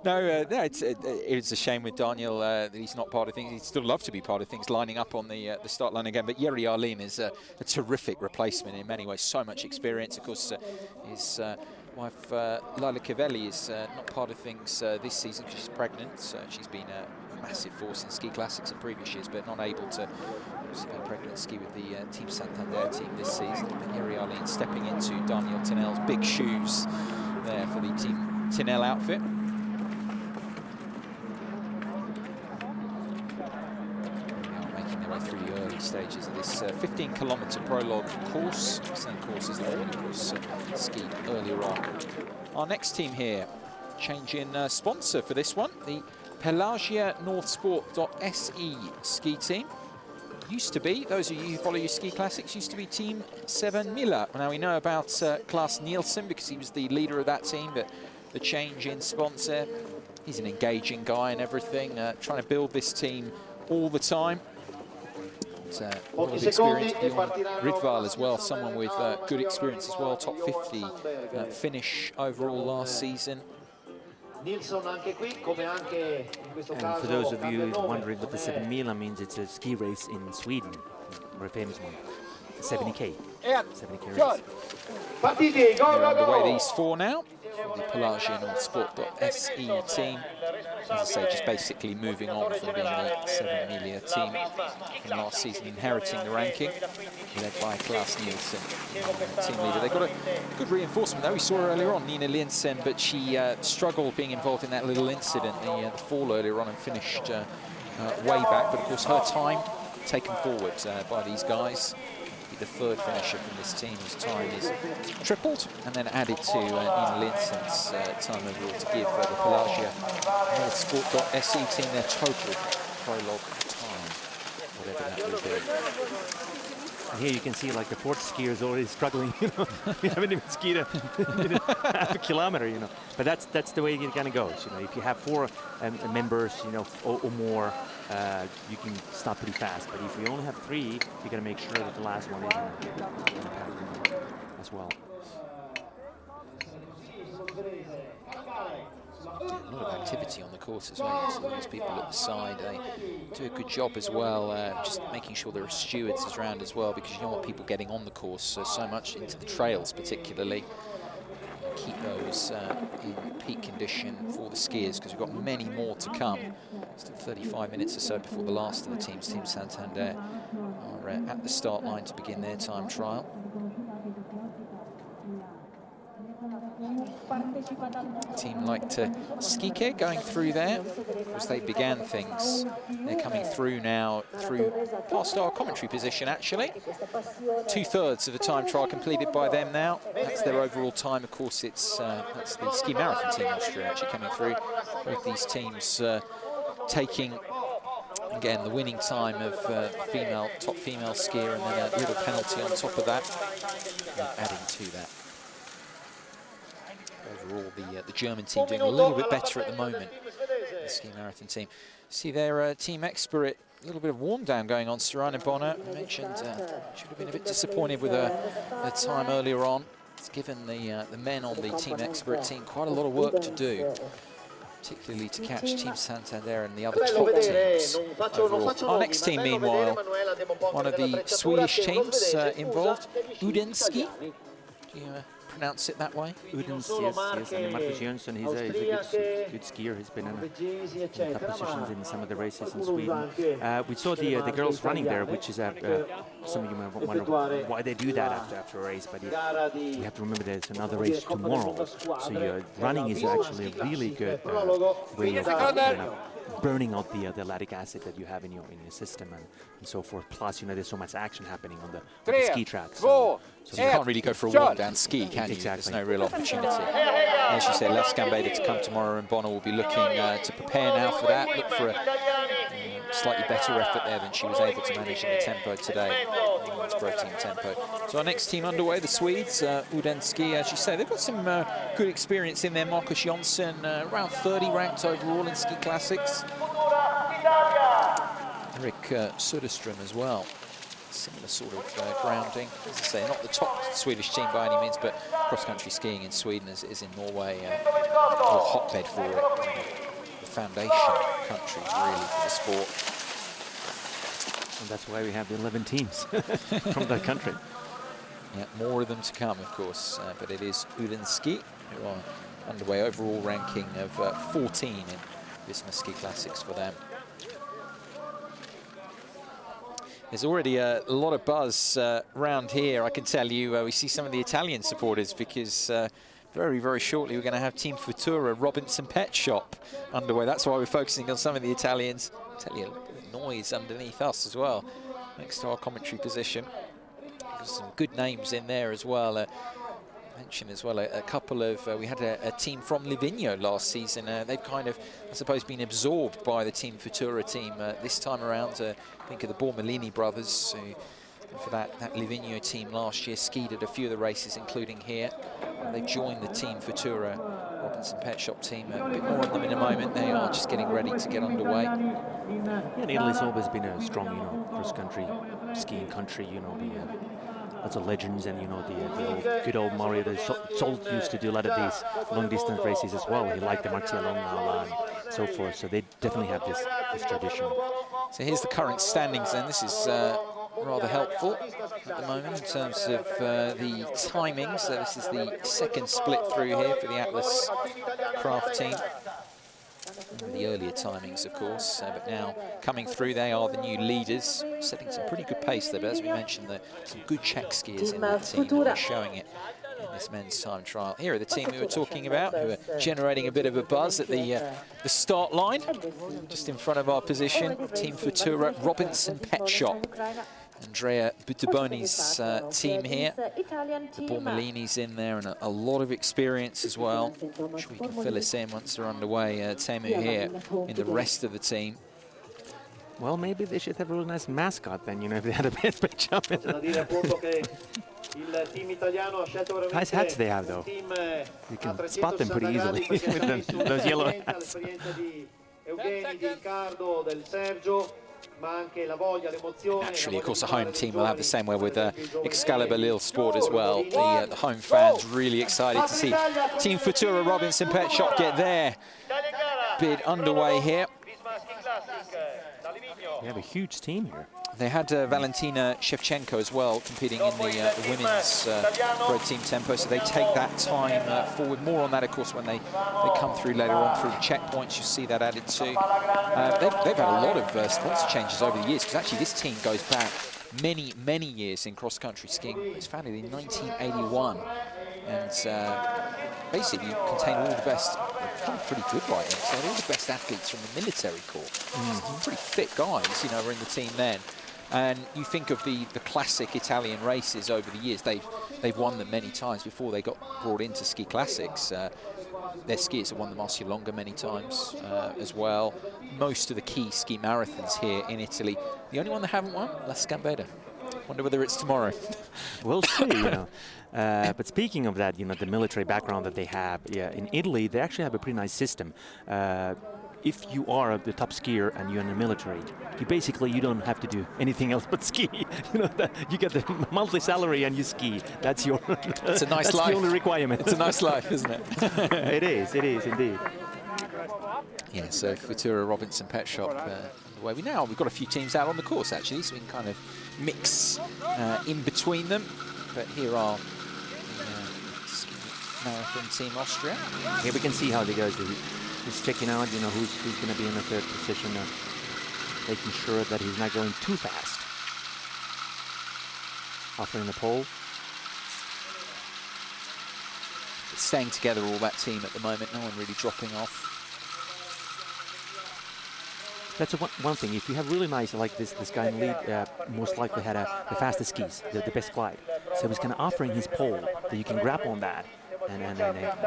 No, it's a shame with Daniel that he's not part of things. He'd still love to be part of things, lining up on the start line again. But Jiri Arlin is a terrific replacement in many ways. So much experience. Of course, his wife, Laila Cavelli, is not part of things this season because she's pregnant. So she's been a massive force in Ski Classics in previous years, but not able to be pregnant ski with the Team Santander team this season. But Jiri Arlin stepping into Daniel Tinel's big shoes there for the Team Tinel outfit. Through the early stages of this 15-kilometer prologue course, same course as the one, of course, skied earlier on. Our next team here, change in sponsor for this one, the Pelagia Northsport.se ski team. Used to be, those of you who follow your Ski Classics, used to be Team 7 Miller. Now we know about Claes Nielsen because he was the leader of that team, but the change in sponsor, he's an engaging guy and everything, trying to build this team all the time. A lot of experience beyond Rydval as well, someone with good experience as well, top 50 finish overall last season. And for those of you wondering what the 7 Mila means, it's a ski race in Sweden, a famous one, 70K. 70K race. They're underway, these 4 now. The Pelagia Northsport.se team, as I say, just basically moving on from being the 7 Milia team from last season, inheriting the ranking, led by Claes Nielsen, team leader. They got a good reinforcement though. We saw her earlier on, Nina Lindsen, but she struggled being involved in that little incident, the fall earlier on, and finished way back. But of course, her time taken forward by these guys. The third finisher from this team whose time is tripled and then added to Nina Lindsen's time overall to give the Pelagia Northsport.se team their total prologue time, whatever that will be. And here you can see like the fourth skier is already struggling, you know. We haven't even skied half a kilometer, you know. But that's the way it kind of goes, you know. If you have 4 members, you know, or more, you can stop pretty fast. But if you only have 3, you got to make sure that the last one is in the pack as well. A lot of activity on the course as well. So there's people at the side. They do a good job as well, just making sure there are stewards around as well, because you don't want people getting on the course so much into the trails particularly. keep those in peak condition for the skiers, because we've got many more to come. Still 35 minutes or so before the last of the teams. Team Santander are at the start line to begin their time trial. Team like to Skike going through there as they began things. They're coming through now through past our commentary position, actually. 2/3 of the time trial completed by them now. That's their overall time. Of course, it's that's the ski marathon team Austria actually coming through, with these teams taking again the winning time of top female skier, and then a little penalty on top of that, adding to that. Overall, the German team doing a little bit better at the moment, the ski marathon team. See their team expert, a little bit of warm down going on. Sirana Bonner mentioned should have been a bit disappointed with her time earlier on. It's given the men on the team expert team quite a lot of work to do, particularly to catch Team Santander and the other top teams overall. Our next team, meanwhile, one of the Swedish teams involved, Udenski. Do you pronounce it that way? Udens, yes. And Marcus Jönsson, he's a good skier. He's been in top positions in some of the races in Sweden. We saw the girls running there, which is some of you might wonder why they do that after a race, but you have to remember there's another race tomorrow. So running is actually a really good way of burning out the lactic acid that you have in your system and so forth. Plus, there's so much action happening on the ski track. So you can't really go for a walk down ski, can you? Exactly. There's no real opportunity. As you say, Les Gambetta to come tomorrow, and Bonner will be looking to prepare now for that. Look for a slightly better effort there than she was able to manage in the tempo today. It's pro team tempo. So our next team underway, the Swedes, Udenski, as you say, they've got some good experience in there. Marcus Jönsson, around 30 ranked overall in ski classics. Erik Söderström as well. Similar sort of grounding. As I say, not the top Swedish team by any means, but cross-country skiing in Sweden is in Norway a hotbed for it. The foundation countries, really, for the sport. And that's why we have the 11 teams from that country. Yeah, more of them to come, of course, but it is Udenski who are underway. Overall ranking of 14 in Visma Ski Classics for them. There's already a lot of buzz around here, I can tell you. We see some of the Italian supporters, because very, very shortly we're going to have Team Futura Robinson Pet Shop underway. That's why we're focusing on some of the Italians. I'll tell you, a little bit of noise underneath us as well, next to our commentary position. There's some good names in there as well. Mention as well a couple of we had a team from Livigno last season. They've kind of, I suppose, been absorbed by the Team Futura team this time around. Think of the Bormolini brothers, who for that Livigno team last year skied at a few of the races, including here. They joined the Team Futura Robinson Pet Shop team. A bit more on them in a moment. They are just getting ready to get underway. Yeah, and Italy's always been a strong, cross-country skiing country. Lots of legends, and the good old Mario Zolt used to do a lot of these long-distance races as well. He liked the Marcialonga and so forth, so they definitely have this tradition. So here's the current standings, and this is rather helpful at the moment in terms of the timings. So this is the second split through here for the Atlas Craft team. The earlier timings, of course, but now coming through, they are the new leaders, setting some pretty good pace there. But as we mentioned, some good Czech skiers in that team who are showing it in this men's time trial. Here are the team we were talking about, who are generating a bit of a buzz at the start line, just in front of our position. Team Futura Robinson Pet Shop. Andrea Buttiboni's team here. The Bormolini's in there, and a lot of experience as well. I'm sure we can fill us in once they're underway. Teemu here in the rest of the team. Well, maybe they should have a really nice mascot then, if they had a pet shop. Nice hats they have, though. You can spot them pretty easily with those yellow hats. Naturally, of course, the home team will have the same way with Excalibur Lille Sport as well. The home fans really excited to see Team Futura Robinson Pet Shop get their bid underway here. We have a huge team here. They had Valentina Shevchenko as well competing in the women's pro team tempo, so they take that time forward. More on that, of course, when they come through later on through the checkpoints. You see that added too. They've had a lot of sponsor changes over the years, because actually this team goes back many years in cross-country skiing. It was founded in 1981, and basically you contain all the best. Probably pretty good right now. So all the best athletes from the military corps. Some pretty fit guys, you know, were in the team then. And you think of the classic Italian races over the years. They've won them many times before they got brought into Ski Classics. Their skiers have won the Marcialonga many times as well. Most of the key ski marathons here in Italy. The only one that haven't won, La Scambeda. Wonder whether it's tomorrow. We'll see, you know. But speaking of that, you know, the military background that they have, yeah, in Italy, they actually have a pretty nice system. If you are the top skier and you're in the military, you don't have to do anything else but ski. You know, you get the monthly salary and you ski. That's your. It's a nice that's life. the only requirement. It's a nice life, isn't it? It is indeed. Yeah, so Futura Robinson Pet Shop where we've got a few teams out on the course actually, so we can kind of mix in between them. But here are the ski marathon team Austria. Here we can see how they go. He's checking out, you know, who's going to be in the third position, making sure that he's not going too fast. Offering the pole. It's staying together, all that team at the moment. No one really dropping off. That's one thing. If you have really nice, like this guy in the lead, most likely had the fastest skis, the best glide. So he's kind of offering his pole that you can grab on that and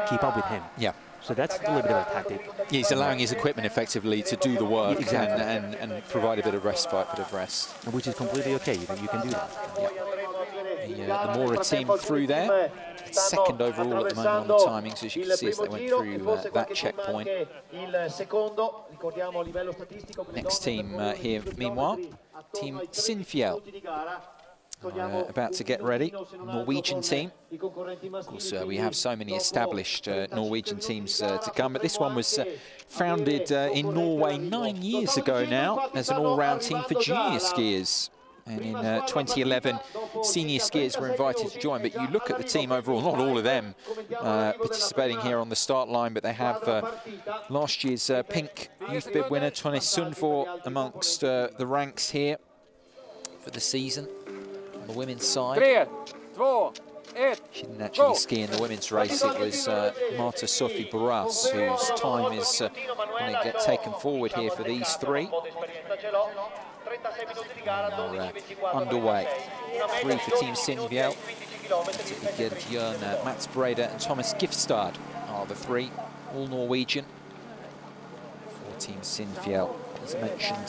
keep up with him. Yeah. So that's a little bit of a tactic. Yeah, he's allowing his equipment effectively to do the work, exactly. and provide a bit of respite, bit of rest. Which is completely okay. You can do that. Yeah. The Mora team through there. It's second overall at the moment on the timings, as you can see as they went through that checkpoint. Next team here, meanwhile, Team Sinfjell. About to get ready, Norwegian team. Of course, we have so many established Norwegian teams to come, but this one was founded in Norway 9 years ago now as an all-round team for junior skiers. And in 2011, senior skiers were invited to join. But you look at the team overall, not all of them participating here on the start line, but they have last year's pink youth bib winner, Tone Sundfør, amongst the ranks here for the season. On the women's side, 3, 2, 1, she didn't actually ski in the women's race. It was Marta Sophie Boras, whose time is going to get taken forward here for these three. Underway. 3 for Team Sinfjell. Gerd Bjørn, Mats Breda and Thomas Gifstad are the three, all Norwegian for Team Sinfjell. As I mentioned,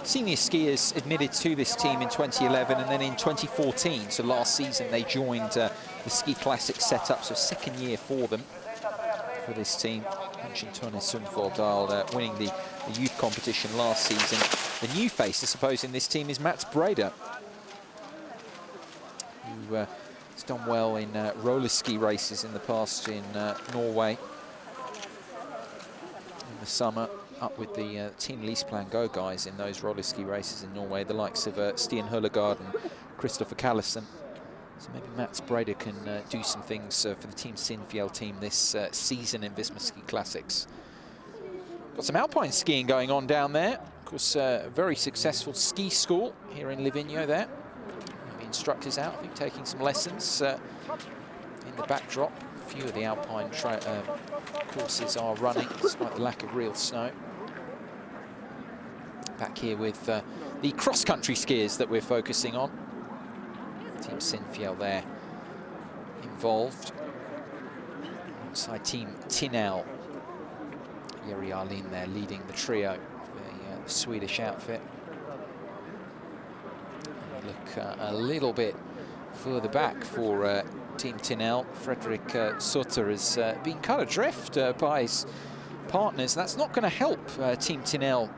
senior skiers admitted to this team in 2011, and then in 2014, so last season, they joined the Ski Classic setup, so second year for them, for this team. I mentioned Tone Sundfør winning the youth competition last season. The new face, I suppose, in this team is Mats Breda, who has done well in roller ski races in the past in Norway in the summer, up with the Team Leaseplan Go guys in those roller ski races in Norway, the likes of Stian Hullegard and Christopher Callison. So maybe Mats Breda can do some things for the Team Sinfjell team this season in Visma Ski Classics. Got some alpine skiing going on down there. Of course, a very successful ski school here in Livigno there. The instructors out, I think, taking some lessons in the backdrop. A few of the alpine courses are running, despite the lack of real snow. Back here with the cross-country skiers that we're focusing on. Team Sinfjell there involved. Alongside Team Tinel. Jeri Arlin there leading the trio for the Swedish outfit. Look a little bit further back for Team Tinel. Fredrik Sutter has been cut adrift by his partners. That's not going to help Team Tinel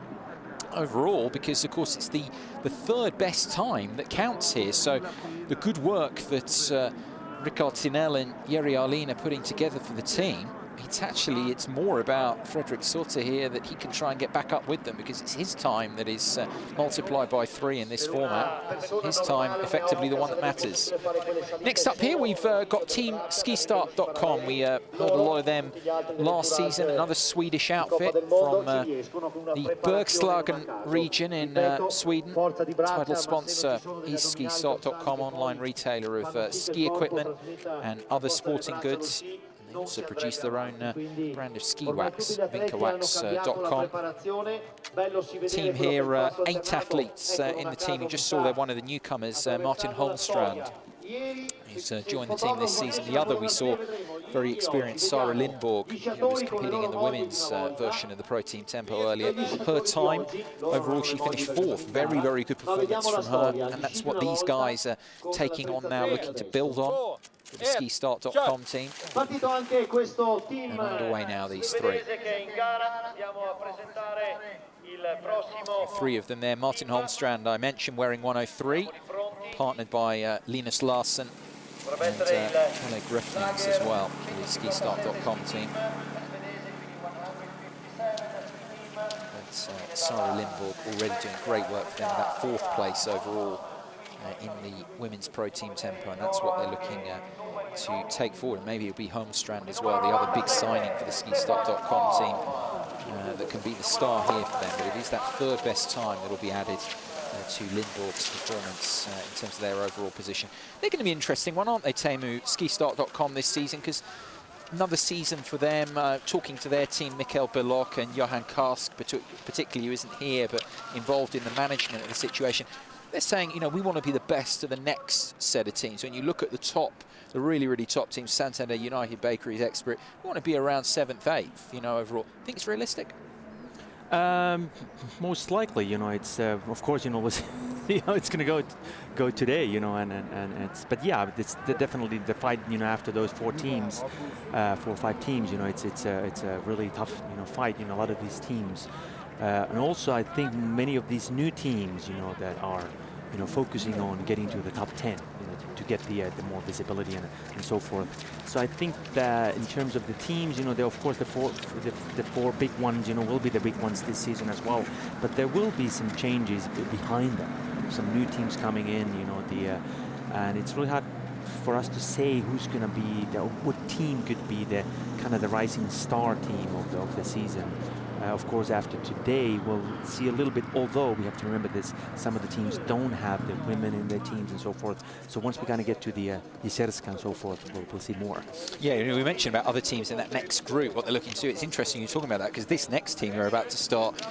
overall, because of course it's the third best time that counts here. So the good work that Rikard Tinel and Jeri Arlin are putting together for the team it's more about Frederick Sutter here, that he can try and get back up with them, because it's his time that is multiplied by 3 in this format. His time effectively the one that matters. Next up here we've got Team Skistart.com. We heard a lot of them last season, another Swedish outfit from the Bergslagen region in Sweden. Title sponsor is Skistart.com, online retailer of ski equipment and other sporting goods. They also produce their own brand of ski wax, vinkawax.com. Team here, 8 athletes in the team. You just saw there one of the newcomers, Martin Holmstrand, who's joined the team this season. The other we saw, very experienced Sara Lindborg, who was competing in the women's version of the Pro Team Tempo earlier. Her time, overall she finished 4th. Very, very good performance from her, and that's what these guys are taking on now, looking to build on. The Skistart.com team. And underway now, these 3. 3 of them there. Martin Holmstrand, I mentioned, wearing 103, partnered by Linus Larsson and Oleg Grefnings as well, for the Skistart.com team. But Sara Lindborg already doing great work for them, that 4th place overall in the women's Pro Team Tempo, and that's what they're looking to take forward. Maybe it'll be Holmstrand as well, the other big signing for the Skistart.com team that can be the star here for them. But it is that 3rd best time that will be added to Lindborg's performance in terms of their overall position. They're going to be an interesting one, aren't they, Teemu, Skistart.com this season? Because another season for them, talking to their team, Mikael Belok and Johan Karsk, particularly, who isn't here but involved in the management of the situation. They're saying, you know, we want to be the best of the next set of teams. When you look at the top, the really, really top teams, Santander, United Bakeries, Expert, we want to be around 7th, 8th, you know, overall. Think it's realistic? Most likely, you know, it's of course, you know, it's going to go today, you know, and it's, but yeah, it's definitely the fight, you know, after those 4 teams, 4 or 5 teams, you know, it's a really tough, you know, fight, you know, a lot of these teams. And also, I think many of these new teams, you know, that are, you know, focusing on getting to the top 10, you know, to get the more visibility and so forth. So I think that in terms of the teams, you know, of course the four big ones, you know, will be the big ones this season as well. But there will be some changes behind them, some new teams coming in, you know, and it's really hard for us to say who's going to be what team could be the kind of the rising star team of the season. Of course, after today, we'll see a little bit, although we have to remember this, some of the teams don't have the women in their teams and so forth. So once we kind of get to the Jizerska and so forth, we'll see more. Yeah, you know, we mentioned about other teams in that next group, what they're looking to do. It's interesting you're talking about that, because this next team are about to start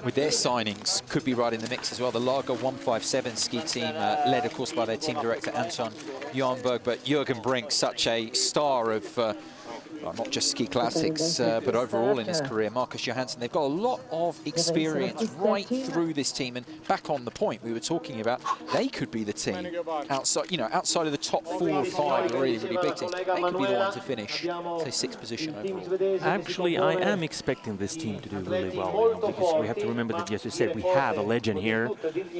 with their signings could be right in the mix as well. The Lager 157 ski team, led, of course, by their team director, Anton Johanberg, but Jürgen Brink, such a star of not just ski classics, but overall in his career. Marcus Johansson, they've got a lot of experience right through this team. And back on the point we were talking about, they could be the team outside, you know, outside of the top 4 or 5 really, really big teams. They could be the one to finish, say, 6th position overall. Actually, I am expecting this team to do really well, you know, because we have to remember that, as you said, we have a legend here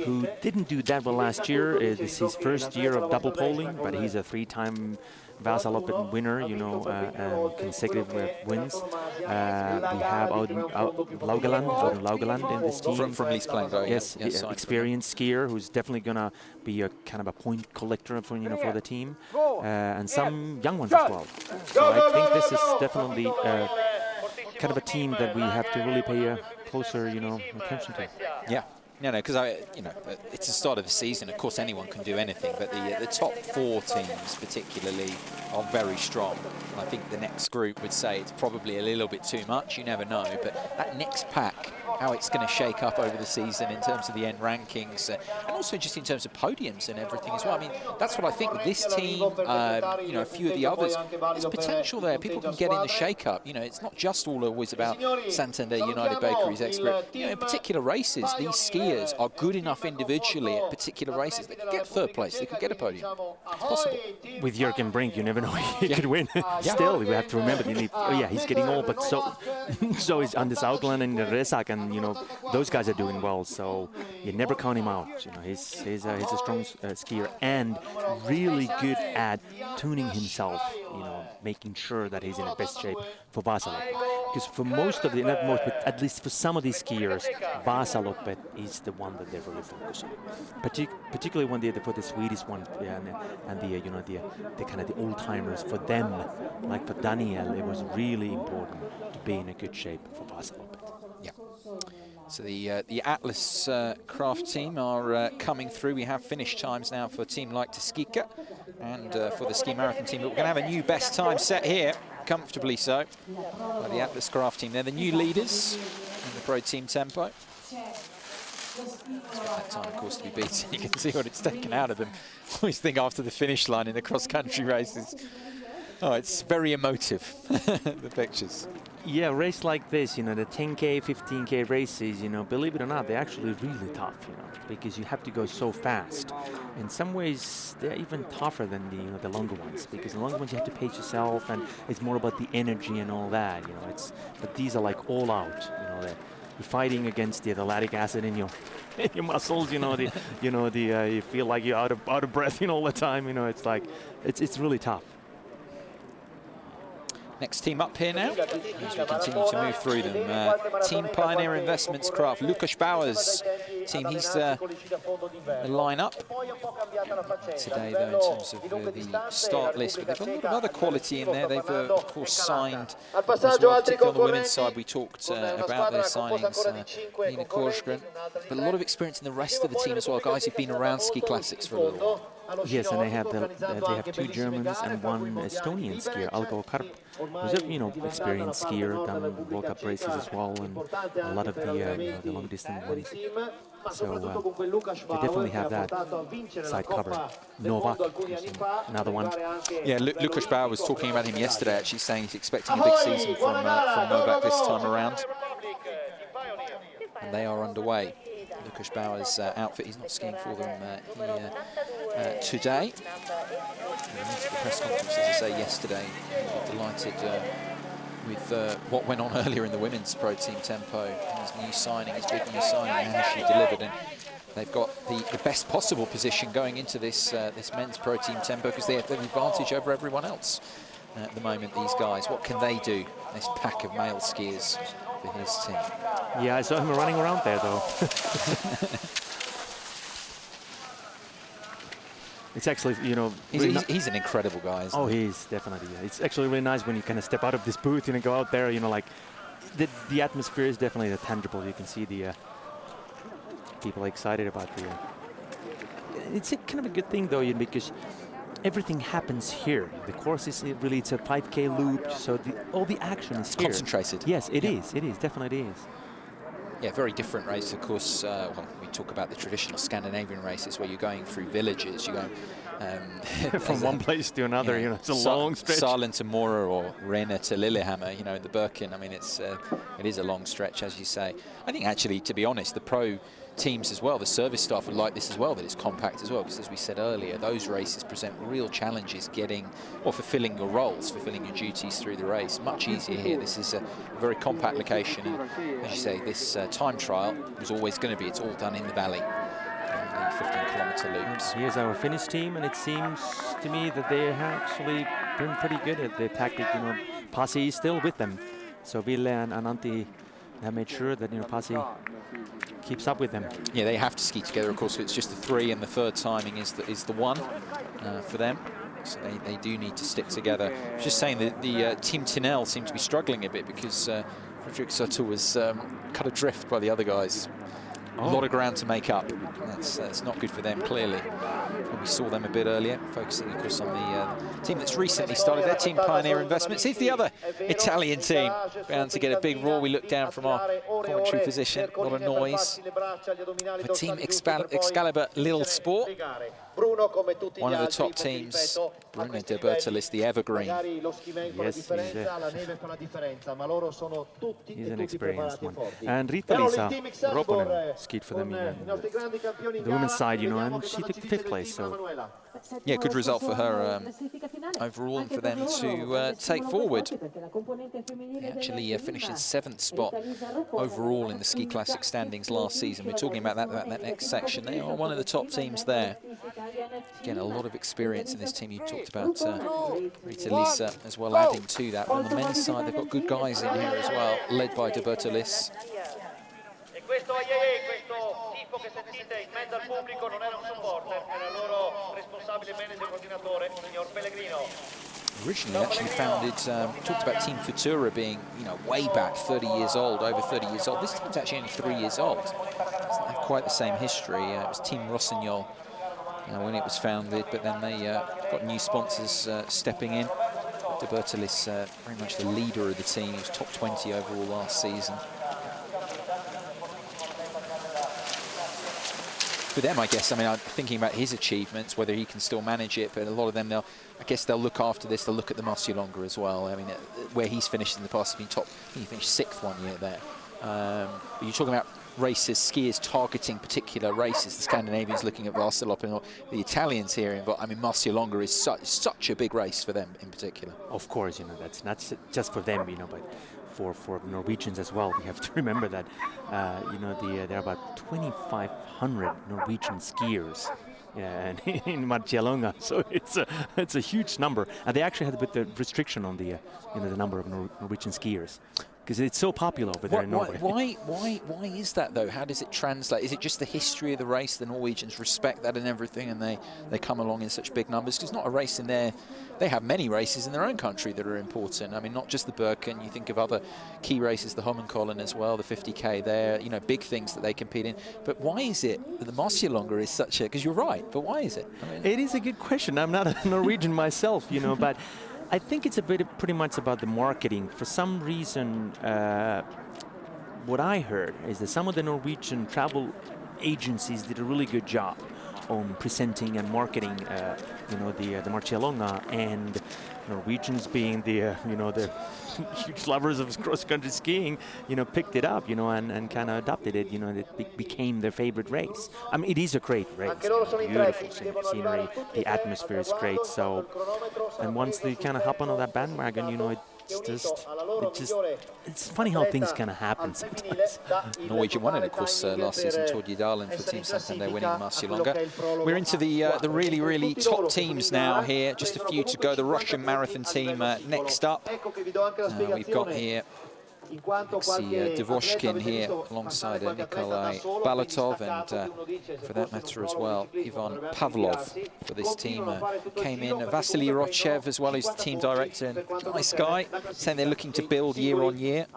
who didn't do that well last year. This is his first year of double polling, but he's a 3-time Vasaloppet winner, you know, consecutive wins. We have Audun Laugaland in this team. From Leeds Plango, yes, experienced skier who's definitely gonna be a kind of a point collector for, you know, for the team, and some young ones as well. So I think this is definitely kind of a team that we have to really pay a closer, you know, attention to. Yeah. No, because you know, it's the start of the season. Of course, anyone can do anything, but the top 4 teams, particularly, are very strong. I think the next group would say it's probably a little bit too much. You never know, but that next pack, how it's going to shake up over the season in terms of the end rankings, and also just in terms of podiums and everything as well. I mean, that's what I think with this team. You know, a few of the others, there's potential there. People can get in the shake-up. You know, it's not just always about Santander, United Bakeries, Expert. You know, in particular races, these skiers are good enough individually at particular races. They could get 3rd place. They could get a podium. It's possible. With Jürgen Brink, you never know he could win. Still, we have to remember. He's getting old, but so is Anders Augland and Resak and and you know those guys are doing well. So you never count him out. You know, he's a strong skier and really good at tuning himself. You know, making sure that he's in the best shape for Vasaloppet. Because for most of the, not most, but at least for some of these skiers, Vasaloppet is the one that they really focus on. Particularly when for the Swedish one, yeah, and the you know the kind of the old timers. For them, like for Daniel, it was really important to be in a good shape for Vasaloppet. Yeah. So the Atlas craft team are coming through. We have finished times now for a team like Teskika and for the ski marathon team. But we're going to have a new best time set here, comfortably so, by the Atlas craft team. They're the new leaders in the pro team tempo. That time, of course, to be beaten. You can see what it's taken out of them. I always think after the finish line in the cross-country races, oh, it's very emotive, the pictures. Yeah, a race like this, you know, the 10K, 15K races, you know, believe it or not, they're actually really tough, you know, because you have to go so fast. In some ways, they're even tougher than the longer ones, because the longer ones you have to pace yourself, and it's more about the energy and all that, you know. But these are like all out, you know. You're fighting against the lactic acid in your muscles, you know. You feel like you're out of breath, you know, all the time. You know, it's like it's really tough. Next team up here now, as we continue to move through them. Team Pioneer Investments Craft, Lukas Bauer's team, he's the line-up today, though, in terms of the start list. But they've got a lot of other quality in there. They've, of course, signed as well, particularly on the women's side. We talked about their signings, Nina Korsgren, but a lot of experience in the rest of the team as well, guys who've been around ski classics for a little while. Yes, and they have 2 Germans and 1 Estonian skier, Algo Karp, who's a experienced skier, done World Cup races as well, and a lot of the long distance ones. So they definitely have that side covered. Novak, another one. Yeah, Lukas Bauer was talking about him yesterday, actually saying he's expecting a big season from Novak this time around. And they are underway. Lukas Bauer's outfit, he's not skiing for them today. He went to the press conference, as I say, yesterday. Delighted with what went on earlier in the women's pro team tempo. His new signing, his big new signing, and how she delivered. And they've got the best possible position going into this this men's pro team tempo because they have an advantage over everyone else at the moment, these guys. What can they do, this pack of male skiers for his team? Yeah, I saw him running around there, though. It's actually, you know... He's an incredible guy, isn't he? He's definitely, yeah. It's actually really nice when you kind of step out of this booth and go out there, you know, like... The atmosphere is definitely tangible. You can see the people excited about the... It's kind of a good thing, though, because everything happens here. The course is really, it's a 5K loop, so all the action is here. Concentrated. Yes, it is. It is. Definitely it is. Yeah, very different race, of course. Well, we talk about the traditional Scandinavian races where you're going through villages. You go from one place to another. You know, it's a long stretch. Salin to Mora or Rena to Lillehammer. You know, in the Birken. I mean, it is a long stretch, as you say. I think actually, to be honest, the pro teams as well, the service staff would like this as well, that it's compact as well, because as we said earlier, those races present real challenges fulfilling your roles, fulfilling your duties through the race. Much easier here. This is a very compact location, and as you say, this time trial was always going to be, it's all done in the valley, the 15-kilometer loops. Here's our Finnish team, and it seems to me that they have actually been pretty good at the tactic. You know, Pasi is still with them, so Ville and Antti have made sure that, you know, Pasi keeps up with them. Yeah, they have to ski together, of course. It's just the 3, and the third timing is the 1 for them. So they do need to stick together. I was just saying that the Team Tinel seemed to be struggling a bit because Fredrik Soto was cut adrift by the other guys. A lot of ground to make up. That's not good for them, clearly. And we saw them a bit earlier, focusing, of course, on the team that's recently started, their Team Pioneer Investments. Here's the other Italian team, bound to get a big roar. We look down from our commentary position, a lot of noise. For Team Excalibur Little Sport, Bruno, come tutti One gli of the altri, top perché, teams, ripeto, a Bruno questi de Bertolis, the evergreen. magari lo schivengo Yes, la differenza, la neve fa la differenza, ma loro sono tutti He's e an tutti experienced preparati e one. forti. And Rita-Liisa Roponen skied for them in the women's side, you know, and she took 5th place. So Yeah, good result for her overall and for them to take forward. They actually finished in 7th spot overall in the Ski Classic standings last season. We're talking about that next section. They are one of the top teams there. Again, a lot of experience in this team. You talked about Rita-Liisa as well, adding to that. But on the men's side, they've got good guys in here as well, led by de Bertolis. Questo tifo che sentite in mezzo al pubblico non era un supporter, era il loro responsabile manager coordinatore, signor Pellegrino. Originally actually founded, talked about Team Futura being, you know, way back 30 years old, over 30 years old. This team's actually only 3 years old. Doesn't have quite the same history. It was Team Rossignol when it was founded, but then they got new sponsors stepping in. De Bertolis, very much the leader of the team. He was top 20 overall last season. For them, I guess, I mean, I'm thinking about his achievements, whether he can still manage it, but a lot of them, I guess they'll look after this, they'll look at the Murcielago as well. I mean, where he's finished in the past, he's been top, I think he finished 6th one year there. You're talking about races, skiers targeting particular races. The Scandinavians looking at Varsilop and the Italians here, but I mean, Murcielago is such a big race for them in particular. of course, you know, that's not just for them, you know, but for Norwegians as well. We have to remember that, you know, there are about 2,500 Norwegian skiers in Murcielago, so it's a huge number. And they actually had a bit of restriction on the you know, the number of Norwegian skiers, because it's so popular over there in Norway. Why is that though? How does it translate? Is it just the history of the race? The Norwegians respect that and everything, and they come along in such big numbers? Because it's not a race in there. They have many races in their own country that are important. I mean, not just the Birken. You think of other key races, the Holmenkollen as well, the 50k there. You know, big things that they compete in. But why is it that the Murcielago is such a? Because you're right. But why is it? I mean, It is a good question. I'm not a Norwegian myself, you know, but I think it's pretty much about the marketing. For some reason, what I heard is that some of the Norwegian travel agencies did a really good job on presenting and marketing, you know, the Murcielago, and Norwegians being the you know, the huge lovers of cross-country skiing, you know, picked it up, you know, and kind of adopted it, you know, and it became their favorite race. I mean, it is a great race, beautiful scenery, the atmosphere is great. So, and once they kind of hop onto that bandwagon, you know, it's funny how things kind of happen sometimes. Norwegian won it, of course, last season. Torje Dalen for Team Santander winning Murcielago. We're into the really top teams now here. Just a few to go. The Russian marathon team next up. We've got here Dvoshkin here alongside Nikolai Balatov, and for that matter as well, Ivan Pavlov for this team came in. Vasily Rochev as well, who's the team director, and nice guy, saying they're looking to build year on year.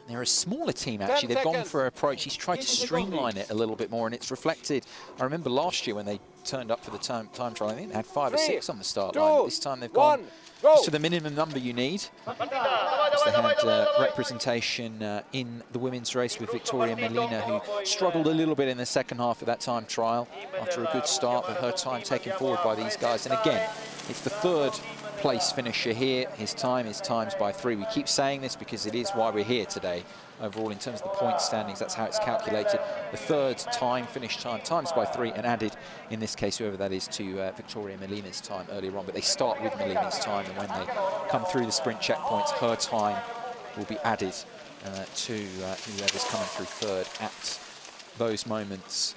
They're a smaller team, actually. They've gone for an approach. He's tried to streamline it a little bit more, and it's reflected. I remember last year when they turned up for the time trial, I think they had 5 or 6 on the start line. This time they've gone just to the minimum number you need. So they had representation in the women's race with Victoria Melina, who struggled a little bit in the second half of that time trial after a good start, but her time taken forward by these guys. And again, it's the 3rd place finisher here. His time's by 3. We keep saying this because it is why we're here today. Overall, in terms of the point standings, that's how it's calculated. The 3rd time, finish times by 3, and added, in this case, whoever that is, to Victoria Melina's time earlier on. But they start with Melina's time, and when they come through the sprint checkpoints, her time will be added to whoever's coming through 3rd at those moments.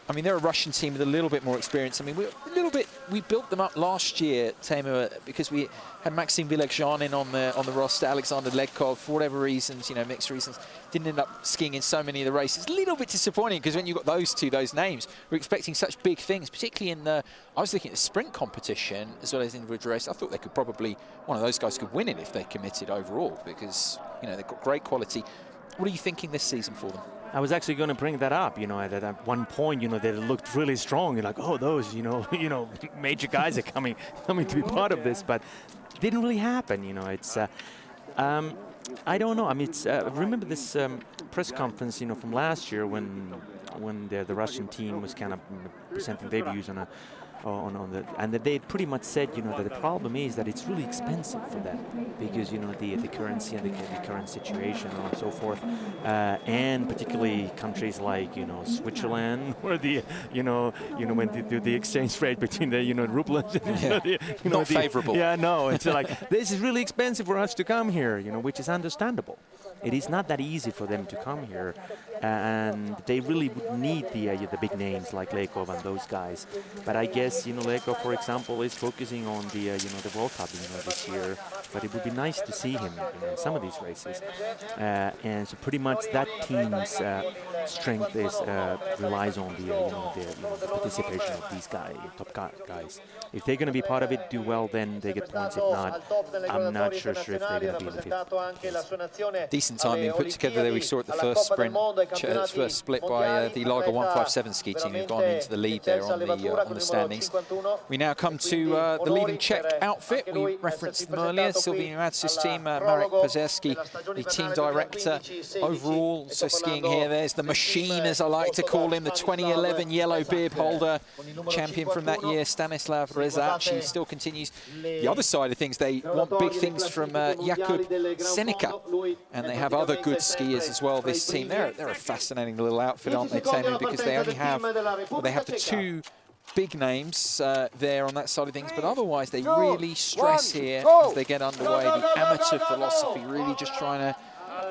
I mean, they're a Russian team with a little bit more experience. I mean, we built them up last year, Teemu, because we had Maxim Vilekjanin on the roster, Alexander Legkov, for whatever reasons, you know, mixed reasons, didn't end up skiing in so many of the races. A little bit disappointing, because when you got those names, we're expecting such big things, particularly in the, I was looking at the sprint competition as well as individual race. I thought they could probably, one of those guys could win it if they committed overall, because, you know, they've got great quality. What are you thinking this season for them? I was actually going to bring that up, you know, that at one point, you know, they looked really strong. You're like, oh, those, you know, major guys are coming to be part of this, but it didn't really happen, you know. It's, I don't know. I mean, it's, remember this press conference, you know, from last year when when the Russian team was kind of presenting their views on and they pretty much said, you know, that the problem is that it's really expensive for them because, you know, the currency and the current situation and so forth, and particularly countries like, you know, Switzerland, where the, you know when they do the exchange rate between the, you know, ruble and not favourable. Yeah, no, it's like this is really expensive for us to come here, you know, which is understandable. It is not that easy for them to come here, and they really would need the big names like Lekov and those guys. But I guess, you know, Lekov, for example, is focusing on the you know, the World Cup, you know, this year. But it would be nice to see him, you know, in some of these races. And so pretty much that team's strength is relies on the the participation of these top guys. If they're going to be part of it, do well, then they get points. If not, I'm not sure if they're going to be in the fifth. Decent time being put together there. We saw at the first sprint, first split by the Lager 157 ski team, who've gone into the lead there on the standings. We now come to the leading Czech outfit. We referenced them earlier. Sylvia Madsu's team, Marek Pazerski, the team director overall. So skiing here, there's the machine, as I like to call him, the 2011 yellow bib holder, champion from that year, Stanislav Rezac. He still continues. The other side of things, they want big things from Jakub Senica, and they have other good skiers as well, this team. They're a fascinating little outfit, aren't they, Teemu? Because they only have, well, they have the two big names there on that side of things, but otherwise they really stress here as they get underway the amateur philosophy, really just trying to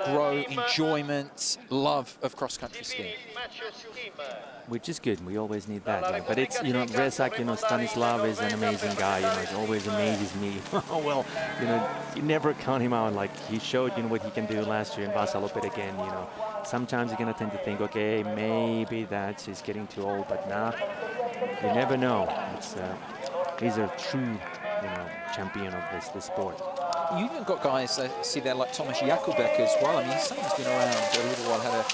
grow enjoyment, love of cross-country skiing. Which is good. We always need that. Yeah. But it's, you know, Rezac, you know, Stanislav is an amazing guy. You know, it always amazes me. Oh, well, you know, you never count him out. Like, he showed, you know, what he can do last year in Vasaloppet again, you know. Sometimes you're going to tend to think, okay, maybe he's getting too old, but nah, you never know. It's, he's a true, you know, champion of this sport. You even got guys, see there, like Thomas Jakubek as well. I mean, someone's been around a little while, had a,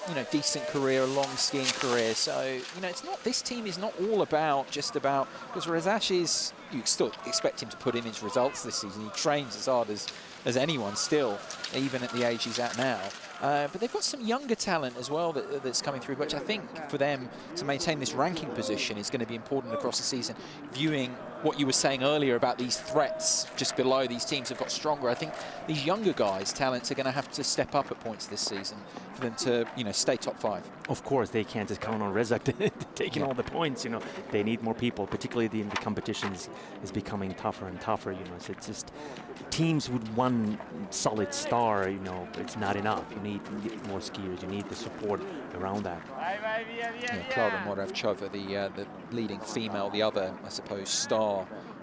you know, decent career, a long skiing career. So, you know, it's not, this team is not all about, just about, because Rezac is, you still expect him to put in his results this season. He trains as hard as anyone still, even at the age he's at now. But they've got some younger talent as well that's coming through, which I think for them to maintain this ranking position is going to be important across the season. Viewing what you were saying earlier about these threats just below, these teams have got stronger. I think these younger guys' talents are going to have to step up at points this season for them to, you know, stay top 5. Of course, they can't just count on Rezac taking all the points. You know, they need more people, particularly the competition is becoming tougher and tougher. You know, so it's just teams with one solid star. You know, it's not enough. You need more skiers. You need the support around that. Yeah, Klara Moravchova, the leading female, the other, I suppose,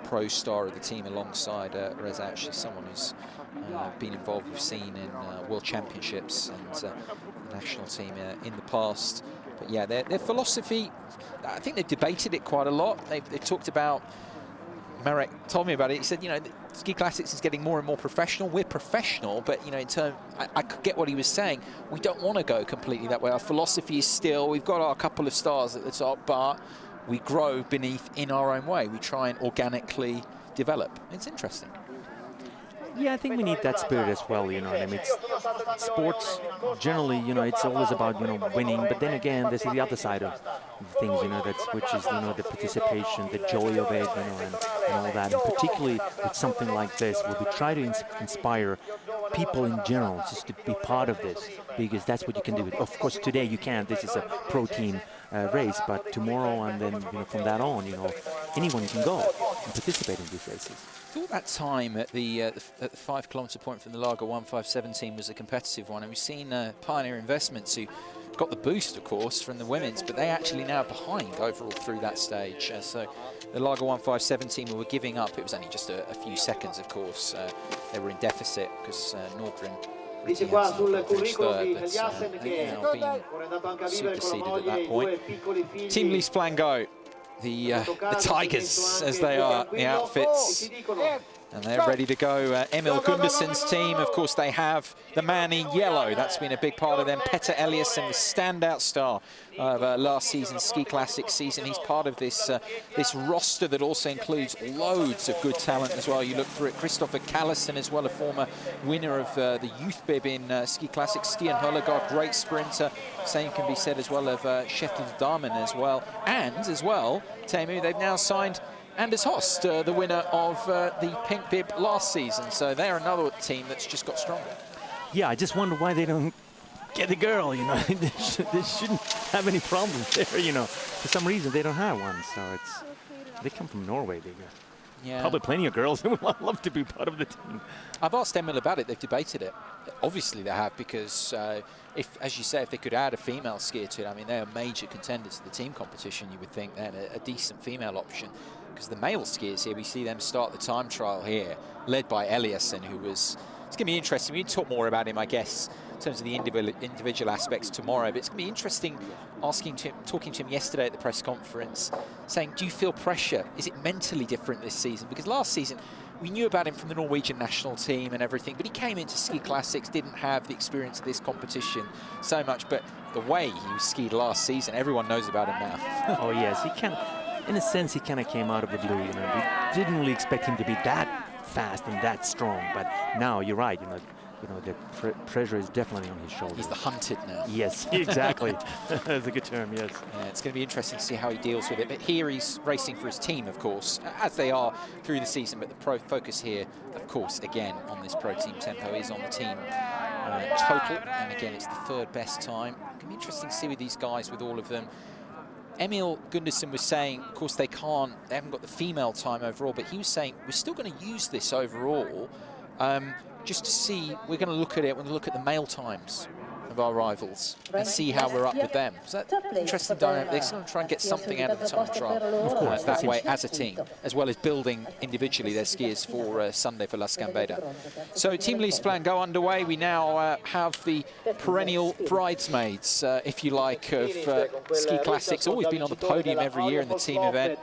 pro star of the team alongside Rezac. She's someone who's been involved, we've seen in World Championships and the national team in the past. But yeah, their philosophy, I think they've debated it quite a lot. They've talked about, Marek told me about it, he said, you know, Ski Classics is getting more and more professional. We're professional, but, you know, in terms, I could get what he was saying. We don't want to go completely that way. Our philosophy is still, we've got our couple of stars at the top, but we grow beneath in our own way. We try and organically develop. It's interesting. Yeah, I think we need that spirit as well, you know. I mean, it's sports generally, you know, it's always about, you know, winning. But then again, there's the other side of things, you know, which is, you know, the participation, the joy of it, you know, and all that. And particularly with something like this, where we try to inspire people in general just to be part of this, because that's what you can do. Of course, today you can't. This is a pro team race, but tomorrow and then, you know, from that on, you know, anyone can go and participate in these races. I thought that time at the 5 kilometre point from the Lager 157 team was a competitive one, and we've seen Pioneer Investments, who got the boost, of course, from the women's, but they actually now are behind overall through that stage. So the Lager 157 team were giving up. It was only just a few seconds, of course. They were in deficit because Nordgren Dice qua sul curriculum third, di Eliassen che è andato anche a vivere con la moglie e 2 piccoli figli. Team Lee Splango, the Tigers, as they are, the outfits. And they're ready to go. Emil Gundersen's team, of course, they have the man in yellow. That's been a big part of them. Petter Eliasson, the standout star of last season's Ski Classics season. He's part of this this roster that also includes loads of good talent as well. You look through it. Christopher Callison as well, a former winner of the youth bib in Ski Classics. Stian Høllegaard, great sprinter. Same can be said as well of Shetland Damen as well. And as well, Teemu, they've now signed Anders Host, the winner of the pink bib last season. So they're another team that's just got stronger. Yeah, I just wonder why they don't get a girl, you know. They shouldn't have any problems there, you know. For some reason, they don't have one. So they come from Norway. Yeah. Probably plenty of girls who would love to be part of the team. I've asked Emil about it. They've debated it. Obviously they have, because if, as you say, if they could add a female skier to it, I mean, they're major contenders to the team competition. You would think then a decent female option, because the male skiers here, we see them start the time trial here, led by Eliasson, who was... It's going to be interesting. We can talk more about him, I guess, in terms of the individual aspects tomorrow. But it's going to be interesting talking to him yesterday at the press conference, saying, do you feel pressure? Is it mentally different this season? Because last season, we knew about him from the Norwegian national team and everything, but he came into Ski Classics, didn't have the experience of this competition so much. But the way he skied last season, everyone knows about him now. Oh, yes. He can, in a sense, he kind of came out of the blue. You know, we didn't really expect him to be that fast and that strong, but now you're right. You know, the pressure is definitely on his shoulders. He's the hunted now. Yes, exactly. That's a good term. Yes. Yeah, it's going to be interesting to see how he deals with it. But here he's racing for his team, of course, as they are through the season. But the focus here, of course, again on this pro team tempo is on the team total. And again, it's the third best time. It's going to be interesting to see with these guys, with all of them. Emil Gundersen was saying, of course, they haven't got the female time overall, but he was saying we're still going to use this overall, just to see. We're going to look at it when we look at the male times of our rivals and see how we're up with them. So that's interesting dynamic. They're going to try and get something out of the time trial, of course, that way as a team, as well as building individually their skiers for Sunday for Las Gambetta. So Team Leaseplan go underway. We now have the perennial bridesmaids, if you like, of Ski Classics. Always been on the podium every year in the team event.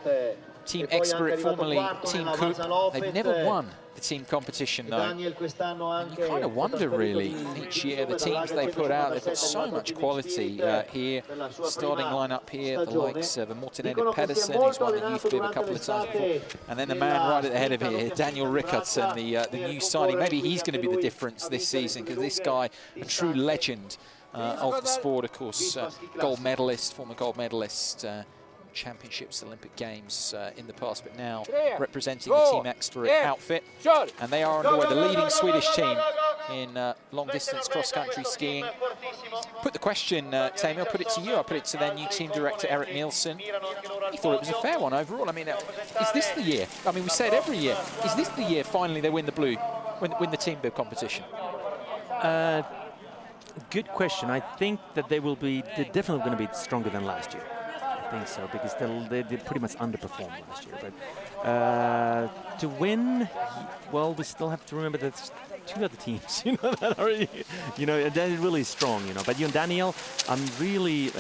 Team Expert, formerly Team Coop, they've never won the team competition though. And you kind of wonder really each year the teams they put out, they've got so much quality here. Starting lineup here, the likes of Morten Edith Pedersen, who's won the youth bib a couple of times before. And then the man right at the head of here, Daniel Rickardsson, the new signing. Maybe he's going to be the difference this season, because this guy, a true legend of the sport, of course, gold medalist, former gold medalist, Championships, Olympic Games in the past, but now representing the Team Expert outfit. And they are underway, the leading Swedish team in long-distance cross-country skiing. Put the question, Teemu, I'll put it to you, I'll put it to their new team director, Eric Nielsen. He thought it was a fair one overall. I mean, is this the year? I mean, we say it every year. Is this the year finally they win the blue, win the team bib competition? Good question. I think that they're definitely going to be stronger than last year. I think so, because they pretty much underperformed last year. But to win, well, we still have to remember that two other teams, you know, that are, you know, they're really strong, you know. But Daniel, I'm really,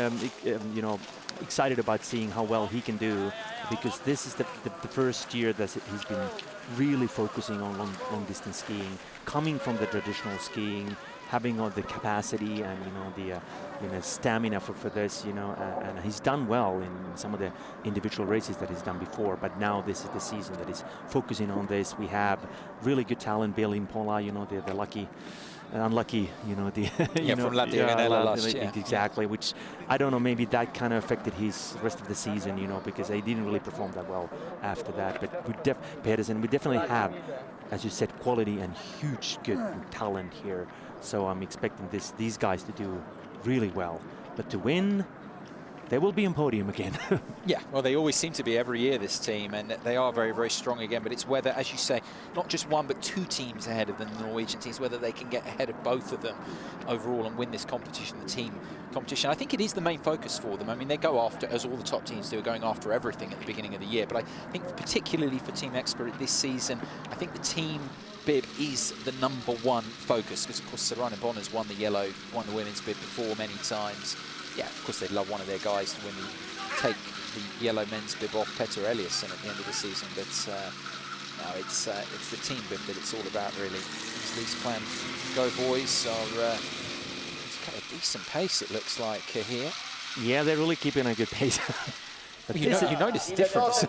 you know, excited about seeing how well he can do, because this is the first year that he's been really focusing on long distance skiing, coming from the traditional skiing, having all the capacity and the stamina for this, you know, and he's done well in some of the individual races that he's done before. But now this is the season that he's focusing on this. We have really good talent, Bill Impola, you know, the unlucky, you know, the from Latvia last year. Exactly, which I don't know, maybe that kind of affected his rest of the season, you know, because they didn't really perform that well after that. But we definitely have, as you said, quality and huge good talent here. So I'm expecting these guys to do really well. But to win, they will be on podium again. Yeah, well, they always seem to be every year, this team, and they are very, very strong again. But it's whether, as you say, not just one, but two teams ahead of the Norwegian teams, whether they can get ahead of both of them overall and win this competition, the team competition. I think it is the main focus for them. I mean, they go after, as all the top teams do, going after everything at the beginning of the year. But I think particularly for Team Expert this season, I think the team bib is the #1 focus, because of course Sarina Bonner's won the women's bib before many times. Yeah, of course they'd love one of their guys to take the yellow men's bib off Petter Eliasson at the end of the season, but No, it's the team bib that it's all about, really. These Plan Go boys are it's got a decent pace, it looks like, here. Yeah, they're really keeping a good pace. But you notice the difference.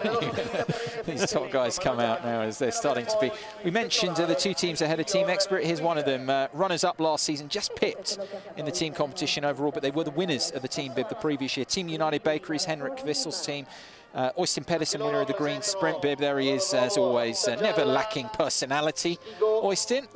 These top guys come out now as they're starting to be. We mentioned the two teams ahead of Team Expert. Here's one of them. Runners-up last season, just pipped in the team competition overall, but they were the winners of the team bib the previous year. Team United Bakeries, Henrik Vissel's team. Oystein Pedersen, winner of the green sprint bib. There he is, as always, never lacking personality. Oystein.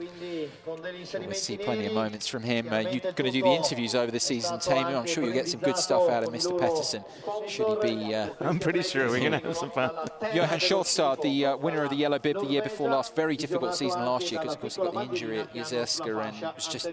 We see plenty of moments from him. You're going to do the interviews over the season, Teemu. I'm sure you'll get some good stuff out of Mr. Pedersen. Should he be... I'm pretty sure we're going to have some fun. Johan Skjoldstad, the winner of the yellow bib the year before last. Very difficult season last year because, of course, he got the injury at Jizerska, and it was just,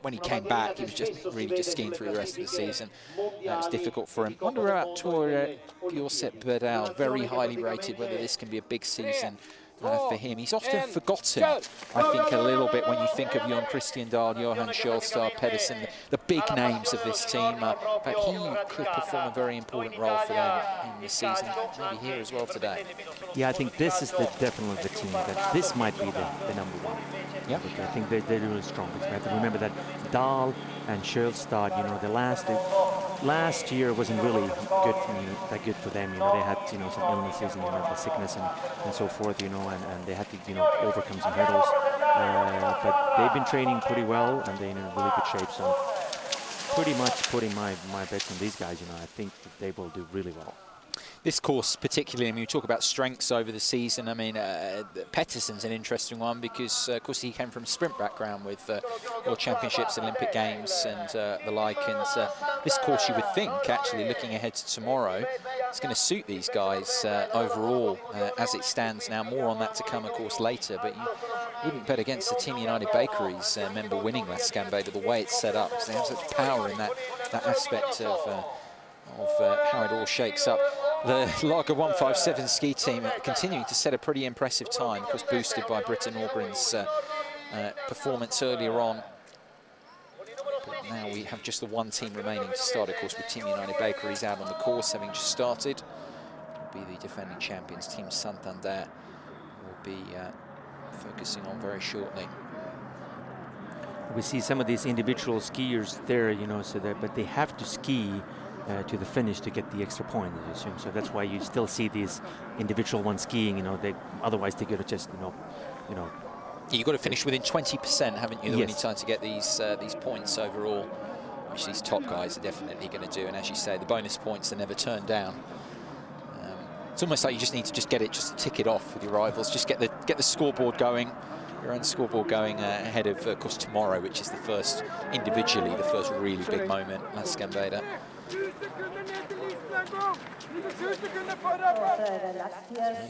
when he came back, he was just really just skiing through the rest of the season. It was difficult for him. Wonder about Tor Bjorset Berdal, very highly rated, whether this can be a big season for him. He's often forgotten, I think, a little bit when you think of Jon Christian Dahl, Johan Skjoldstad, Pedersen, the big names of this team. But he could perform a very important role for them in this season, maybe here as well today. Yeah, I think this is definitely the team that this might be the number one. Yeah, I think they're really strong. We have to remember that Dahl and Skjoldstad, you know, the last year wasn't really that good for them. You know, they had, you know, some illnesses and, you know, the sickness and so forth, you know, and they had to, you know, overcome some hurdles. But they've been training pretty well, and they're in a really good shape. So pretty much putting my bets on these guys. You know, I think that they will do really well. This course particularly, I mean, we talk about strengths over the season. I mean, Pettersen's an interesting one because, of course, he came from a sprint background with World Championships, Olympic Games and the like. And this course, you would think, actually, looking ahead to tomorrow, it's going to suit these guys overall as it stands now. More on that to come, of course, later. But you wouldn't bet against the Team United Bakeries member winning Last Gambetta the way it's set up, because they have such power in that aspect of how it all shakes up. The Lager 157 ski team continuing to set a pretty impressive time, of course boosted by Britta Norgren's performance earlier on. But now we have just the one team remaining to start, of course, with Team United Bakeries out on the course, having just started. It'll be the defending champions, Team Santander, will be focusing on very shortly. We see some of these individual skiers there, you know, but they have to ski to the finish to get the extra point, I assume. So that's why you still see these individual ones skiing. You know, otherwise they could have just, you know. You've got to finish within 20%, haven't you? Yes. When you time to get these points overall, which these top guys are definitely going to do. And as you say, the bonus points are never turned down. It's almost like you just need to just tick it off with your rivals. Just get the scoreboard going. Your own scoreboard going ahead of course, tomorrow, which is the first really big moment, Last Gambetta. The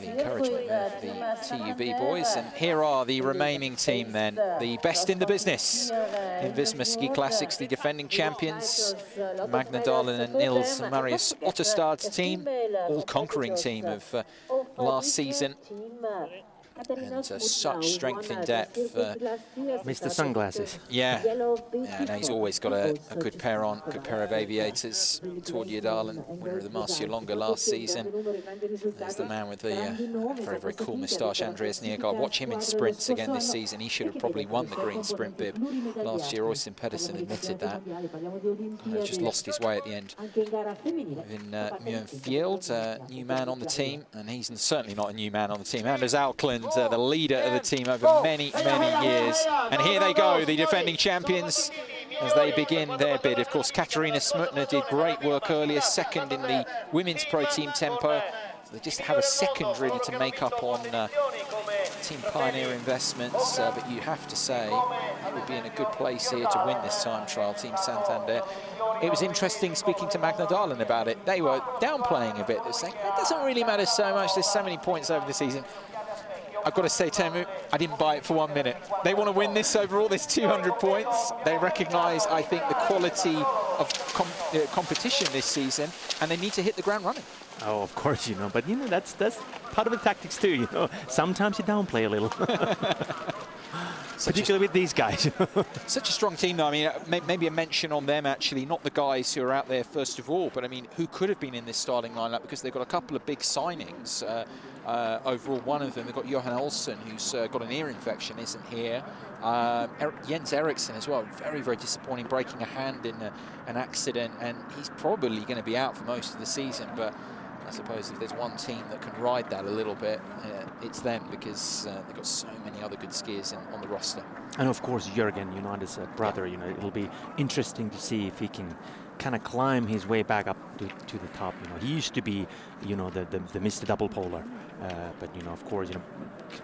encouragement of the TUB boys, and here are the remaining team then, the best in the business in Visma Ski Classics, the defending champions, Magna Dahlin and Nils Marius Otterstad's team, all-conquering team of last season. And such strength in depth. Mr. Sunglasses. Yeah, and he's always got a good pair on, good pair of aviators. Torje Dahlin, winner of the Marcialonga last season. There's the man with the very, very cool moustache, Andreas Niergaard. Watch him in sprints again this season. He should have probably won the green sprint bib last year. Oystein Pedersen admitted that. Just lost his way at the end. In Mjørn Fjeld, new man on the team, and he's certainly not a new man on the team. Anders Alkland, the leader of the team over many, many years. And here they go, the defending champions, as they begin their bid. Of course, Katarina Smutner did great work earlier, second in the women's pro team tempo. So they just have a second really to make up on Team Pioneer Investments, but you have to say it would be in a good place here to win this time trial, Team Santander. It was interesting speaking to Magna Dahlin about it. They were downplaying a bit. They're saying, it doesn't really matter so much, there's so many points over the season. I've got to say, Teemu, I didn't buy it for 1 minute. They want to win this overall, this 200 points. They recognise, I think, the quality of competition this season, and they need to hit the ground running. Oh, of course, you know, but, you know, that's part of the tactics too, you know. Sometimes you downplay a little. Particularly with these guys. Such a strong team, though. I mean, maybe a mention on them, actually, not the guys who are out there first of all, but, I mean, who could have been in this starting lineup, because they've got a couple of big signings. overall. One of them, they've got Johan Olsen, who's got an ear infection, isn't here. Jens Eriksson as well, very, very disappointing, breaking a hand in an accident, and he's probably going to be out for most of the season. But I suppose if there's one team that can ride that a little bit, it's them, because they've got so many other good skiers on the roster. And of course, Jürgen, as a brother, it'll be interesting to see if he can kind of climb his way back up to the top. He used to be, the Mr. Double Polar, but of course, a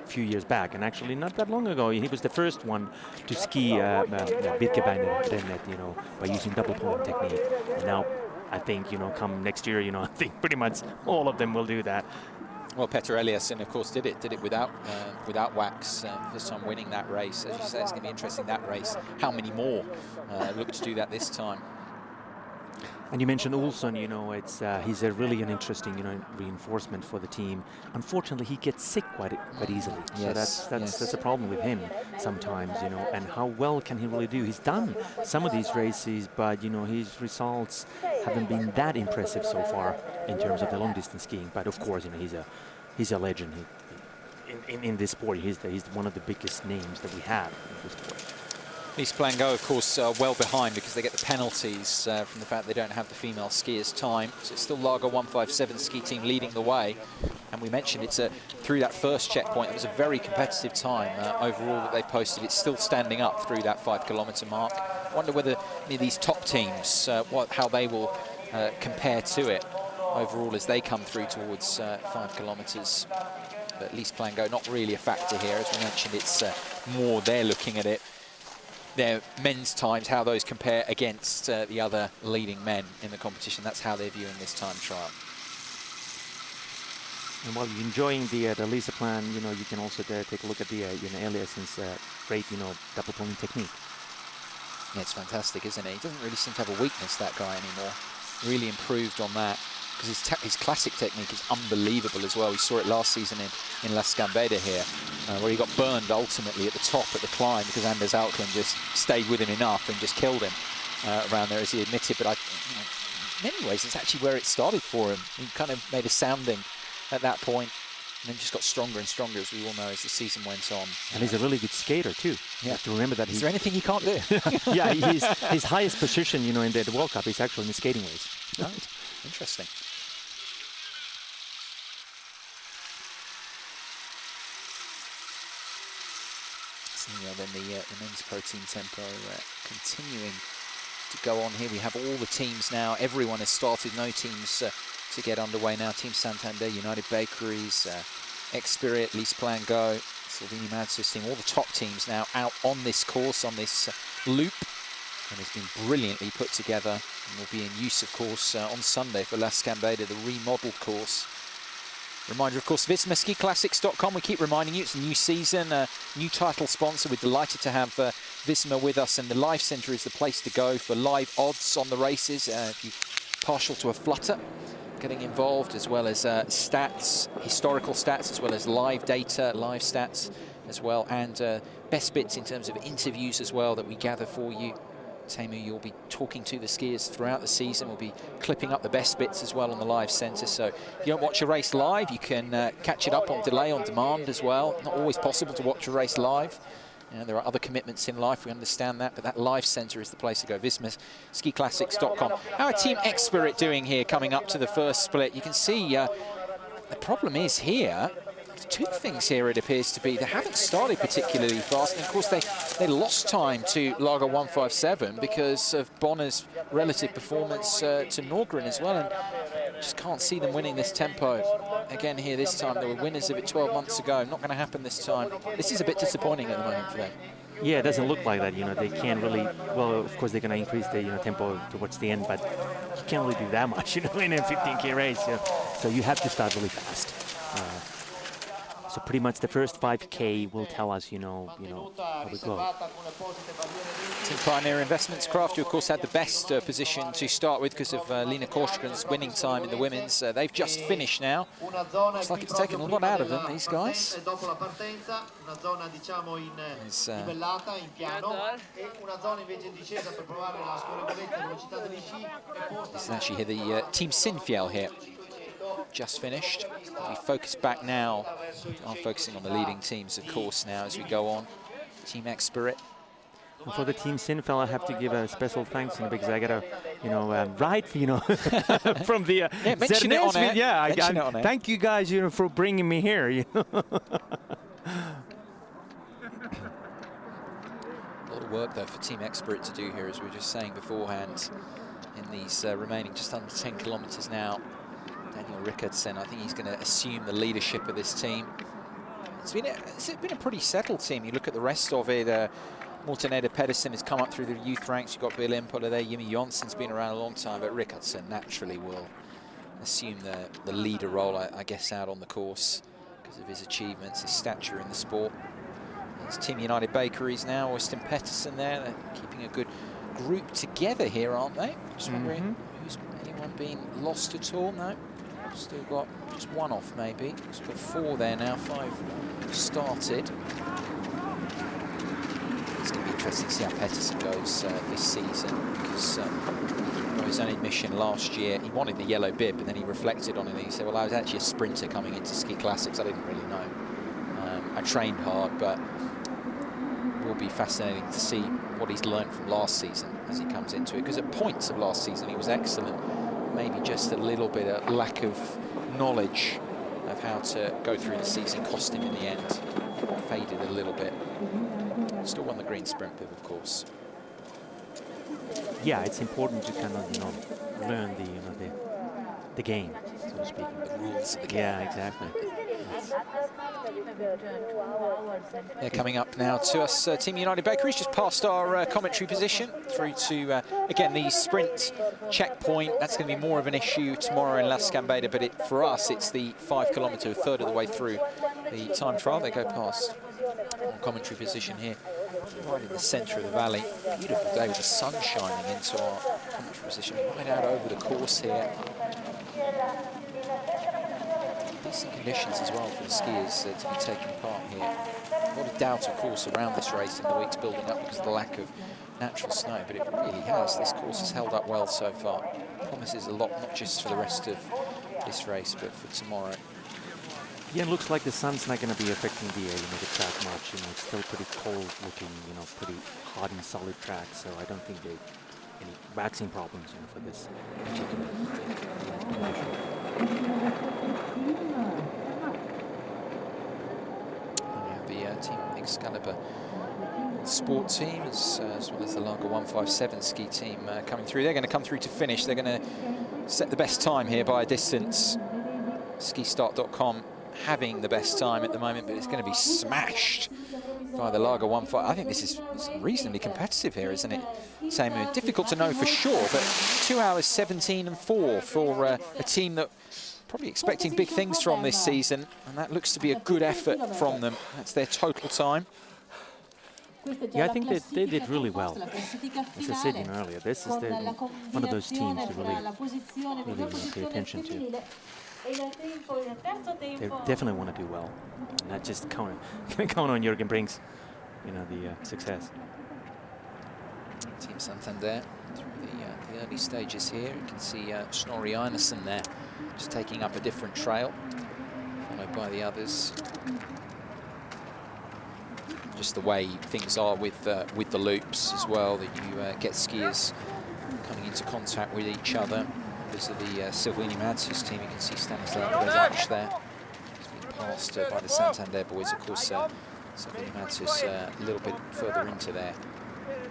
few years back, and actually not that long ago, he was the first one to ski Birkebeiner, by using double poling technique. And now, I think, come next year, I think pretty much all of them will do that. Well, Petter Eliasson, of course, did it without wax, first time winning that race. As you say, it's going to be interesting, that race. How many more look to do that this time? And you mentioned Olsen, he's really an interesting, reinforcement for the team. Unfortunately, he gets sick quite easily. Yes, so that's a problem with him sometimes, and how well can he really do? He's done some of these races, but, his results haven't been that impressive so far in terms of the long distance skiing. But of course, he's a legend in this sport. He's one of the biggest names that we have in this sport. Lise Plango, of course, well behind because they get the penalties from the fact they don't have the female skiers' time. So it's still Lager 157 ski team leading the way. And we mentioned it's through that first checkpoint, it was a very competitive time overall that they posted. It's still standing up through that 5 kilometre mark. I wonder whether any of these top teams, how they will compare to it overall as they come through towards 5 kilometres. But Lise Plango, not really a factor here. As we mentioned, it's more they're looking at it. Their men's times, how those compare against the other leading men in the competition. That's how they're viewing this time trial. And while you're enjoying the Lisa plan, you can also take a look at the Eliasson's great, double poling technique. Yeah, it's fantastic, isn't it? He doesn't really seem to have a weakness, that guy, anymore. Really improved on that, because his classic technique is unbelievable as well. We saw it last season in La Scambeda here, where he got burned ultimately at the top at the climb because Anders Alkland just stayed with him enough and just killed him around there, as he admitted. But in many ways, it's actually where it started for him. He kind of made a sounding at that point, and then just got stronger and stronger, as we all know, as the season went on. And he's a really good skater too. You have to remember that. Is there anything he can't do? Yeah, his highest position, in the World Cup is actually in the skating race. Right, interesting. Then the men's protein tempo continuing to go on here. We have all the teams now. Everyone has started. No teams to get underway now. Team Santander, United Bakeries, Xspirit, Lise Plango, Salvini Madsus team. All the top teams now out on this course, on this loop. And it's been brilliantly put together and will be in use, of course, on Sunday for La Scambeda, the remodeled course. Reminder, of course, VismaSkiClassics.com. We keep reminding you it's a new season, a new title sponsor. We're delighted to have Visma with us, and the Live Centre is the place to go for live odds on the races. If you're partial to a flutter, getting involved, as well as stats, historical stats, as well as live data, live stats as well, and best bits in terms of interviews as well that we gather for you. Teemu, you'll be talking to the skiers throughout the season. We'll be clipping up the best bits as well on the Live Centre. So if you don't watch a race live, you can catch it up on delay, on demand as well. Not always possible to watch a race live. There are other commitments in life, we understand that, but that Live Centre is the place to go, VismaSkiClassics.com. How are Team Xspirit doing here coming up to the first split? You can see the problem is here, two things here it appears to be. They haven't started particularly fast, and of course they lost time to Lager 157 because of Bonner's relative performance to Nordgren as well, and just can't see them winning this tempo again here this time. They were winners of it 12 months ago. Not going to happen this time. This is a bit disappointing at the moment for them. Yeah, it doesn't look like that. They can't really. Well, of course they're going to increase the tempo towards the end, but you can't really do that much, in a 15K race. So you have to start really fast. So pretty much the first 5K will tell us, how we go. Team Pioneer Investments Craft, who of course had the best position to start with because of Lina Korsgren's winning time in the women's. They've just finished now. Looks like it's taken a lot out of them, these guys. This is actually here the Team Sinfjell here. just finished. We focus back now. I'm focusing on the leading teams, of course, now as we go on. Team X-Spirit. And for the Team Sinfel, I have to give a special thanks, because I got a, ride, from the yeah, mention it on air. Yeah, mention it on air. Thank you guys, for bringing me here. A lot of work though for Team X-Spirit to do here, as we were just saying beforehand. In these remaining just under 10 kilometers now, Daniel Rickardsson, I think he's going to assume the leadership of this team. It's been a pretty settled team. You look at the rest of it. Morten Eder Pedersen has come up through the youth ranks. You've got Bill Impola there. Jimmy Jonsson's been around a long time, but Rickardsson naturally will assume the leader role, I guess, out on the course because of his achievements, his stature in the sport. There's Team United Bakeries now. Austin Pettersson there. They're keeping a good group together here, aren't they? Just wondering who's anyone been lost at all? No. Still got just one off, maybe. It's got 4 there now. 5 started. It's going to be interesting to see how Pettersson goes this season, because his own admission last year, he wanted the yellow bib, and then he reflected on it and he said, well, I was actually a sprinter coming into Ski Classics. I didn't really know. I trained hard, but it will be fascinating to see what he's learned from last season as he comes into it, because at points of last season he was excellent. Maybe just a little bit of lack of knowledge of how to go through the season cost him in the end. Faded a little bit. Still won the green sprint bib, of course. Yeah, it's important to kind of, learn the game, so to speak. The rules of the game. Yeah, exactly. They're coming up now to us. Team United Bakeries just past our commentary position through to, again, the sprint checkpoint. That's going to be more of an issue tomorrow in Las Gambetta, but for us, it's the 5 kilometre, a third of the way through the time trial. They go past commentary position here, right in the centre of the valley. Beautiful day with the sun shining into our commentary position, right out over the course here. Decent conditions as well for the skiers to be taking part here. A lot of doubt, of course, around this race in the weeks building up because of the lack of natural snow, but it really has. This course has held up well so far. Promises a lot, not just for the rest of this race, but for tomorrow. Yeah, it looks like the sun's not going to be affecting the track much. It's still pretty cold looking, pretty hot and solid track. So I don't think there any waxing problems, for this particular condition. We have the Team Excalibur sport team as well as the Lager 157 ski team coming through. They're going to come through to finish. They're going to set the best time here by a distance. Skistart.com having the best time at the moment, but it's going to be smashed by the Lager 157. I think this is reasonably competitive here, isn't it? Same, difficult to know for sure, but 2 hours 17 and 4 for a team that probably expecting big things from this season, and that looks to be a good effort from them. That's their total time. Yeah, I think that they did really well. As I said earlier, this is one of those teams to really pay attention to. They definitely want to do well, not just count on Jürgen Brink's, the success. Team Santander through the early stages here. You can see Snorri Einarsson there, just taking up a different trail, followed by the others. Just the way things are with the loops as well, that you get skiers coming into contact with each other. Because of the Silvini Madshus team, you can see Stanislav Bezac there. He's been passed by the Santander boys. Of course, Silvini Madshus a little bit further into their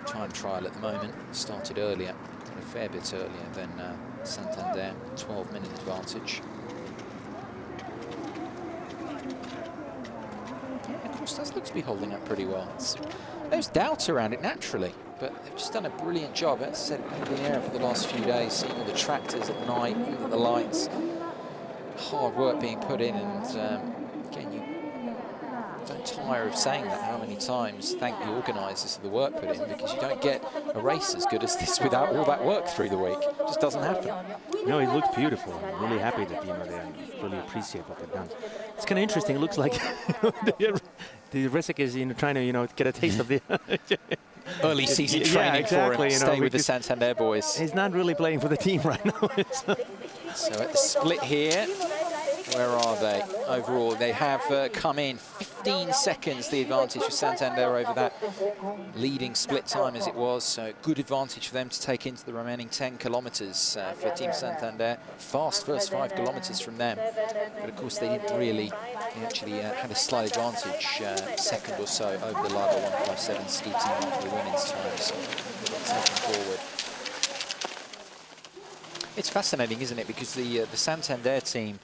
time trial at the moment. Started earlier, a fair bit earlier than Santander, 12-minute advantage. Of course, that looks to be holding up pretty well. There's doubt around it naturally, but they've just done a brilliant job. As I said, in the air for the last few days, seeing all the tractors at night, looking at the lights, hard work being put in, and again, you don't tire of saying that how many times. Thank the organisers for the work put in, because you don't get a race as good as this without all that work through the week. It just doesn't happen. No, it looks beautiful. I'm really happy that they really appreciate what they've done. It's kind of interesting. It looks like the Resek is trying to get a taste of the early season training for him. Stay with the Santander boys. He's not really playing for the team right now. So at the split here, where are they? Overall, they have come in 15 seconds, the advantage for Santander over that leading split time as it was. So good advantage for them to take into the remaining 10 kilometers for Team Santander. Fast first 5 kilometers from them. But of course, they didn't really, they actually had a slight advantage, second or so over the Lager 157 ski team after the women's times. Taken forward. It's fascinating, isn't it? Because the Santander team,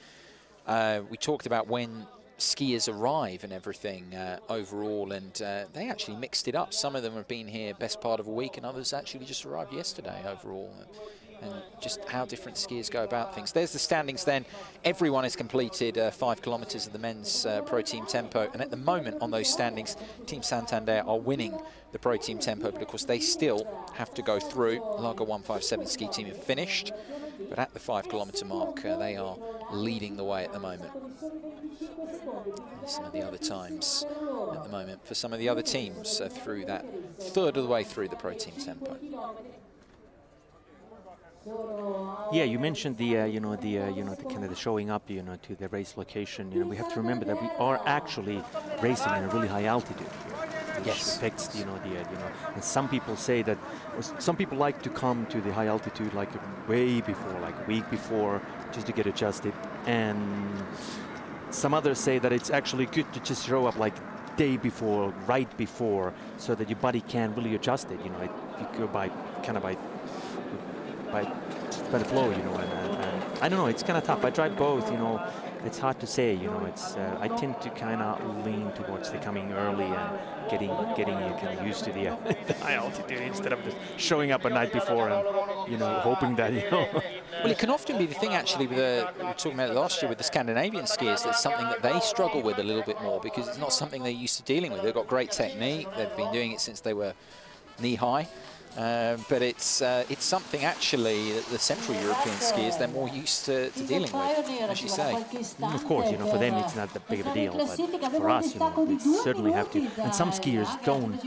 we talked about when skiers arrive and everything overall, and they actually mixed it up. Some of them have been here best part of a week, and others actually just arrived yesterday overall. And just how different skiers go about things. There's the standings then. Everyone has completed 5 kilometers of the men's Pro Team Tempo, and at the moment on those standings, Team Santander are winning the Pro Team Tempo, but of course they still have to go through. Lager 157 ski team have finished, but at the 5 kilometer mark, they are leading the way at the moment. Some of the other times at the moment for some of the other teams through that third of the way through the Pro Team Tempo. Yeah, you mentioned the the kind of the showing up, to the race location. We have to remember that we are actually racing in a really high altitude, which yes, affects and some people say that, some people like to come to the high altitude like way before, like a week before, just to get adjusted, and some others say that it's actually good to just show up like day before, right before, so that your body can really adjust it. You go by the flow, and I don't know, it's kind of tough. I tried both, it's hard to say, it's I tend to kind of lean towards the coming early and getting kind of used to the high altitude instead of just showing up a night before and hoping that Well, it can often be the thing actually with we were talking about it last year with the Scandinavian skiers, that's something that they struggle with a little bit more because it's not something they're used to dealing with. They've got great technique, they've been doing it since they were knee-high. But it's something actually that the Central European skiers, they're more used to dealing with, as you say. Of course, for them it's not that big of a deal, but for us, we certainly have to. And some skiers don't,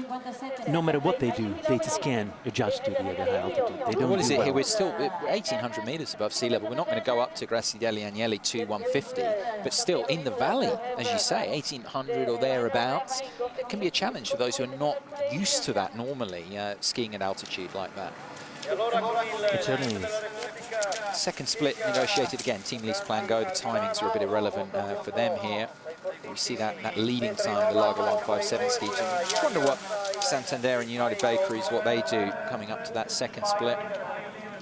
no matter what they do, they just can't adjust to the high altitude. They don't. What is it here? We're still 1,800 meters above sea level. We're not going to go up to Grassi degli Agnelli to 150, but still in the valley, as you say, 1,800 or thereabouts. It can be a challenge for those who are not used to that normally, skiing at altitude like that. It certainly is. Second split negotiated again. Team Lease Plan Go. The timings are a bit irrelevant for them here. We see that leading time, the Lager 157 ski team. I just wonder what Santander and United Bakeries, what they do coming up to that second split.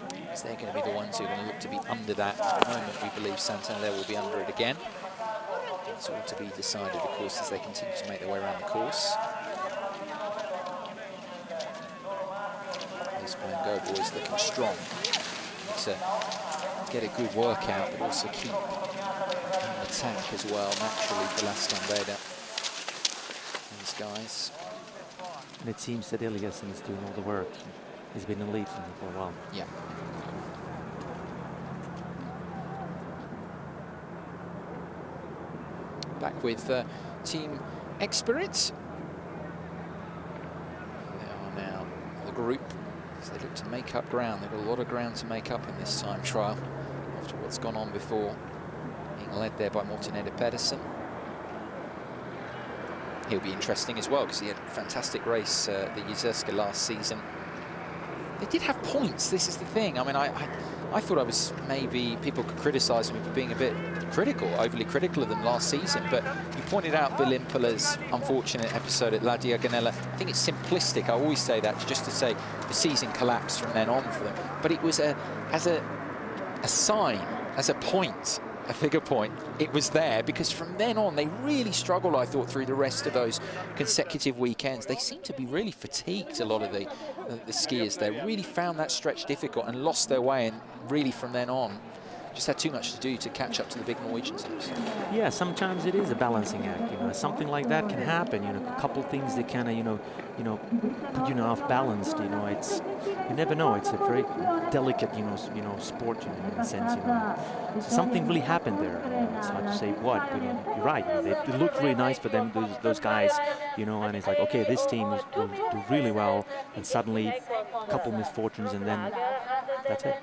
Because they're going to be the ones who are going to look to be under that. At the moment, we believe Santander will be under it again. It's all to be decided, of course, as they continue to make their way around the course. Lease Plan Go boys looking strong. To get a good workout, but also keep in the tank as well, naturally, for Lascambeda. These guys. And it seems that Eliasson is doing all the work. He's been in lead for a while. Yeah. Back with Team X-Spirit. They are now the group. So they look to make up ground. They've got a lot of ground to make up in this time trial after what's gone on before, being led there by Morten Eder Pedersen. He'll be interesting as well because he had a fantastic race at the Jizerska last season. They did have points, this is the thing. I mean, I thought maybe people could criticise me for being a bit overly critical of them last season, but you pointed out Bill Impala's unfortunate episode at La Diagonella. I think it's simplistic, I always say that, just to say the season collapsed from then on for them. But it was as a sign, as a point, a figure point, it was there, because from then on they really struggled, I thought, through the rest of those consecutive weekends. They seemed to be really fatigued, a lot of the skiers there, really found that stretch difficult and lost their way, and really from then on just had too much to do to catch up to the big Norwegian teams. Yeah, sometimes it is a balancing act. Something like that can happen. A couple things that kind of put you off balanced. It's, you never know. It's a very delicate sport in a sense. So something really happened there. It's hard to say what, but you're right. It looked really nice for them, those guys. And it's like, okay, this team will do really well, and suddenly a couple misfortunes, and then that's it.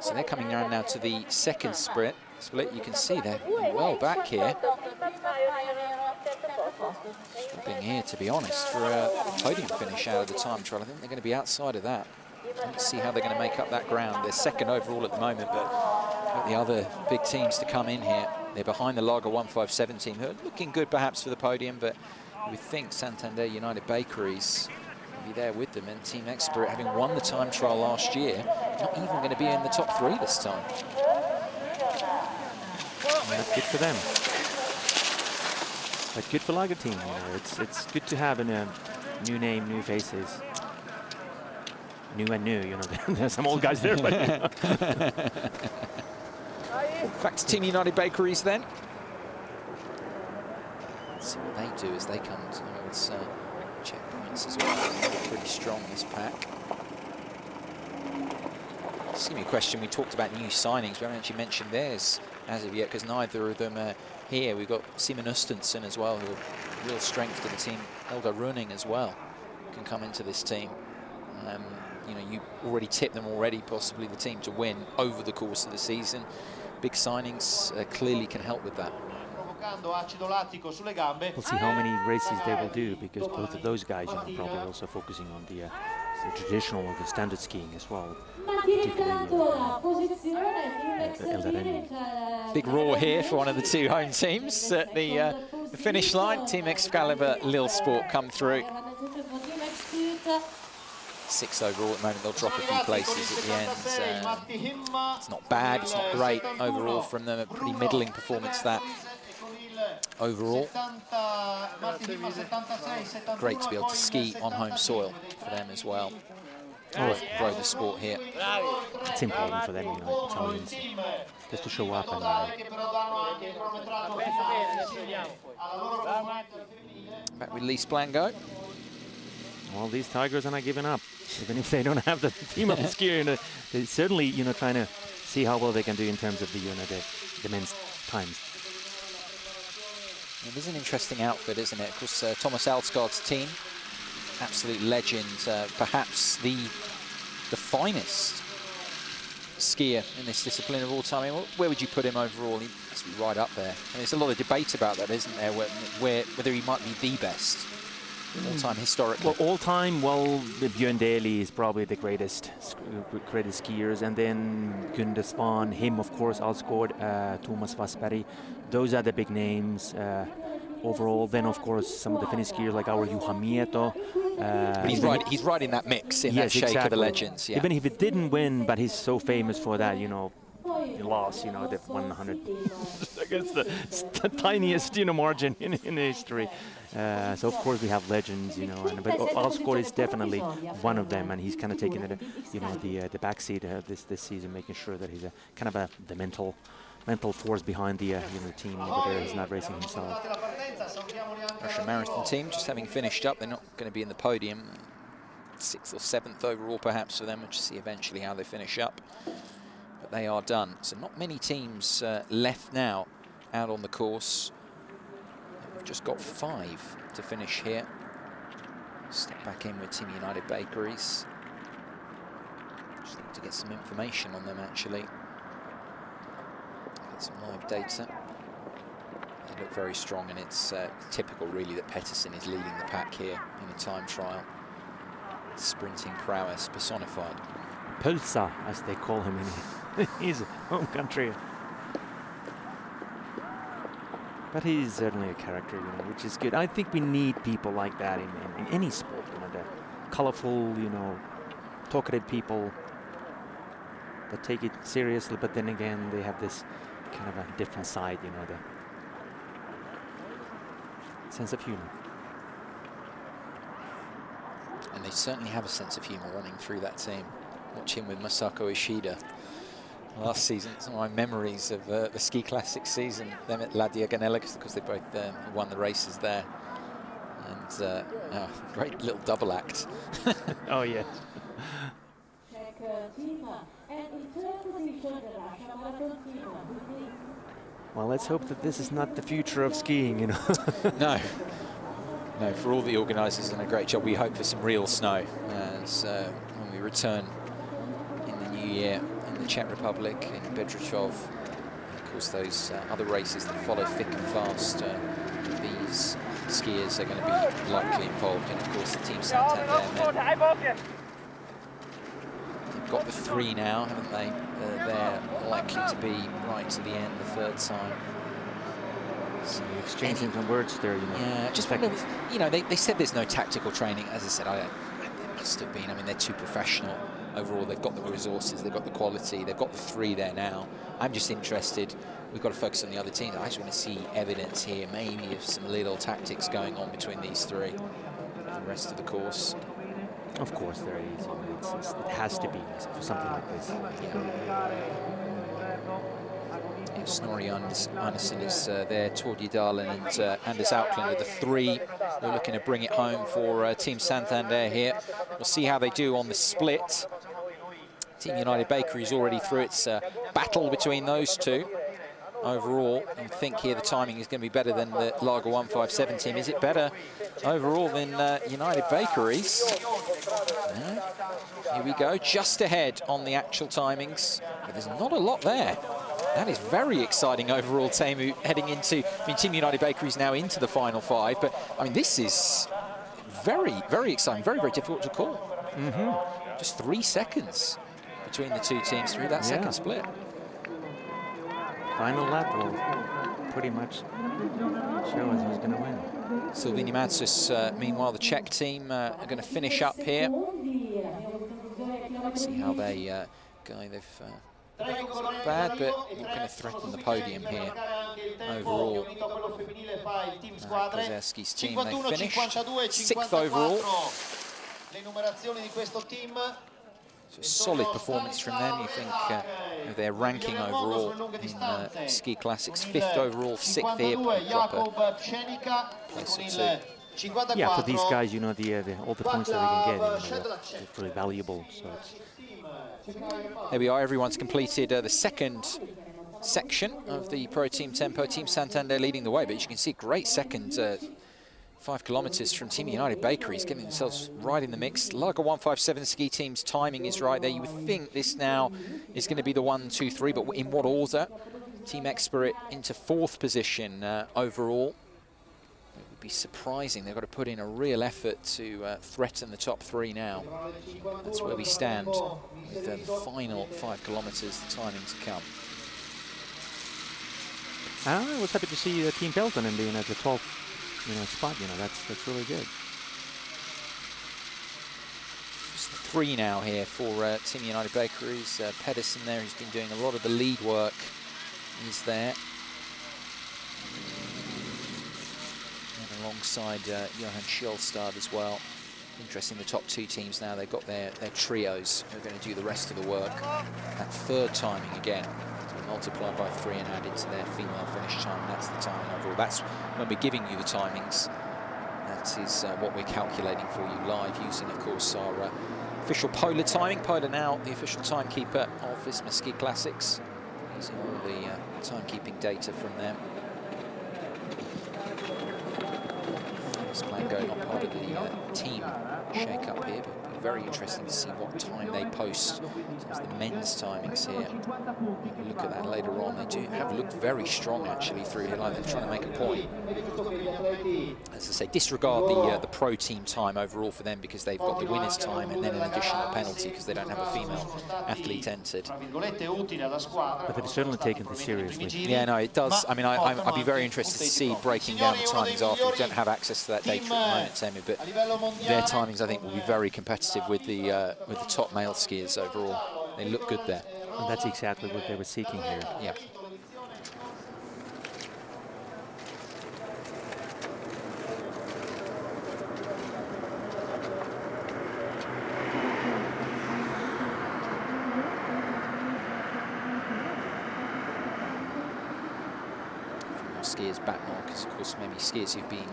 So they're coming around now to the second split. You can see they're well back here. Struggling here, to be honest, for a podium finish out of the time trial. I think they're going to be outside of that. Let's see how they're going to make up that ground. They're second overall at the moment, but the other big teams to come in here. They're behind the Lager 157 team, who are looking good perhaps for the podium, but we think Santander United Bakeries will be there with them. And Team Expert, having won the time trial last year, not even going to be in the top 3 this time. That's good for them. But good for Lager team. You know, it's good to have a new name, new faces. New and new, you know, there's some old guys there. But back to Team United Bakeries then. Let's see what they do as they come towards checkpoints as well. Pretty strong, this pack. It's going to be a question. We talked about new signings. We haven't actually mentioned theirs as of yet, because neither of them are here. We've got Simon Østensen as well, who are real strength to the team. Helga Running as well can come into this team. You know, you already tipped them already, possibly the team to win over the course of the season. Big signings clearly can help with that. We'll see how many races they will do, because both of those guys, you know, probably also focusing on the traditional or the standard skiing as well. Big roar here for one of the two home teams at the finish line. Team Excalibur Lille Sport come through. 6 overall at the moment. They'll drop a few places at the end. It's not bad, it's not great overall from them. A pretty middling performance that overall. Great to be able to ski on home soil for them as well. Grow the sport here. It's important for them, you know, Italians, just to show up and back with Lise Blango. Well, these Tigers are not giving up, even if they don't have the female skier. They're certainly, you know, trying to see how well they can do in terms of the, you know, the men's times. It is an interesting outfit, isn't it? Of course, Thomas Alsgaard's team, absolute legend, perhaps the finest skier in this discipline of all time. I mean, where would you put him overall? He must be right up there. I mean, there's a lot of debate about that, isn't there? Whether he might be the best all-time historically. Well, all-time, well, Björn Daly is probably the greatest skiers, and then Gunde Svan, him, of course, Alsgaard, Thomas Wassberg. Those are the big names overall. Then, of course, some of the Finnish skiers like our Juha Mieto. He's right in that mix, in that shake of the legends. Yeah. Even if it didn't win, but he's so famous for that, you know, he lost, you know, the 100 against the tiniest, you know, margin in history. So of course we have legends, you know, but Alsgaard is definitely one of them, and he's kind of taking the, you know, the backseat this season, making sure that he's kind of the mental force behind the you know, team, whether he's not racing himself. Russian marathon team just having finished up. They're not going to be in the podium. 6th or 7th overall perhaps for them. We'll just see eventually how they finish up. But they are done. So not many teams left now out on the course. We've just got 5 to finish here. Step back in with Team United Bakeries. Just need to get some information on them actually. Get some live data. They look very strong, and it's typical really that Pettersson is leading the pack here in a time trial. Sprinting prowess personified. Pölsa, as they call him in his home country. But he's certainly a character, you know, which is good. I think we need people like that in any sport, you know, the colorful, you know, talkative people that take it seriously, but then again, they have this kind of a different side, you know, the sense of humor. And they certainly have a sense of humor running through that team. Watching with Masako Ishida last season, some of my memories of the Ski Classics season, them at La Diagonella, because they both won the races there. And great little double act. Oh, yes. Well, let's hope that this is not the future of skiing, you know. No, for all the organisers, done a great job. We hope for some real snow as when we return in the new year. the Czech Republic in Bedřichov. Of course, those other races that follow thick and fast. These skiers are going to be likely involved, and of course the Team Santander men. They've got the 3 now, haven't they? They're likely to be right to the end, the third time. So exchanging some words there, you know. Yeah, just wonder, you know, they said there's no tactical training. As I said, there must have been. I mean, they're too professional. Overall, they've got the resources, they've got the quality, they've got the 3 there now. I'm just interested. We've got to focus on the other teams. I just want to see evidence here, maybe of some little tactics going on between these 3. The rest of the course. Of course, there is. You know, it has to be for something like this. Yeah, Snorri Arnesen is there, Tord Dalen and Anders Auckland are the 3 who are looking to bring it home for Team Santander here. We'll see how they do on the split. Team United Bakery's already through its battle between those 2. Overall, I think here the timing is going to be better than the Lager 157 team. Is it better overall than United Bakeries? Here we go, just ahead on the actual timings, but there's not a lot there. That is very exciting overall, Teemu, heading into, I mean, Team United Bakeries now into the final 5, but I mean, this is very, very exciting, very, very difficult to call. Just 3 seconds between the 2 teams through that second split. Final lap will pretty much show us who's going to win. Silvini Matsus, meanwhile, the Czech team are going to finish up here. See how they go. They've bad, but not going to threaten the podium here. Overall, Kozerski's team, they finished 6th overall. So solid performance from them. You think of their ranking overall in Ski Classics, 5th overall, 6th here, drop a place or 2. Yeah, for these guys, you know, all the points that they can get, you know, they're pretty valuable. So there we are. Everyone's completed the second section of the Pro Team Tempo. Team Santander leading the way, but you can see great second 5 kilometers from Team United Bakeries, getting themselves right in the mix. Lager 157 ski team's timing is right there. You would think this now is going to be the 1, 2, 3, but in what order? Team Expert into 4th position overall. It would be surprising. They've got to put in a real effort to threaten the top 3 now. That's where we stand with the final 5 kilometers, the timing to come. I was happy to see Team Peltonen being at the 12th. Spot, that's really good. Just 3 now here for Team United Bakeries. Pedersen there, who's been doing a lot of the lead work, is there. And alongside Johan Skjoldstad as well. Interesting, the top 2 teams now, they've got their trios who are going to do the rest of the work. That 3rd timing again. Multiplied by 3 and added to their female finish time. That's the timing overall. That's when we're giving you the timings. That is what we're calculating for you live, using, of course, our official Polar timing. Polar now the official timekeeper of Visma Ski Classics, using all the timekeeping data from them. This plan going on part of the team shake-up here, but it'll be very interesting to see what time they post. So the men's timings here. We'll look at that later on. They have looked very strong actually through here, like they're trying to make a point. As I say, disregard the pro team time overall for them, because they've got the winner's time and then an additional penalty because they don't have a female athlete entered. But they've certainly taken this seriously. Yeah, no, it does. I mean, I'd be very interested to see breaking down the timings after. We don't have access to that data at the moment, Teemu, but their timings, I think, will be very competitive with the top male skiers overall. They look good there. And that's exactly what they were seeking here. Yeah. Skiers back markers, of course, maybe skiers who've been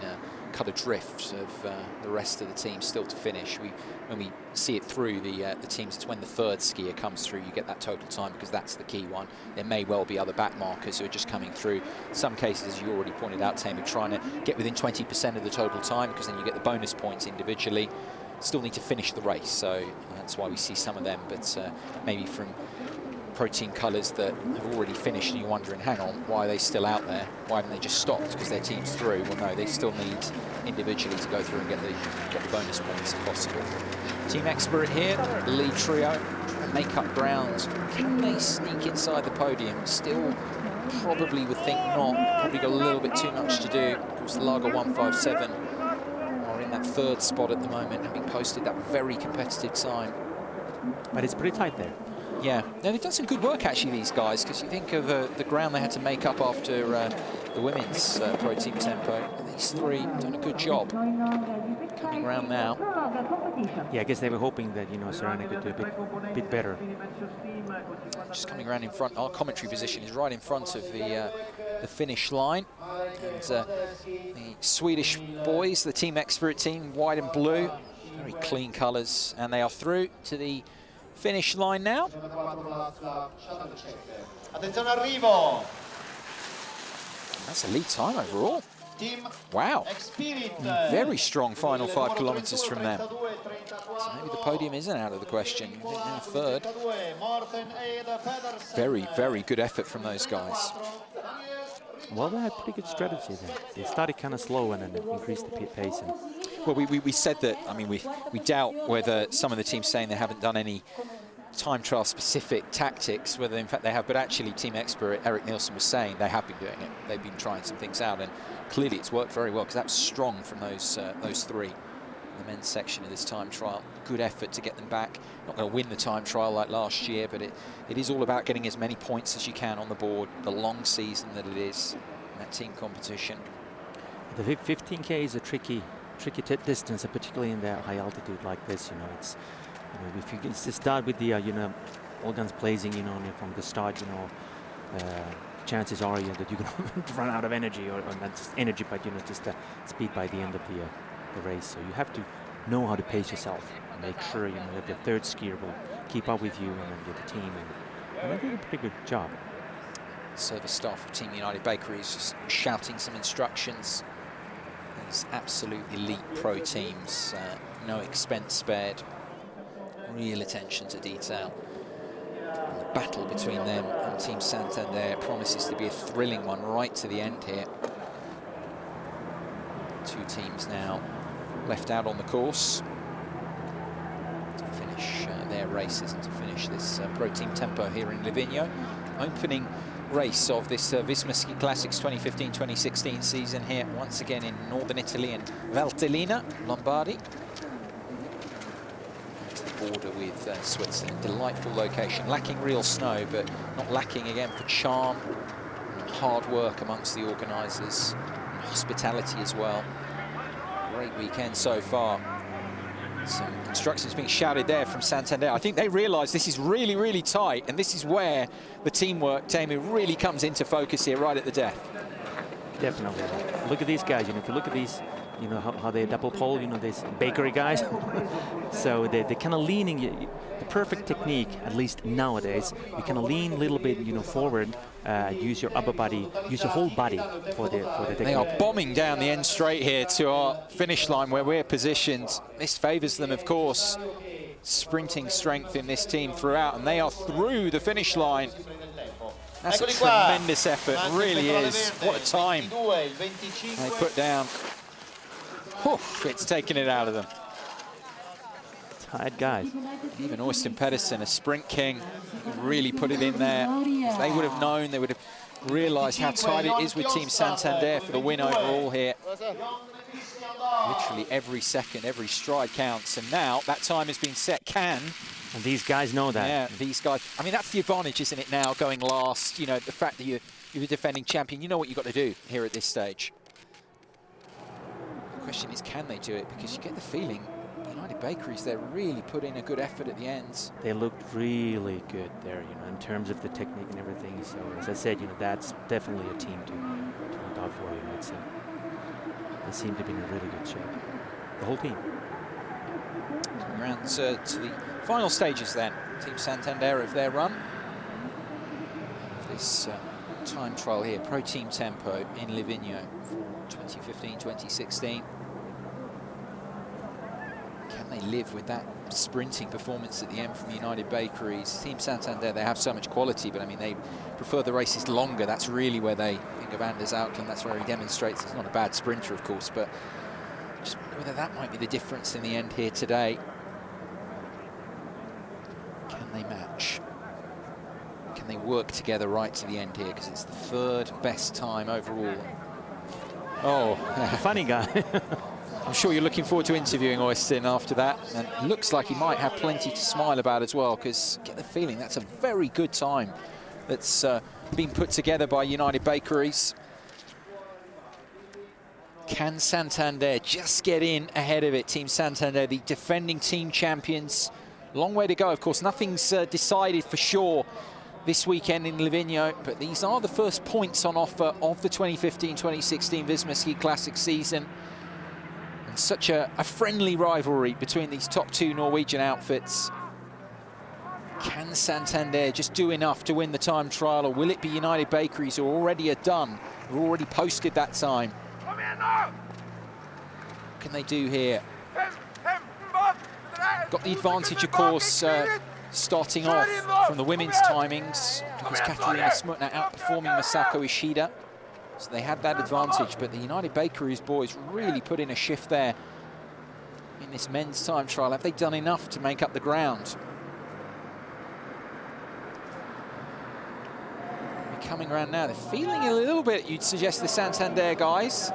cut adrift of the rest of the team still to finish. When we see it through the teams, it's when the 3rd skier comes through, you get that total time, because that's the key one. There may well be other back markers who are just coming through. Some cases, as you already pointed out, Teemu, trying to get within 20% of the total time, because then you get the bonus points individually. Still need to finish the race, so that's why we see some of them, but maybe from pro team colours that have already finished and you're wondering, hang on, why are they still out there? Why haven't they just stopped because their team's through? Well, no, they still need individually to go through and get the bonus points if possible. Team Expert here, the lead trio, trying to make up ground. Can they sneak inside the podium? Still probably would think not. Probably got a little bit too much to do. Of course, Lager 157 are in that third spot at the moment, having posted that very competitive time. But it's pretty tight there. Yeah, now they've done some good work actually, these guys, because you think of the ground they had to make up after the women's pro team tempo. These three done a good job. Coming around now. Yeah, I guess they were hoping that, you know, Serena could do a bit better. Just coming around in front. Our commentary position is right in front of the finish line. And the Swedish boys, the Team Expert team, white and blue, very clean colours, and they are through to the finish line now. Attenzione arrivo. That's a lead time overall. Team Wow. Expert. Very strong final 5 kilometres from them. So maybe the podium isn't out of the question. In third. Very, very good effort from those guys. Well, they had pretty good strategy there. They started kind of slow and then increased the pace. And well, we said that, I mean, we doubt whether some of the teams saying they haven't done any time trial specific tactics, whether in fact they have, but actually Team Expert, Eric Nielsen was saying they have been doing it. They've been trying some things out, and clearly it's worked very well, because that's strong from those three. The men's section of this time trial. Good effort to get them back. Not going to win the time trial like last year, but it is all about getting as many points as you can on the board, the long season that it is in that team competition. the 15K is a tricky distance, particularly in that high altitude like this. You know, it's, you know, if you can start with the you know, all guns blazing, you know, from the start, you know, chances are that you're going to run out of energy, or not just energy, but you know, just speed by the end of the race. So you have to know how to pace yourself and make sure, you know, that the third skier will keep up with you and then with the team, and they did a pretty good job. Service staff of Team United Bakery is just shouting some instructions. These absolute elite pro teams, no expense spared, real attention to detail. And the battle between them and Team Santander promises to be a thrilling one right to the end here. Two teams now left out on the course to finish their races and to finish this pro team tempo here in Livigno. Opening race of this Visma Ski Classics 2015-2016 season here once again in northern Italy in Valtellina, Lombardy. To the border with Switzerland. Delightful location, lacking real snow, but not lacking again for charm and hard work amongst the organisers, and hospitality as well. Great weekend so far. Some instructions being shouted there from Santander. I think they realise this is really, really tight, and this is where the teamwork, Teemu, really comes into focus here right at the death. Definitely. Look at these guys. You know, if you look at these, you know, how they double pole, you know, these bakery guys. So they're kind of leaning, the perfect technique, at least nowadays, you kind of lean a little bit, you know, forward, use your upper body, use your whole body for the technique. They are bombing down the end straight here to our finish line where we're positioned. This favours them, of course. Sprinting strength in this team throughout, and they are through the finish line. That's a tremendous effort, really is. What a time they put down. Whew, it's taken it out of them. Tired guys. Even Øystein Pedersen, a sprint king, really put it in there. If they would have known, they would have realised how tight it is with Team Santander for the win overall here. Literally every second, every stride counts, and now that time has been set. And these guys know that. Yeah, these guys. I mean, that's the advantage, isn't it, now, going last? You know, the fact that you're the defending champion, you know what you've got to do here at this stage. The question is, can they do it? Because you get the feeling United Bakeries, they're really put in a good effort at the ends. They looked really good there, you know, in terms of the technique and everything. So, as I said, you know, that's definitely a team to look out for. You know, it's they seem to be in a really good shape. The whole team. Around to the final stages then. Team Santander of their run. This time trial here, Pro Team Tempo in Livigno for 2015-2016. Can they live with that sprinting performance at the end from United Bakeries? Team Santander, they have so much quality, but I mean, they prefer the races longer. That's really where they think of Anders Auckland. That's where he demonstrates he's not a bad sprinter, of course, but just whether that might be the difference in the end here today. Can they match? Can they work together right to the end here? Because it's the third best time overall. Oh, funny guy. I'm sure you're looking forward to interviewing Øystein after that, and it looks like he might have plenty to smile about as well, because get the feeling that's a very good time that's been put together by United Bakeries. Can Santander just get in ahead of it? Team Santander, the defending team champions. Long way to go, of course. Nothing's decided for sure this weekend in Livigno, but these are the first points on offer of the 2015-2016 Visma Ski Classic season. And such a friendly rivalry between these top two Norwegian outfits. Can Santander just do enough to win the time trial, or will it be United Bakeries who already are done, who already posted that time? What can they do here? Got the advantage, of course, starting off from the women's timings, because Katarina Smutner outperforming Masako Ishida. So they had that advantage, but the United Bakeries boys really put in a shift there in this men's time trial. Have they done enough to make up the ground? They're coming around now. They're feeling a little bit, you'd suggest, the Santander guys.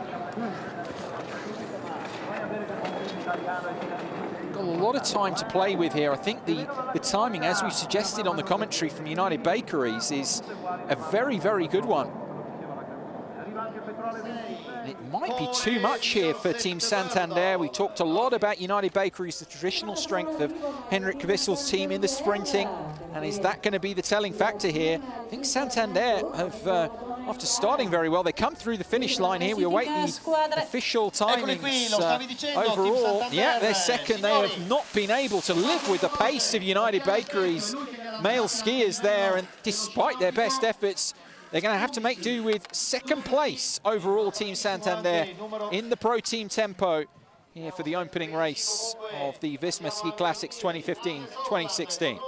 Got a lot of time to play with here. I think the timing, as we suggested on the commentary from United Bakeries, is a very, very good one. It might be too much here for Team Santander. We talked a lot about United Bakeries, the traditional strength of Henrik Kvissel's team in the sprinting, and is that going to be the telling factor here? I think Santander have, after starting very well, they come through the finish line here. We await the official timings overall. Yeah, they're second. They have not been able to live with the pace of United Bakeries male skiers there, and despite their best efforts, they're going to have to make do with second place overall, Team Santander, in the Pro Team Tempo here for the opening race of the Visma Ski Classics 2015-2016.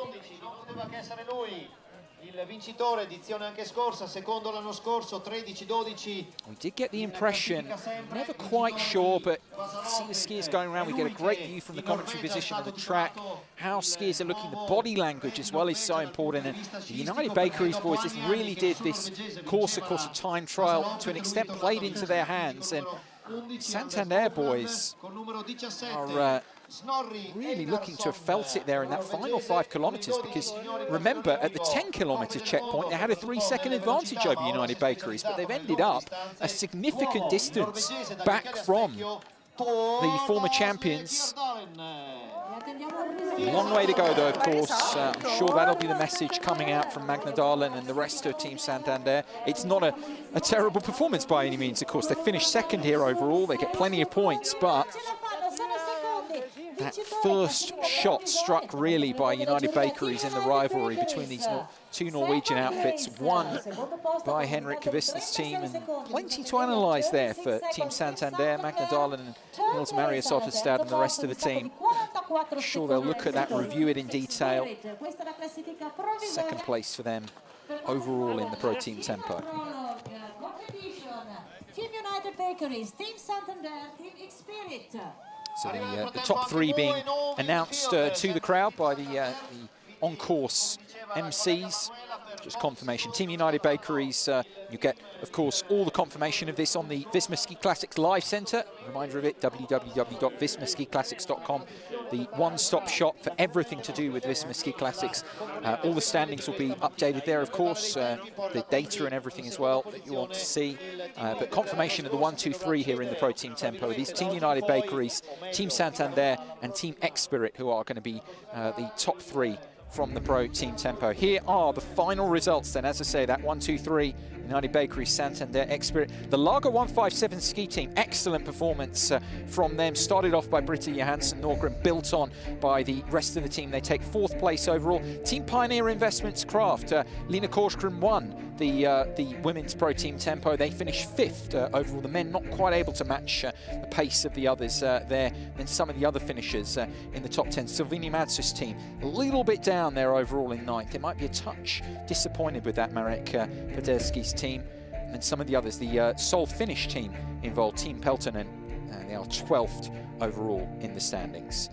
We did get the impression, never quite sure, but see the skiers going around. We get a great view from the commentary position of the track, how skiers are looking. The body language as well is so important. And the United Bakeries boys, this really did this course, of course, a time trial to an extent played into their hands. And Santander boys are really looking to have felt it there in that final 5 kilometres, because remember, at the 10-kilometre checkpoint they had a 3-second advantage over United Bakeries, but they've ended up a significant distance back from the former champions. Long way to go though, of course. I'm sure that'll be the message coming out from Magna Dahlin and the rest of Team Santander. It's not a terrible performance by any means, of course. They finished second here overall, they get plenty of points, but that first shot struck really by United Bakeries in the rivalry between these two Norwegian outfits, won by Henrik Kvissel's team, and plenty to analyse there for Team Santander, Magna Dahlin and Nils Marius Otterstad and the rest of the team. I'm sure they'll look at that, review it in detail. Second place for them overall in the Pro Team Tempo. Team United Bakeries, Team Santander, Team Xspirit. So the top 3 being announced to the crowd by the on-course MCs. Just confirmation. Team United Bakeries, you get, of course, all the confirmation of this on the Visma Ski Classics Live Centre. Reminder of it, www.vismaskiclassics.com. The one-stop shop for everything to do with Visma Ski Classics. All the standings will be updated there, of course, the data and everything as well that you want to see. But confirmation of the 1, 2, 3 here in the Pro Team Tempo. These Team United Bakeries, Team Santander and Team Xspirit, who are going to be the top 3 from the Pro Team Tempo. Here are the final results then. As I say, that 1, 2, 3, United Bakeries, Santander, Xspirit. The Lager 157 ski team, excellent performance from them. Started off by Britta Johansson Norgren, built on by the rest of the team. They take 4th place overall. Team Pioneer Investments Craft, Lina Korsgren won. the women's pro team tempo. They finished 5th overall. The men not quite able to match the pace of the others there. And some of the other finishers in the top 10. Silvini Madsus team a little bit down there overall in 9th. It might be a touch disappointed with that Marek Paderski's team. And some of the others, the sole Finnish team involved, Team Peltonen, they are 12th overall in the standings.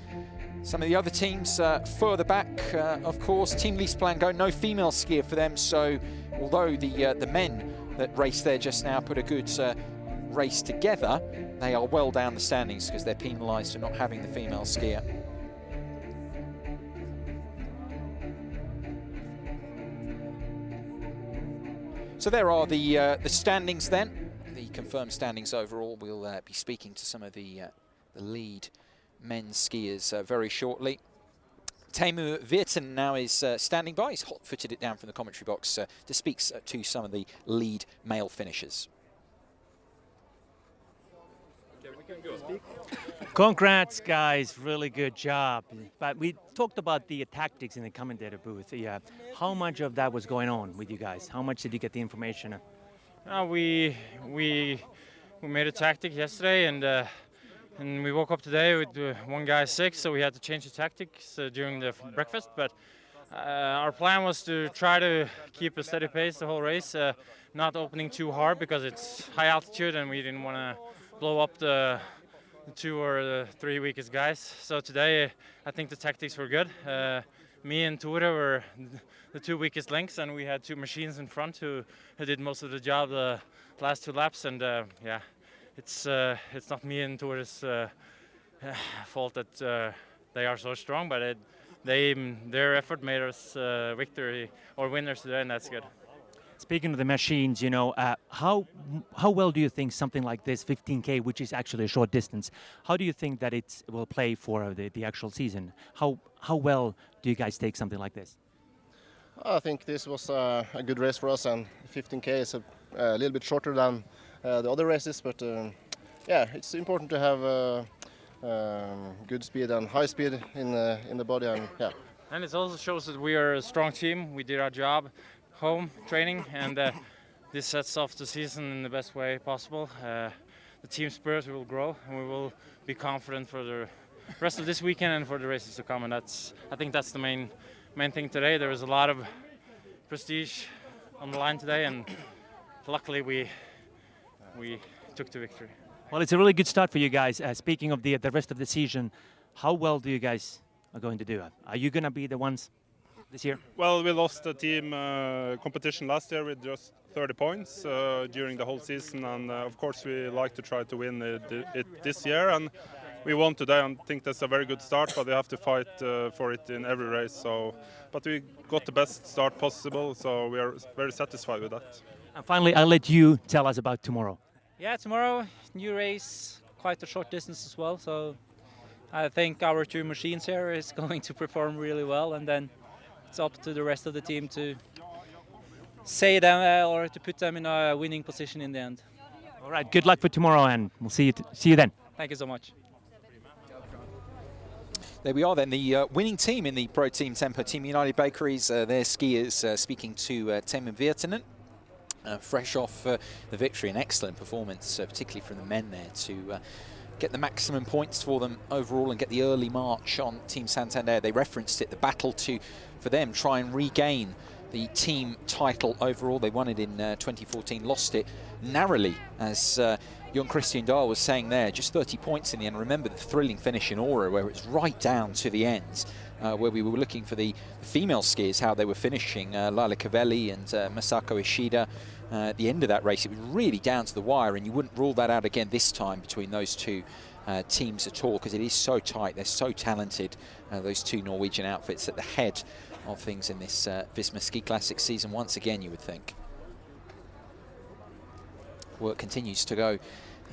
Some of the other teams further back, of course, Team Leaseplan, no female skier for them. So although the men that raced there just now put a good race together, they are well down the standings because they're penalised for not having the female skier. So there are the standings then, the confirmed standings overall. We'll be speaking to some of the lead men's skiers very shortly. Teemu Virtanen now is standing by. He's hot-footed it down from the commentary box to speak to some of the lead male finishers. Congrats, guys. Really good job. But we talked about the tactics in the commentator booth. Yeah. How much of that was going on with you guys? How much did you get the information? We made a tactic yesterday, and we woke up today with one guy sick, so we had to change the tactics during the breakfast. But our plan was to try to keep a steady pace the whole race, not opening too hard because it's high altitude and we didn't want to blow up the 2 or the 3 weakest guys. So today I think the tactics were good. Me and Tore were the 2 weakest links, and we had 2 machines in front who did most of the job the last 2 laps. And yeah, it's not me and Tore's fault that they are so strong, but their effort made us victory or winners today, and that's good. Speaking of the machines, you know, how well do you think something like this 15K, which is actually a short distance, how do you think that it will play for the actual season? How well do you guys take something like this? I think this was a good race for us, and 15K is a little bit shorter than the other races, but yeah, it's important to have good speed and high speed in the body, and yeah. And it also shows that we are a strong team. We did our job, home training, and this sets off the season in the best way possible. The team spirit will grow, and we will be confident for the rest of this weekend and for the races to come. And I think that's the main thing today. There was a lot of prestige on the line today, and luckily we took the victory. Well, it's a really good start for you guys. Speaking of the rest of the season, how well do you guys are going to do? Are you going to be the ones this year? Well, we lost the team competition last year with just 30 points during the whole season, and of course we like to try to win it this year, and we won today. I think that's a very good start, but we have to fight for it in every race. So, but we got the best start possible, so we are very satisfied with that. And finally, I'll let you tell us about tomorrow. Yeah, tomorrow, new race, quite a short distance as well, so I think our 2 machines here is going to perform really well, and then it's up to the rest of the team to say them or to put them in a winning position in the end. All right, good luck for tomorrow, and we'll see you then. Thank you so much. There we are then, the winning team in the Pro Team Tempo, Team United Bakeries, their skiers speaking to Teemu Virtanen. Fresh off the victory, an excellent performance, particularly from the men there, to get the maximum points for them overall and get the early march on Team Santander. They referenced it, the battle for them try and regain the team title overall. They won it in 2014, lost it narrowly, as Jon Christian Dahl was saying there, just 30 points in the end. Remember the thrilling finish in Åre where it's right down to the end, where we were looking for the female skiers, how they were finishing, Laila Cavelli and Masako Ishida. At the end of that race, it was really down to the wire, and you wouldn't rule that out again this time between those 2 teams at all, because it is so tight. They're so talented, those 2 Norwegian outfits at the head of things in this Visma Ski Classics season once again, you would think. Work continues to go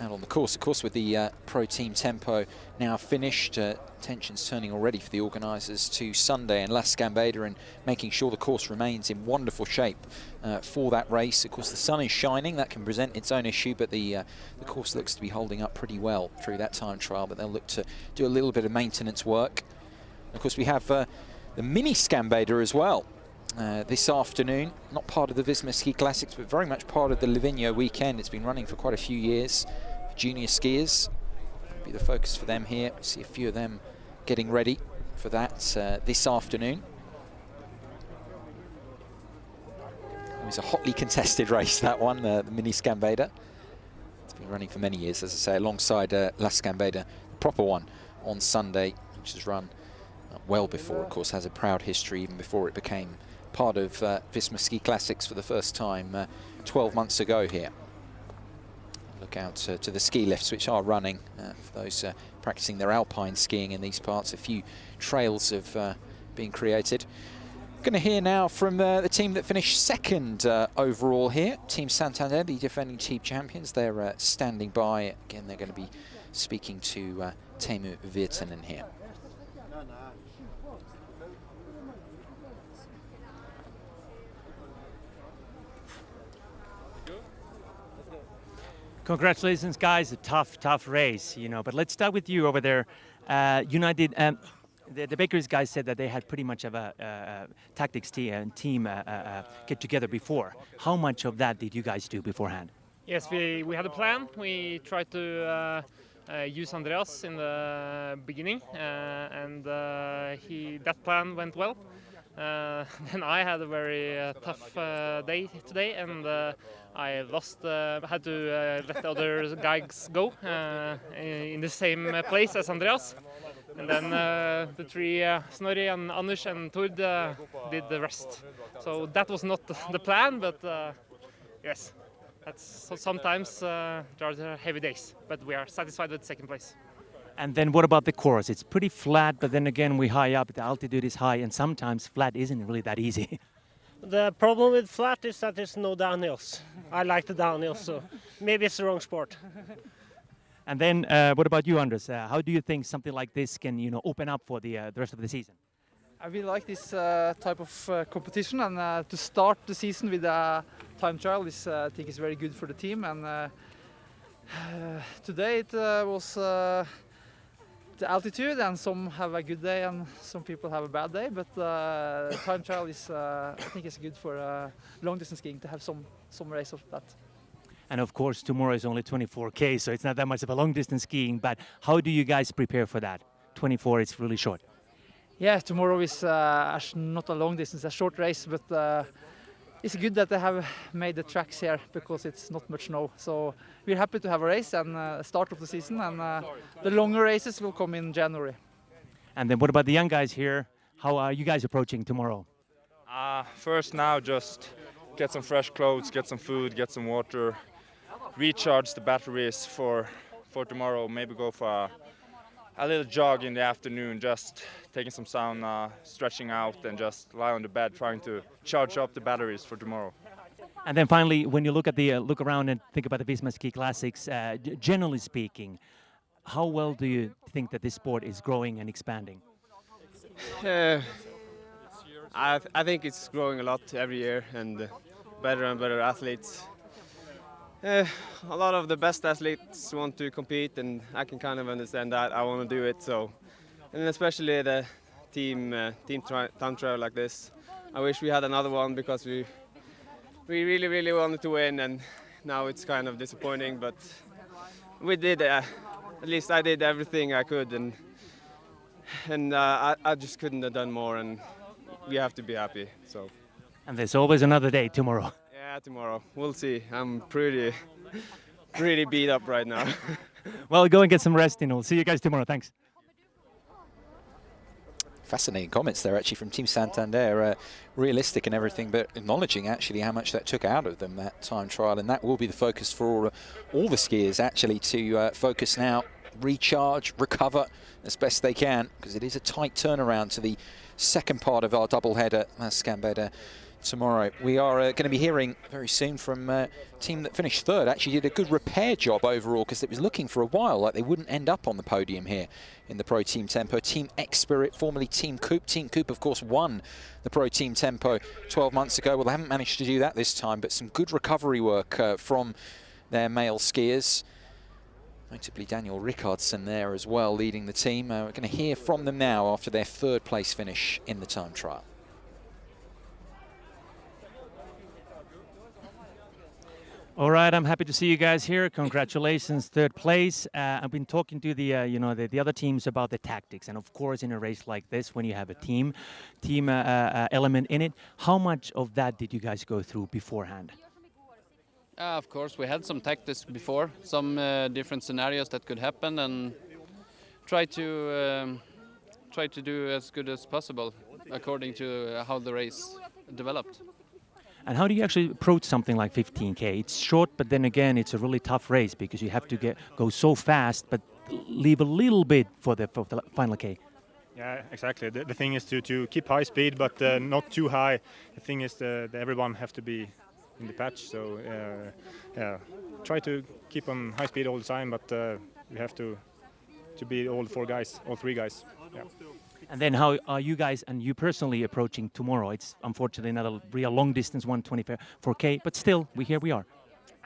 out on the course, of course, with the Pro Team Tempo now finished. Tensions turning already for the organisers to Sunday and Las Gambetta, and making sure the course remains in wonderful shape for that race. Of course, the sun is shining, that can present its own issue, but the course looks to be holding up pretty well through that time trial, but they'll look to do a little bit of maintenance work. Of course, we have the mini Scambetta as well, this afternoon. Not part of the Visma Ski Classics, but very much part of the Livigno weekend. It's been running for quite a few years. Junior skiers will be the focus for them here. See a few of them getting ready for that this afternoon. It was a hotly contested race, that one, the Mini Scambeda. It's been running for many years, as I say, alongside La Scambeda, the proper one, on Sunday, which was run well before, of course, has a proud history, even before it became part of Visma Ski Classics for the first time 12 months ago here. Look out to the ski lifts, which are running for those practicing their alpine skiing in these parts. A few trails have been created. Going to hear now from the team that finished second overall here, Team Santander, the defending team champions. They're standing by. Again, they're going to be speaking to Teemu Virtanen here. Congratulations, guys. A tough race, you know. But let's start with you over there. United. The Bakeries guys said that they had pretty much of a tactics team get together before. How much of that did you guys do beforehand? Yes, we had a plan. We tried to use Andreas in the beginning, and that plan went well. Then I had a very tough day today, and I had to let the other guys go in the same place as Andreas. And then the three, Snorri and Anders and Tord, did the rest. So that was not the plan, but yes, so sometimes there are heavy days, but we are satisfied with second place. And then what about the course? It's pretty flat, but then again, we're high up, the altitude is high, and sometimes flat isn't really that easy. The problem with flat is that there's no downhills. I like the downhills, so maybe it's the wrong sport. And then what about you, Anders? How do you think something like this can, open up for the rest of the season? I really like this type of competition, and to start the season with a time trial is, I think, is very good for the team. And today it was the altitude, and some have a good day and some people have a bad day. But time trial is, I think, is good for long distance skiing to have some race of that. And of course, tomorrow is only 24K, so it's not that much of a long distance skiing. But how do you guys prepare for that? 24, it's really short. Yeah, tomorrow is not a long distance, a short race, but it's good that they have made the tracks here because it's not much snow. So we're happy to have a race and start of the season, and the longer races will come in January. And then what about the young guys here? How are you guys approaching tomorrow? First now, just get some fresh clothes, get some food, get some water, recharge the batteries for tomorrow, maybe go for a little jog in the afternoon, just taking some sauna, stretching out, and just lie on the bed trying to charge up the batteries for tomorrow. And then finally, when you look at look around and think about the Visma Ski Classics, generally speaking, how well do you think that this sport is growing and expanding? I think it's growing a lot every year, and better and better athletes. A lot of the best athletes want to compete, and I can kind of understand that. I want to do it, so, and especially the team time trial like this. I wish we had another one because we really wanted to win, and now it's kind of disappointing. But we did, at least I did everything I could, and I just couldn't have done more, and we have to be happy. So. And there's always another day tomorrow. Yeah, tomorrow. We'll see. I'm pretty beat up right now. Well, go and get some rest, and we'll see you guys tomorrow. Thanks. Fascinating comments there, actually, from Team Santander. Realistic and everything, but acknowledging actually how much that took out of them, that time trial, and that will be the focus for all the skiers, actually, to focus now, recharge, recover as best they can, because it is a tight turnaround to the second part of our doubleheader, Scambeda, tomorrow. We are going to be hearing very soon from a team that finished third. Actually did a good repair job overall, because it was looking for a while like they wouldn't end up on the podium here in the Pro Team Tempo. Team X-Spirit, formerly Team Coop. Team Coop, of course, won the Pro Team Tempo 12 months ago. Well, they haven't managed to do that this time, but some good recovery work from their male skiers. Notably Daniel Rickardson there as well, leading the team. We're going to hear from them now after their third place finish in the time trial. All right, I'm happy to see you guys here. Congratulations, third place. I've been talking to the the other teams about the tactics, and of course, in a race like this, when you have a team element in it, how much of that did you guys go through beforehand? Of course, we had some tactics before, some different scenarios that could happen, and try to do as good as possible according to how the race developed. And how do you actually approach something like 15K? It's short, but then again, it's a really tough race because you have to go so fast, but leave a little bit for the final K. Yeah, exactly. The thing is to keep high speed, but not too high. The thing is that everyone have to be in the patch. So yeah, try to keep on high speed all the time, but we have to be all three guys. Yeah. And then how are you guys and you personally approaching tomorrow? It's unfortunately not a real long distance, 124K, but still, here we are.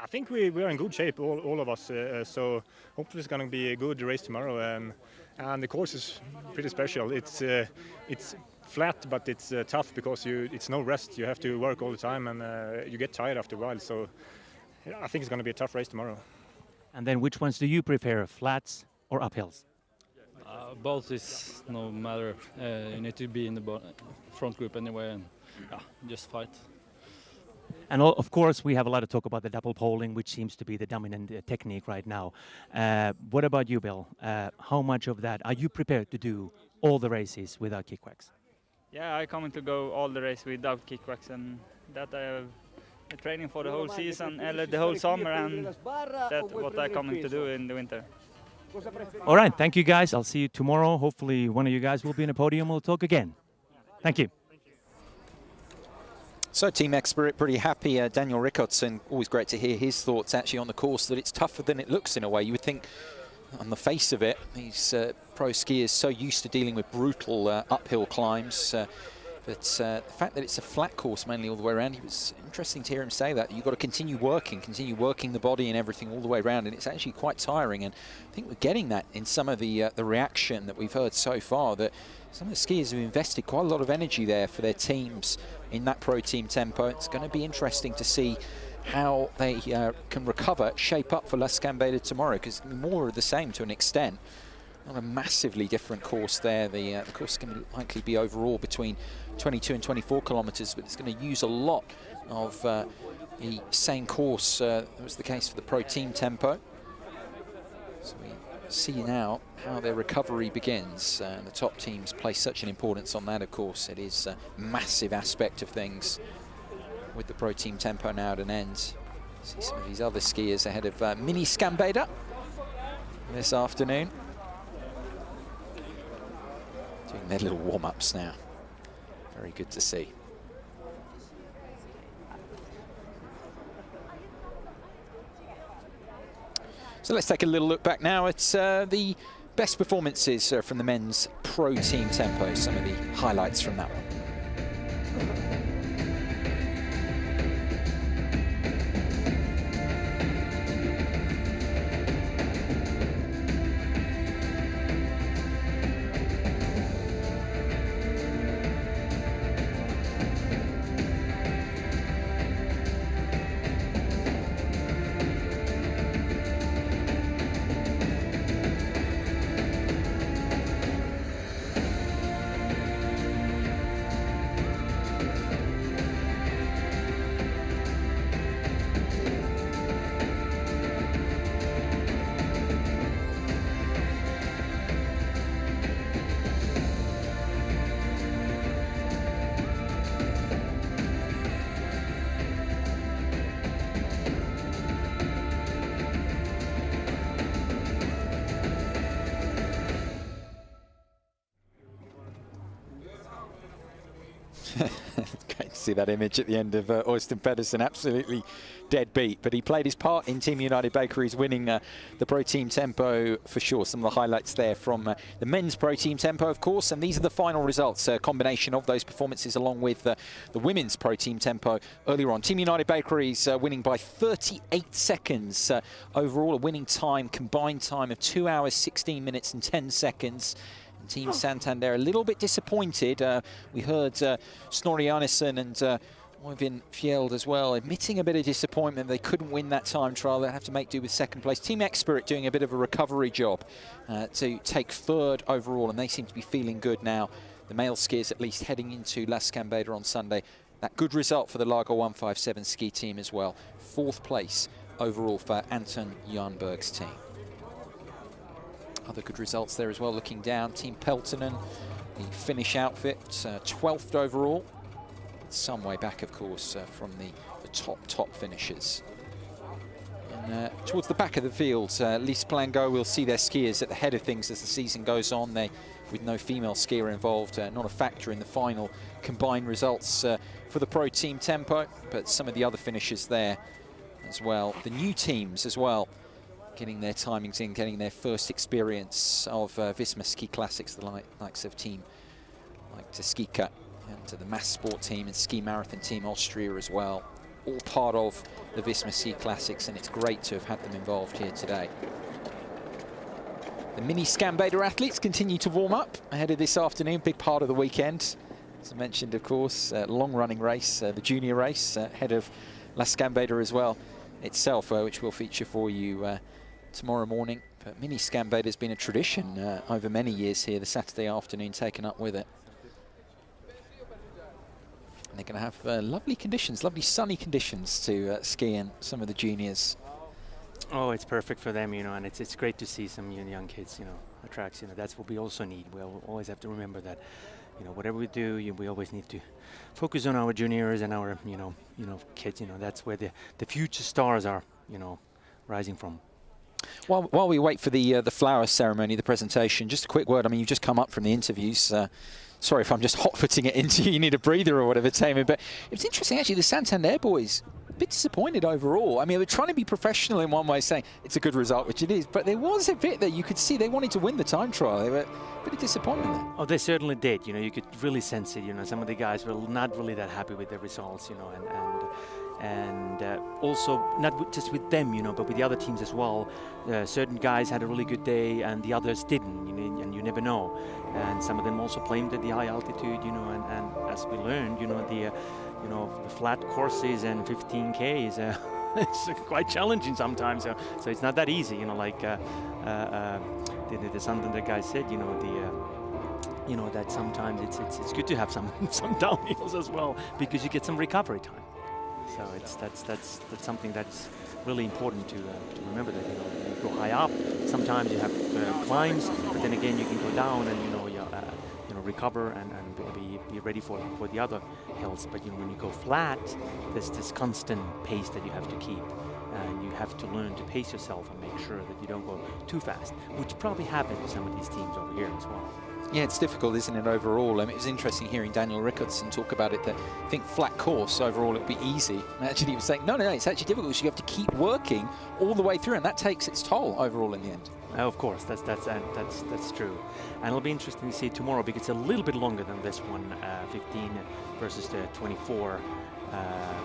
I think we are in good shape, all of us. So hopefully it's going to be a good race tomorrow. And the course is pretty special. It's flat, but it's tough because it's no rest. You have to work all the time, and you get tired after a while. So I think it's going to be a tough race tomorrow. And then which ones do you prefer, flats or uphills? Both is no matter. You need to be in the front group anyway, and just fight. And of course, we have a lot of talk about the double poling, which seems to be the dominant technique right now. What about you, Bill? How much of that are you prepared to do all the races without kick-whacks? Yeah, I coming to go all the race without kick-whacks, and that I have been training for the whole season, the whole summer, and that's what I coming to do in the winter. All right, thank you guys. I'll see you tomorrow. Hopefully one of you guys will be in a podium. We'll talk again. Thank you. So Team Expert pretty happy. Daniel Rickardsson, always great to hear his thoughts actually on the course, that it's tougher than it looks in a way. You would think on the face of it, these pro skiers so used to dealing with brutal uphill climbs. But the fact that it's a flat course mainly all the way around, it was interesting to hear him say that. You've got to continue working the body and everything all the way around, and it's actually quite tiring. And I think we're getting that in some of the reaction that we've heard so far, that some of the skiers have invested quite a lot of energy there for their teams in that pro team tempo. It's going to be interesting to see how they can recover, shape up for La Scambeda tomorrow, because it's going to be more of the same to an extent. Not a massively different course there. The course is going to likely be overall between 22 and 24 kilometres, but it's going to use a lot of the same course that was the case for the pro team tempo. So we see now how their recovery begins. The top teams place such an importance on that, of course. It is a massive aspect of things with the pro team tempo now at an end. See some of these other skiers ahead of Mini Scambeda this afternoon. Doing their little warm-ups now. Very good to see. So let's take a little look back now at the best performances from the men's pro team tempo. Some of the highlights from that one. Great to see that image at the end of Øystein Pedersen, absolutely dead beat, but he played his part in Team United Bakeries winning the Pro Team Tempo for sure. Some of the highlights there from the men's Pro Team Tempo, of course, and these are the final results, a combination of those performances along with the women's Pro Team Tempo earlier on. Team United Bakeries winning by 38 seconds overall, a winning time, combined time of 2 hours, 16 minutes and 10 seconds. Team Santander a little bit disappointed. We heard Snorri Arnesen and Oyvind Fjeld as well, admitting a bit of disappointment they couldn't win that time trial. They'll have to make do with second place. Team X-Spirit doing a bit of a recovery job to take third overall, and they seem to be feeling good now. The male skiers at least heading into La Scambeda on Sunday. That good result for the Lago 157 ski team as well. 4th place overall for Anton Jernberg's team. Other good results there as well. Looking down, Team Peltonen, the Finnish outfit, 12th overall. Some way back, of course, from the top finishers. And towards the back of the field, Lise Plango will see their skiers at the head of things as the season goes on. They, with no female skier involved, not a factor in the final combined results for the pro team Tempo, but some of the other finishers there as well. The new teams as well, getting their timings in, getting their first experience of Visma Ski Classics, the likes of team like Teskika, and to the mass sport team and ski marathon team Austria as well, all part of the Visma Ski Classics, and it's great to have had them involved here today. The mini Scambeda athletes continue to warm up ahead of this afternoon, big part of the weekend. As I mentioned, of course, long running race, the junior race ahead of La Scambeda as well itself, which we'll feature for you tomorrow morning. But mini Scambeda has been a tradition over many years here, the Saturday afternoon taken up with it. And they're going to have lovely conditions, lovely sunny conditions to ski in, some of the juniors. Oh, it's perfect for them, you know, and it's great to see some young kids, you know, at tracks. You know, that's what we also need. We'll always have to remember that, you know, whatever we do, we always need to focus on our juniors and our, you know, kids. You know, that's where the future stars are, you know, rising from. While we wait for the flower ceremony, the presentation, just a quick word. I mean, you've just come up from the interviews. Sorry if I'm just hot-footing it into you. You need a breather or whatever, Tamer. But it's interesting, actually, the Santander boys, a bit disappointed overall. I mean, they're trying to be professional in one way, saying it's a good result, which it is. But there was a bit that you could see they wanted to win the time trial. They were a bit of disappointment there. Oh, they certainly did. You know, you could really sense it. You know, some of the guys were not really that happy with their results, you know, and also not just with them, you know, but with the other teams as well. Certain guys had a really good day and the others didn't, you know, and you never know. And some of them also blamed the high altitude, you know, and as we learned, you know, the flat courses and 15K it's quite challenging sometimes. So it's not that easy, you know, like the Santander guy said, you know, that sometimes it's good to have some downhills as well, because you get some recovery time. So that's something that's really important to remember, that, you know, you go high up. Sometimes you have climbs, but then again you can go down and, you know, recover and be ready for the other hills. But, you know, when you go flat, there's this constant pace that you have to keep, and you have to learn to pace yourself and make sure that you don't go too fast, which probably happened to some of these teams over here as well. Yeah, it's difficult, isn't it, overall? I mean, it was interesting hearing Daniel Rickardson talk about it, that I think flat course overall it would be easy. And actually he was saying, no, it's actually difficult, because you have to keep working all the way through, and that takes its toll overall in the end. Of course, that's true. And it'll be interesting to see tomorrow, because it's a little bit longer than this one, 15 versus the 24.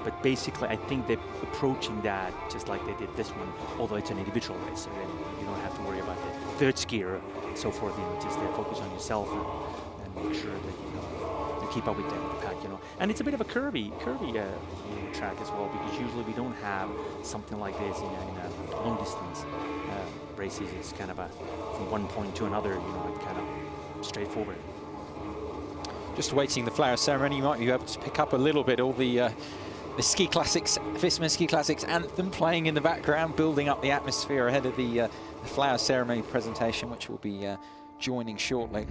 But basically, I think they're approaching that just like they did this one, although it's an individual race, so then you don't have to worry about the third skier, so forth. You know, just focus on yourself and make sure that, you know, you keep up with the pack, you know. And it's a bit of a curvy track as well, because usually we don't have something like this in a long distance races. It's kind of from one point to another, you know, it's kind of straightforward. Just awaiting the flower ceremony, you might be able to pick up a little bit all the Ski Classics, Visma Ski Classics anthem playing in the background, building up the atmosphere ahead of the flower ceremony presentation, which will be joining shortly.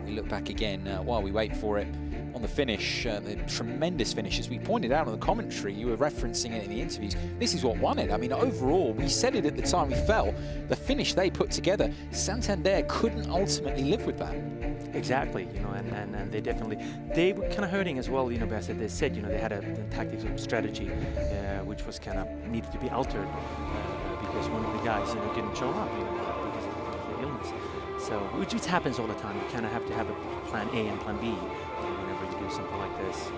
We look back again while we wait for it on the finish, the tremendous finish. As we pointed out on the commentary, you were referencing it in the interviews, this is what won it. I mean, overall, we said it at the time we fell, the finish they put together, Santander couldn't ultimately live with that. Exactly, you know, and they were kind of hurting as well, you know, as they said, you know, they had a tactical strategy which was kind of needed to be altered because one of the guys, you know, didn't show up, you know, because of the illness. So, which happens all the time. You kind of have to have a plan A and plan B whenever you do something like this.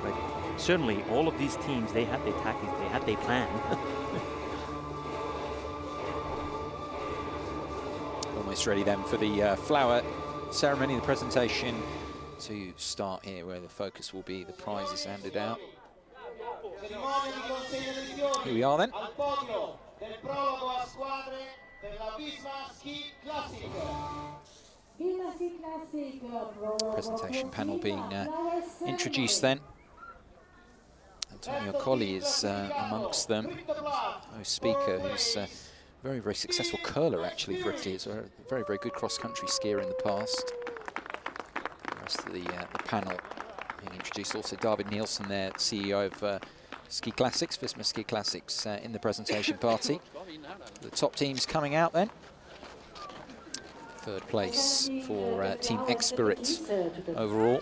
But certainly, all of these teams, they had their tactics, they had their plan. Almost ready then for the flower ceremony, the presentation to start here, where the focus will be the prizes handed out. Here we are then. Presentation panel being introduced then. Antonio Colli is amongst them. Speaker, who's a very, very successful curler actually for Italy. He's a very, very good cross-country skier in the past. The rest of the panel being introduced. Also David Nielsen there, CEO of Ski Classics, Visma Ski Classics in the presentation party. The top teams coming out then. Third place for Team X-Spirit overall.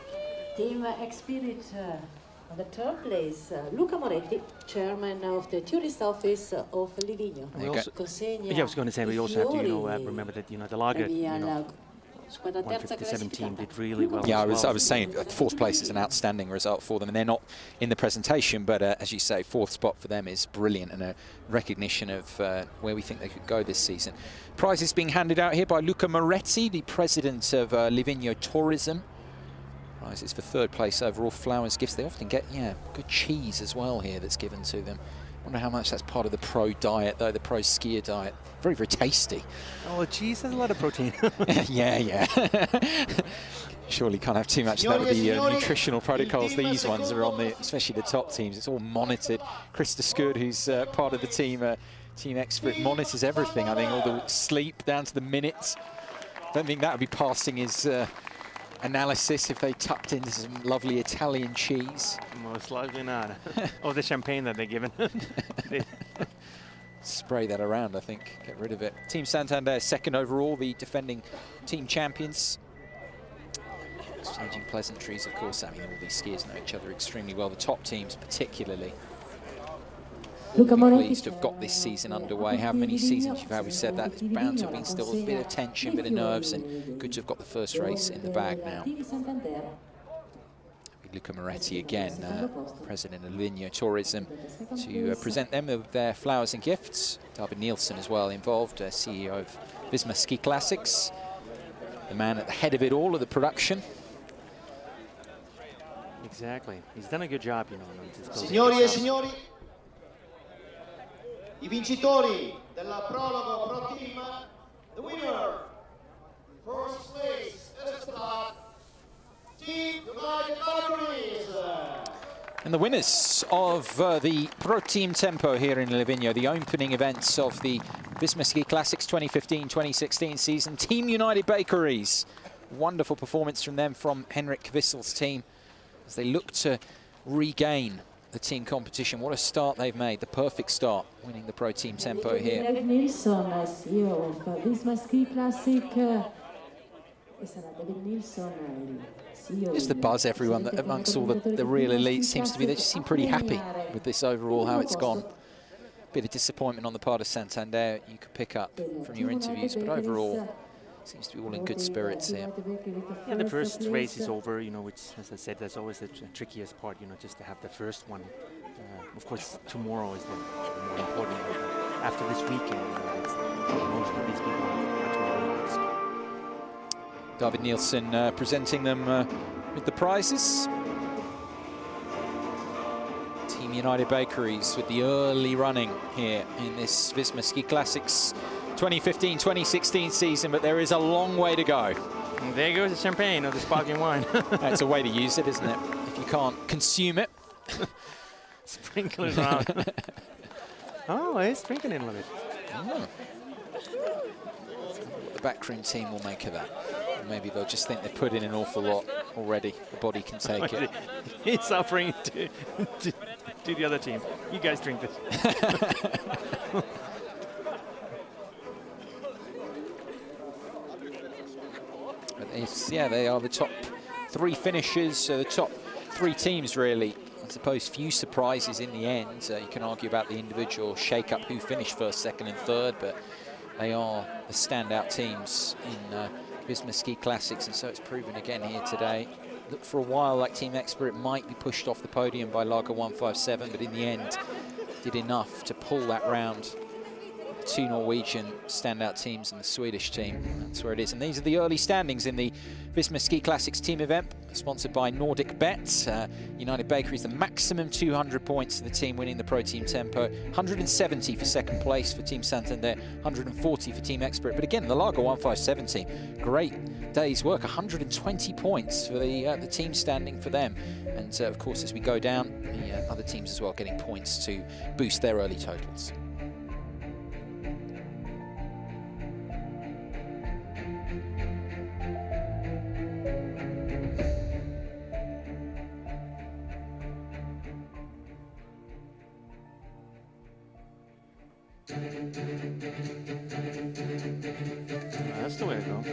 Team X-Spirit on the third place, Luca Moretti, chairman of the tourist office of Livigno. Yeah, I was going to say we also have to, remember that the Lager, 157 team did really well. Yeah, I was saying fourth place is an outstanding result for them, and they're not in the presentation, but as you say, fourth spot for them is brilliant and a recognition of where we think they could go this season. Prizes being handed out here by Luca Moretti, the president of Livigno Tourism. Prizes for third place overall, flowers, gifts. They often get, good cheese as well here that's given to them. I wonder how much that's part of the pro diet, though, the pro skier diet. Very, very tasty. Oh, cheese has a lot of protein. yeah. Surely can't have too much of that with the nutritional protocols. These ones are on the, especially the top teams. It's all monitored. Krista Skurd, who's part of the team, Team X-Spirit, monitors everything. I think all the sleep down to the minutes. Don't think that would be passing his analysis if they tucked in some lovely Italian cheese. Most likely not. Or the champagne that they're given. Spray that around, I think. Get rid of it. Team Santander, second overall, the defending team champions. Exchanging pleasantries, of course. I mean, all these skiers know each other extremely well. The top teams, particularly. We're pleased to have got this season underway. How many seasons you've had? We said that. It's bound to have been still a bit of tension, a bit of nerves, and good to have got the first race in the bag now. Luca Moretti again, president of Livigno Tourism, to present them with their flowers and gifts. David Nielsen as well involved, CEO of Visma Ski Classics, the man at the head of it all, of the production. Exactly. He's done a good job, Signori e signori, I vincitori della Prologo Pro Team, the winner, first place, Estrat, Team United Bakeries. And the winners of the Pro Team Tempo here in Livigno, the opening events of the Visma Ski Classics 2015-2016 season, Team United Bakeries. Wonderful performance from them, from Henrik Vissel's team, as they look to regain the team competition. What a start they've made, the perfect start, winning the Pro Team Tempo here. David Nilsson, CEO of Visma Ski Classic. David Nilsson, Just the buzz, everyone, that amongst all the real elites seems to be, they just seem pretty happy with this overall, how it's gone. Bit of disappointment on the part of Santander you could pick up from your interviews, but overall, seems to be all in good spirits here. Yeah, the first race is over, which, as I said, that's always the trickiest part, just to have the first one. Of course, tomorrow is the more important one. After this weekend, most of these people are tomorrow race. David Nielsen presenting them with the prizes. Team United Bakeries with the early running here in this Visma Ski Classics 2015-2016 season, but there is a long way to go. And there goes the champagne or the sparkling wine. That's a way to use it, isn't it? If you can't consume it. Sprinkle it around. Oh, it's sprinkling a little bit. Oh. The backroom team will make of that. Maybe they'll just think they put in an awful lot already. The body can take it. He's offering to the other team. You guys drink this. But yeah, they are the top three finishers, so the top three teams really. I suppose few surprises in the end. You can argue about the individual shake-up who finished first, second and third, but they are the standout teams in Visma Ski Classics, and so it's proven again here today. Looked for a while like Team X-Spirit might be pushed off the podium by Lager 157, but in the end did enough to pull that round two Norwegian standout teams and the Swedish team. That's where it is. And these are the early standings in the Visma Ski Classics team event, sponsored by Nordic Bet. United Bakeries, the maximum 200 points for the team winning the Pro Team Tempo, 170 for second place for Team Santander, 140 for Team Expert. But again, the Lager 157 team, great day's work, 120 points for the team standing for them. And of course, as we go down, the other teams as well getting points to boost their early totals. That's the way to go.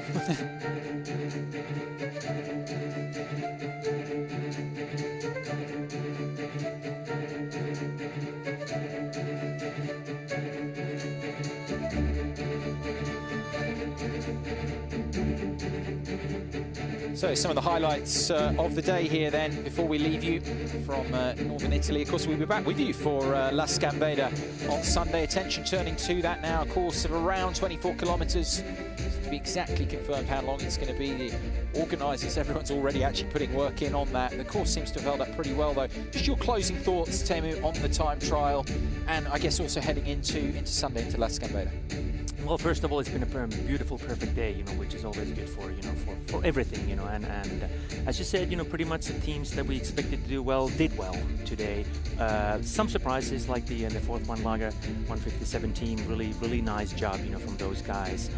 So some of the highlights of the day here then, before we leave you from northern Italy. Of course, we'll be back with you for La Scambeda on Sunday. Attention turning to that now, a course of around 24 kilometres. To be exactly confirmed how long it's going to be. The organisers, everyone's already actually putting work in on that. The course seems to have held up pretty well though. Just your closing thoughts, Teemu, on the time trial, and I guess also heading into Sunday, into La Scambeda. Well, first of all, it's been a beautiful, perfect day, which is always good for, for everything, and as you said, pretty much the teams that we expected to do well did well today. Some surprises like the fourth one, Lager 157 team, really nice job, from those guys.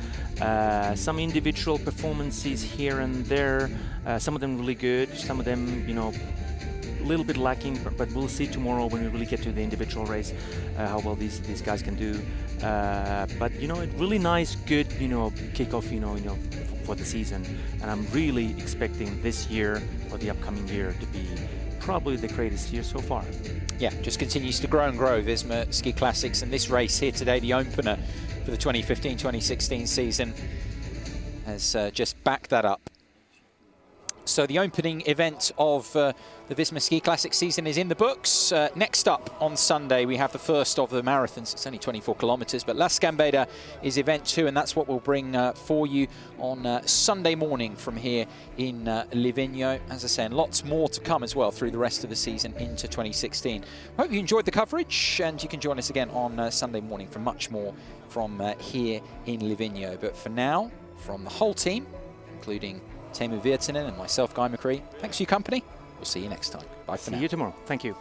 Some individual performances here and there, some of them really good, some of them, a little bit lacking, but we'll see tomorrow when we really get to the individual race how well these guys can do. But really nice, good kickoff for the season, and I'm really expecting this year or the upcoming year to be probably the greatest year so far. Yeah, just continues to grow and grow, Visma Ski Classics, and this race here today, the opener for the 2015-2016 season, has just backed that up. So the opening event of the Visma Ski Classic season is in the books. Next up on Sunday, we have the first of the marathons. It's only 24 kilometres, but La Scambeda is event 2, and that's what we'll bring for you on Sunday morning from here in Livigno. As I say, and lots more to come as well through the rest of the season into 2016. Hope you enjoyed the coverage, and you can join us again on Sunday morning for much more from here in Livigno. But for now, from the whole team, including Teemu Virtanen and myself, Guy McCree, thanks for your company. We'll see you next time. Bye for now. See you tomorrow. Thank you.